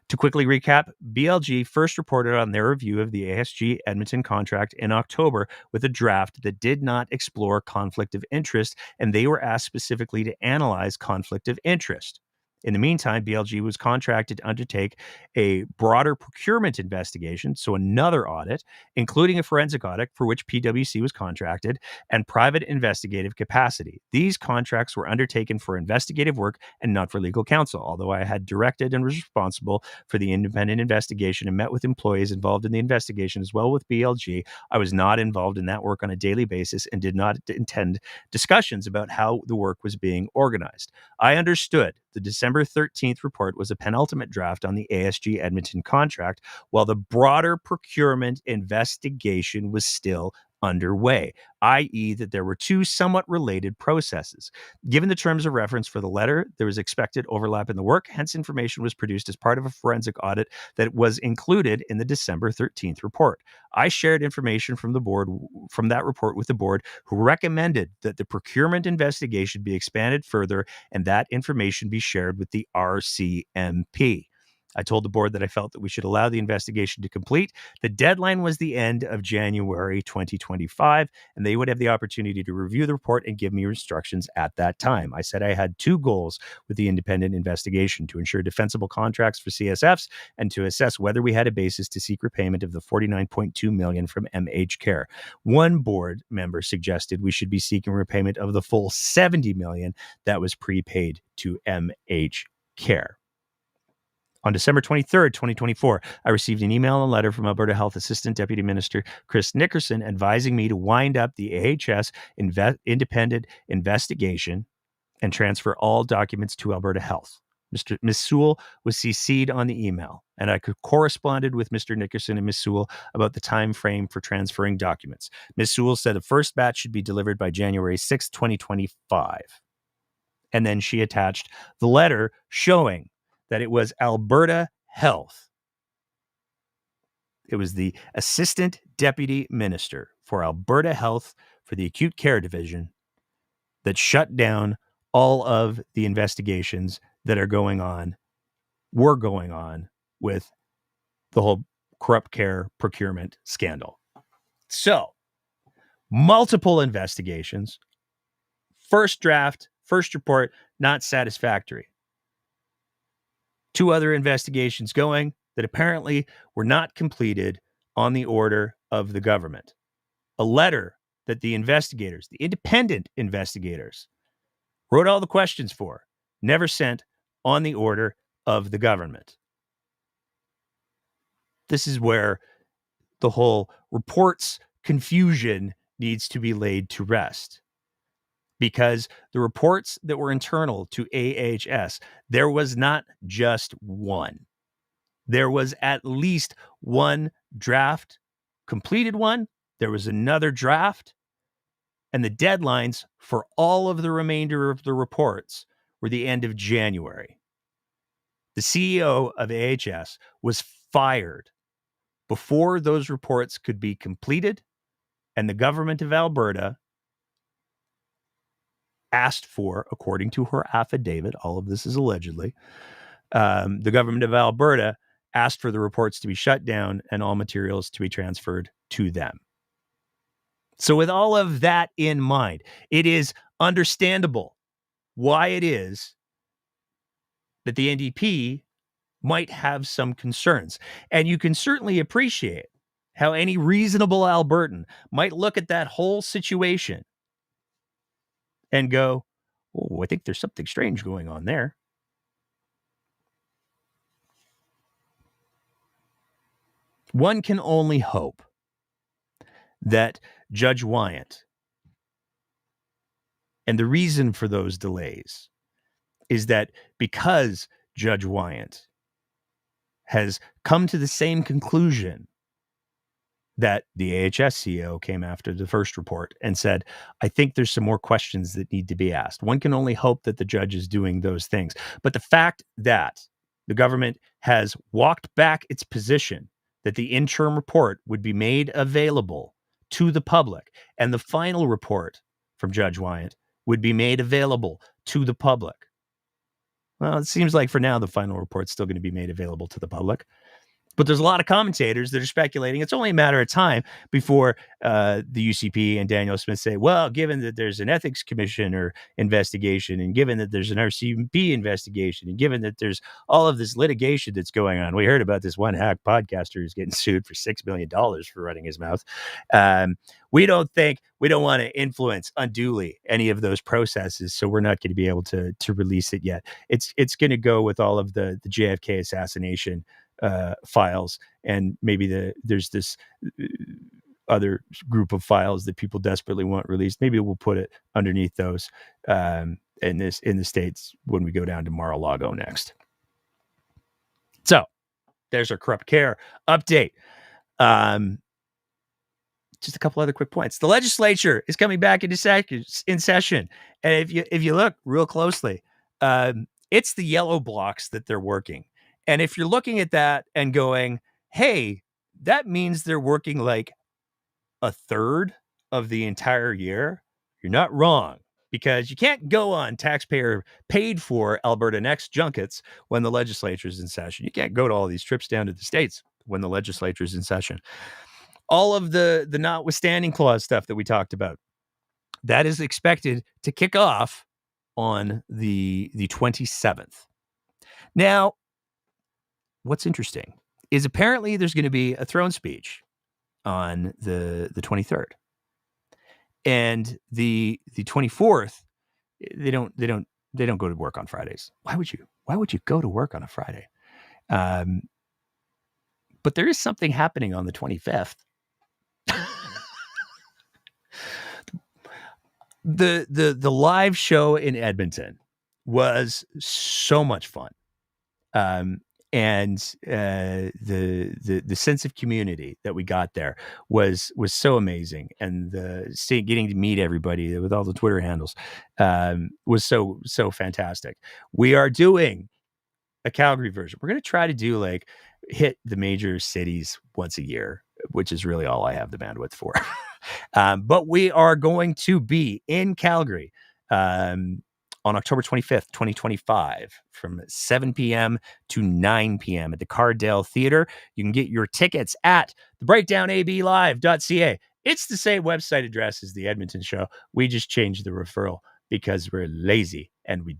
To quickly recap, BLG first reported on their review of the ASG Edmonton contract in October with a draft that did not explore conflict of interest, and they were asked specifically to analyze conflict of interest. In the meantime, BLG was contracted to undertake a broader procurement investigation, so another audit, including a forensic audit for which PwC was contracted, and private investigative capacity. These contracts were undertaken for investigative work and not for legal counsel, although I had directed and was responsible for the independent investigation and met with employees involved in the investigation as well with BLG. I was not involved in that work on a daily basis and did not intend discussions about how the work was being organized. I understood the December 13th report was a penultimate draft on the ASG Edmonton contract, while the broader procurement investigation was still underway, i.e. that there were two somewhat related processes. Given the terms of reference for the letter, there was expected overlap in the work, hence information was produced as part of a forensic audit that was included in the December 13th report. I shared information from that report with the board, who recommended that the procurement investigation be expanded further and that information be shared with the RCMP. I told the board that I felt that we should allow the investigation to complete. The deadline was the end of January 2025, and they would have the opportunity to review the report and give me instructions at that time. I said I had two goals with the independent investigation: to ensure defensible contracts for CSFs and to assess whether we had a basis to seek repayment of the $49.2 million from MHCare. One board member suggested we should be seeking repayment of the full $70 million that was prepaid to MHCare. On December 23rd, 2024, I received an email and letter from Alberta Health Assistant Deputy Minister Chris Nickerson advising me to wind up the AHS independent investigation and transfer all documents to Alberta Health. Ms. Sewell was CC'd on the email, and I corresponded with Mr. Nickerson and Ms. Sewell about the time frame for transferring documents. Ms. Sewell said the first batch should be delivered by January 6, 2025. And then she attached the letter showing that it was Alberta Health. It was the Assistant Deputy Minister for Alberta Health for the Acute Care Division that shut down all of the investigations that were going on with the whole CorruptCare procurement scandal. So, multiple investigations, first draft, first report, not satisfactory. Two other investigations going that apparently were not completed on the order of the government. A letter that the investigators, the independent investigators, wrote all the questions for, never sent on the order of the government. This is where the whole reports confusion needs to be laid to rest. Because the reports that were internal to AHS, there was not just one. There was at least one draft, completed one. There was another draft. And the deadlines for all of the remainder of the reports were the end of January. The CEO of AHS was fired before those reports could be completed, and the government of Alberta asked for, according to her affidavit, all of this is allegedly, the government of Alberta asked for the reports to be shut down and all materials to be transferred to them. So with all of that in mind, it is understandable why it is that the NDP might have some concerns. And you can certainly appreciate how any reasonable Albertan might look at that whole situation and go, oh, I think there's something strange going on there. One can only hope that Judge Wyant, and the reason for those delays is that because Judge Wyant has come to the same conclusion that the AHS CEO came after the first report and said, I think there's some more questions that need to be asked. One can only hope that the judge is doing those things. But the fact that the government has walked back its position that the interim report would be made available to the public and the final report from Judge Wyant would be made available to the public. Well, it seems like for now, the final report's still going to be made available to the public. But there's a lot of commentators that are speculating it's only a matter of time before the UCP and Danielle Smith say, well, given that there's an ethics commissioner investigation and given that there's an RCMP investigation and given that there's all of this litigation that's going on. We heard about this one hack podcaster who's getting sued for $6 million for running his mouth. We don't want to influence unduly any of those processes, so we're not going to be able to release it yet. It's going to go with all of the JFK assassination files, and maybe there's this other group of files that people desperately want released. Maybe we'll put it underneath those in the States when we go down to Mar-a-Lago next. So there's our CorruptCare update. Just a couple other quick points. The legislature is coming back in session, and if you look real closely, it's the yellow blocks that they're working. And if you're looking at that and going, hey, that means they're working like a third of the entire year, you're not wrong, because you can't go on taxpayer paid for Alberta Next junkets when the legislature is in session. You can't go to all these trips down to the States when the legislature is in session. All of the notwithstanding clause stuff that we talked about, that is expected to kick off on the 27th. Now, what's interesting is apparently there's going to be a throne speech on the 23rd, and the 24th. They don't go to work on Fridays. Why would you go to work on a Friday? But there is something happening on the 25th. The live show in Edmonton was so much fun. And the sense of community that we got there was so amazing, and getting to meet everybody with all the Twitter handles was so fantastic. We are doing a Calgary version. We're going to try to hit the major cities once a year, which is really all I have the bandwidth for. But we are going to be in Calgary on October 25th, 2025, from 7 p.m. to 9 p.m. at the Cardale Theatre. You can get your tickets at thebreakdownABlive.ca. It's the same website address as the Edmonton show. We just changed the referral because we're lazy and we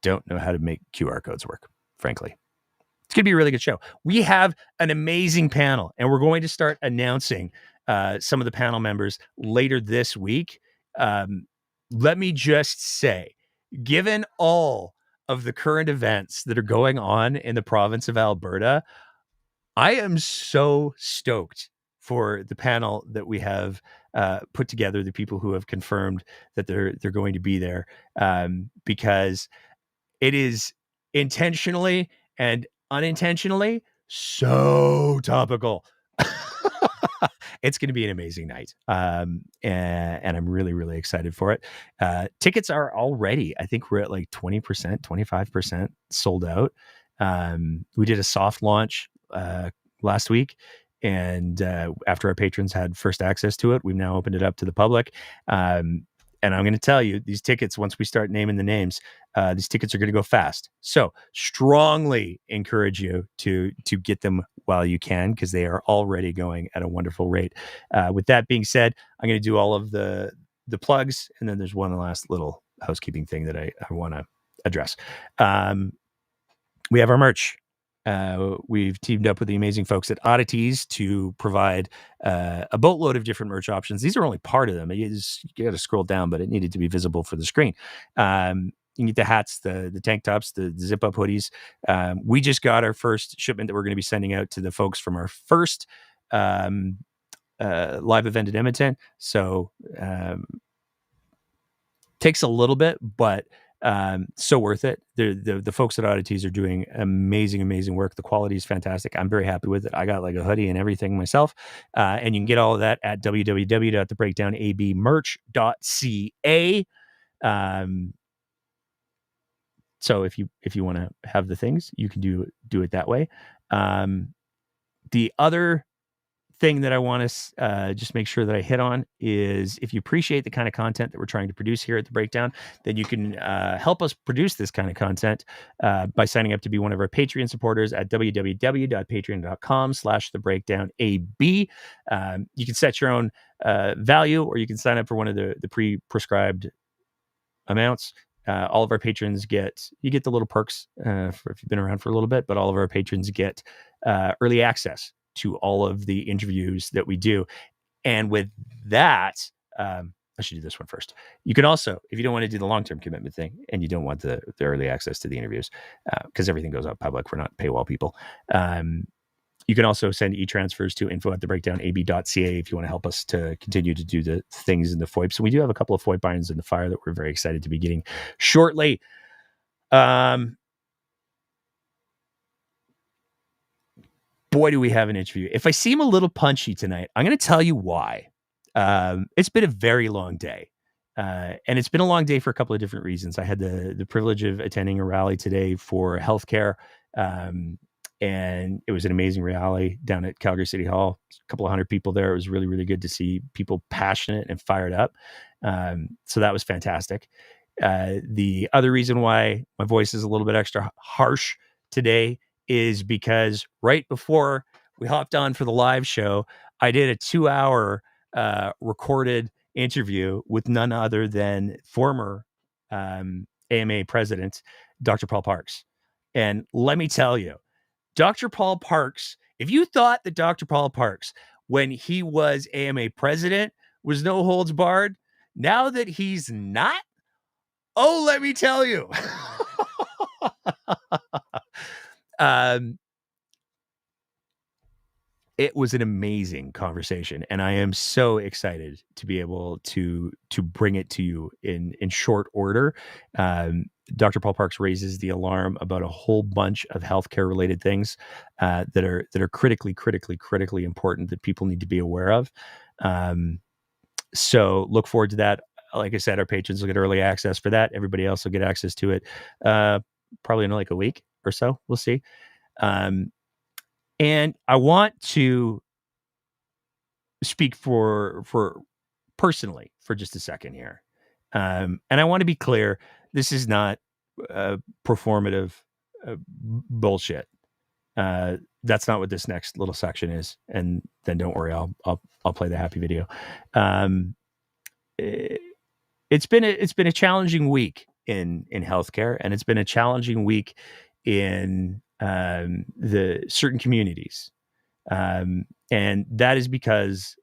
don't know how to make QR codes work, frankly. It's going to be a really good show. We have an amazing panel, and we're going to start announcing some of the panel members later this week. Let me just say, given all of the current events that are going on in the province of Alberta, I am so stoked for the panel that we have put together, the people who have confirmed that they're going to be there, because it is intentionally and unintentionally so topical. It's going to be an amazing night. And I'm really, really excited for it. Tickets are already, I think we're at like 20%, 25% sold out. We did a soft launch last week. And after our patrons had first access to it, we've now opened it up to the public. And I'm going to tell you, these tickets, once we start naming the names, these tickets are going to go fast. So strongly encourage you to get them while you can, because they are already going at a wonderful rate. With that being said, I'm going to do all of the plugs, and then there's one last little housekeeping thing that I want to address. We have our merch. We've teamed up with the amazing folks at Oddities to provide a boatload of different merch options. These are only part of them. You got to scroll down, but it needed to be visible for the screen. You can get the hats, the tank tops, the zip-up hoodies. We just got our first shipment that we're going to be sending out to the folks from our first live event at Edmonton. So takes a little bit, but so worth it. The folks at Oddities are doing amazing work. The quality is fantastic. I'm very happy with it. I got like a hoodie and everything myself. And you can get all of that at www.thebreakdownabmerch.ca. So if you want to have the things, you can do it that way. The other thing that I want to just make sure that I hit on is, if you appreciate the kind of content that we're trying to produce here at The Breakdown, then you can help us produce this kind of content by signing up to be one of our Patreon supporters at www.patreon.com/thebreakdownab. You can set your own value, or you can sign up for one of the pre-prescribed amounts. All of our patrons get the little perks if you've been around for a little bit, but all of our patrons get early access to all of the interviews that we do. And with that, I should do this one first. You can also, if you don't want to do the long-term commitment thing and you don't want the early access to the interviews, because everything goes out public, we're not paywall people. You can also send e-transfers to info@thebreakdownab.ca if you want to help us to continue to do the things in the FOIPs. And we do have a couple of FOIP irons in the fire that we're very excited to be getting shortly. Boy, do we have an interview. If I seem a little punchy tonight, I'm going to tell you why. It's been a very long day. And it's been a long day for a couple of different reasons. I had the privilege of attending a rally today for healthcare. And it was an amazing rally down at Calgary City Hall. A couple of hundred people there. It was really, really good to see people passionate and fired up. So that was fantastic. The other reason why my voice is a little bit extra harsh today is because right before we hopped on for the live show, I did a 2-hour recorded interview with none other than former AMA president, Dr. Paul Parks. And let me tell you, Dr. Paul Parks, if you thought that Dr. Paul Parks, when he was AMA president, was no holds barred, now that he's not, oh, let me tell you. It was an amazing conversation, and I am so excited to be able to bring it to you in short order. Dr. Paul Parks raises the alarm about a whole bunch of healthcare related things that are critically important that people need to be aware of. So look forward to that. Like I said, our patrons will get early access for that. Everybody else will get access to it probably in like a week or so. We'll see. And I want to speak for personally for just a second here. And I want to be clear, this is not performative bullshit. That's not what this next little section is. And then don't worry, I'll play the happy video. It's been a challenging week in healthcare, and it's been a challenging week in the certain communities. And that is because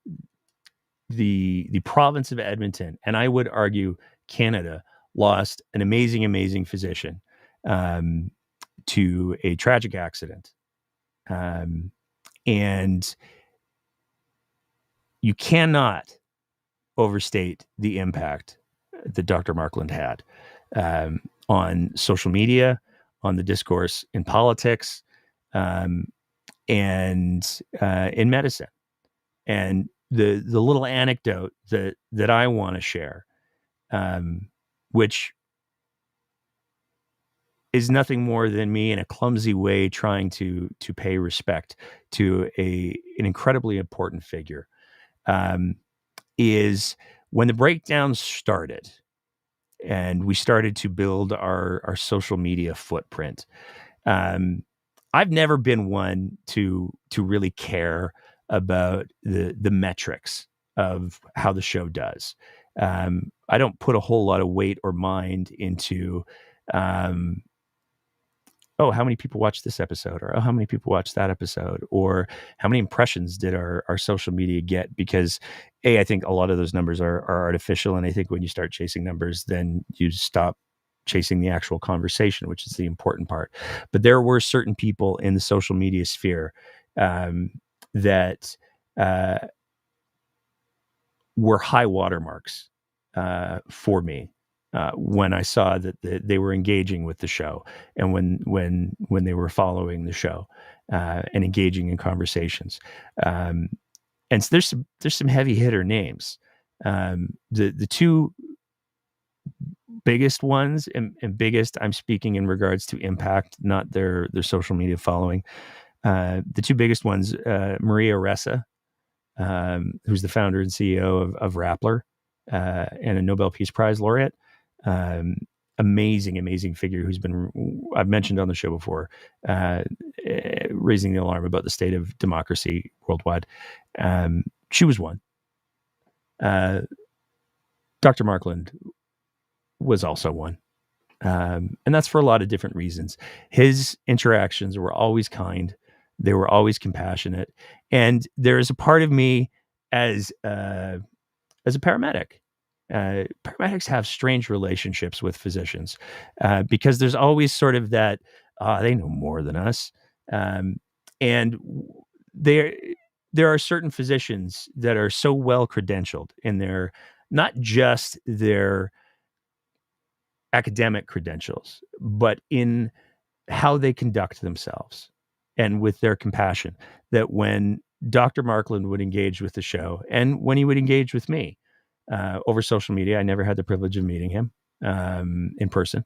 the province of Edmonton, and I would argue Canada, lost an amazing physician to a tragic accident. And you cannot overstate the impact that Dr. Markland had on social media, on the discourse in politics, and in medicine. And the little anecdote that I want to share, which is nothing more than me in a clumsy way trying to pay respect to an incredibly important figure. Is when the breakdown started and we started to build our social media footprint. I've never been one to really care about the metrics of how the show does. I don't put a whole lot of weight or mind into, how many people watched this episode, or how many people watched that episode, or how many impressions did our social media get? Because I think a lot of those numbers are artificial. And I think when you start chasing numbers, then you stop chasing the actual conversation, which is the important part. But there were certain people in the social media sphere that were high watermarks for me when I saw that they were engaging with the show, and when they were following the show and engaging in conversations. And so there's some heavy hitter names. The two biggest ones and biggest, I'm speaking in regards to impact, not their social media following. The two biggest ones, Maria Ressa, who's the founder and CEO of Rappler and a Nobel Peace Prize laureate. Amazing figure who's been, I've mentioned on the show before, raising the alarm about the state of democracy worldwide. She was one. Dr. Markland was also one. And that's for a lot of different reasons. His interactions were always kind. They were always compassionate. And there is a part of me as a paramedic. Paramedics have strange relationships with physicians because there's always sort of that, they know more than us. And there are certain physicians that are so well credentialed in their, not just their academic credentials, but in how they conduct themselves and with their compassion, that when Dr. Markland would engage with the show and when he would engage with me over social media, I never had the privilege of meeting him in person.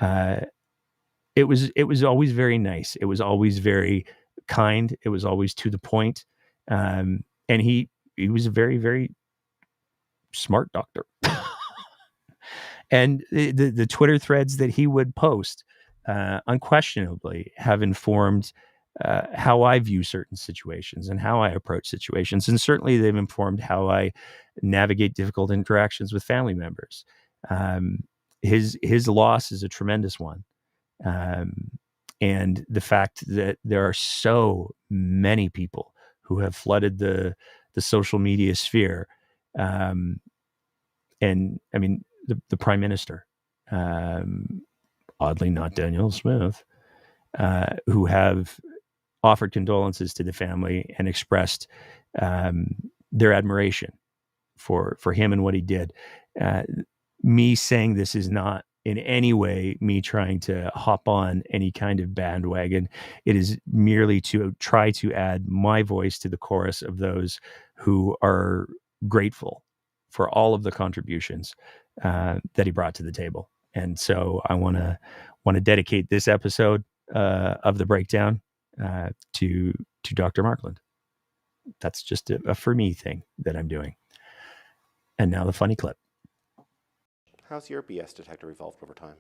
It was always very nice. It was always very kind. It was always to the point. And he was a very, very smart doctor. And the Twitter threads that he would post unquestionably have informed how I view certain situations and how I approach situations. And certainly they've informed how I navigate difficult interactions with family members. His loss is a tremendous one. And the fact that there are so many people who have flooded the social media sphere. And I mean, the Prime Minister, oddly not Danielle Smith, who have offered condolences to the family and expressed their admiration for him and what he did. Me saying this is not in any way me trying to hop on any kind of bandwagon. It is merely to try to add my voice to the chorus of those who are grateful for all of the contributions that he brought to the table. And so I want to dedicate this episode of the breakdown to Dr. Markland. That's just a for me thing that I'm doing. And now the funny clip. How's your BS detector evolved over time?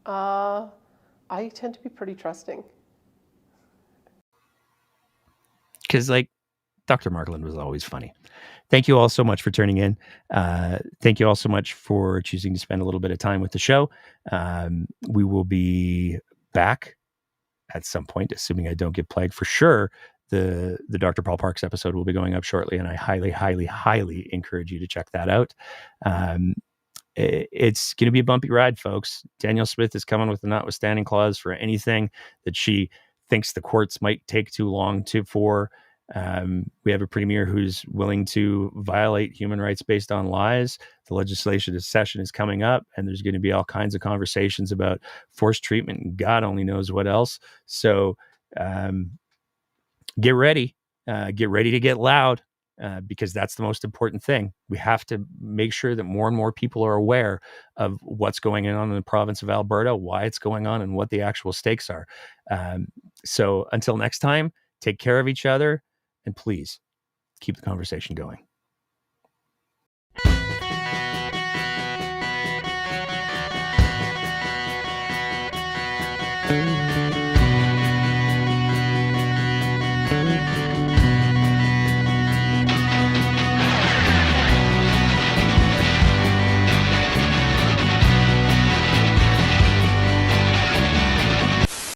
I tend to be pretty trusting. Because, Dr. Markland was always funny. Thank you all so much for tuning in. Thank you all so much for choosing to spend a little bit of time with the show. We will be back at some point, assuming I don't get plagued. For sure, the Dr. Paul Parks episode will be going up shortly, and I highly, highly, highly encourage you to check that out. It's going to be a bumpy ride, folks. Danielle Smith is coming with a notwithstanding clause for anything that she thinks the courts might take too long for. We have a premier who's willing to violate human rights based on lies. The legislation session is coming up, and there's going to be all kinds of conversations about forced treatment and God only knows what else. So get ready. Get ready to get loud. because that's the most important thing. We have to make sure that more and more people are aware of what's going on in the province of Alberta, why it's going on, and what the actual stakes are. So until next time, take care of each other, and please keep the conversation going.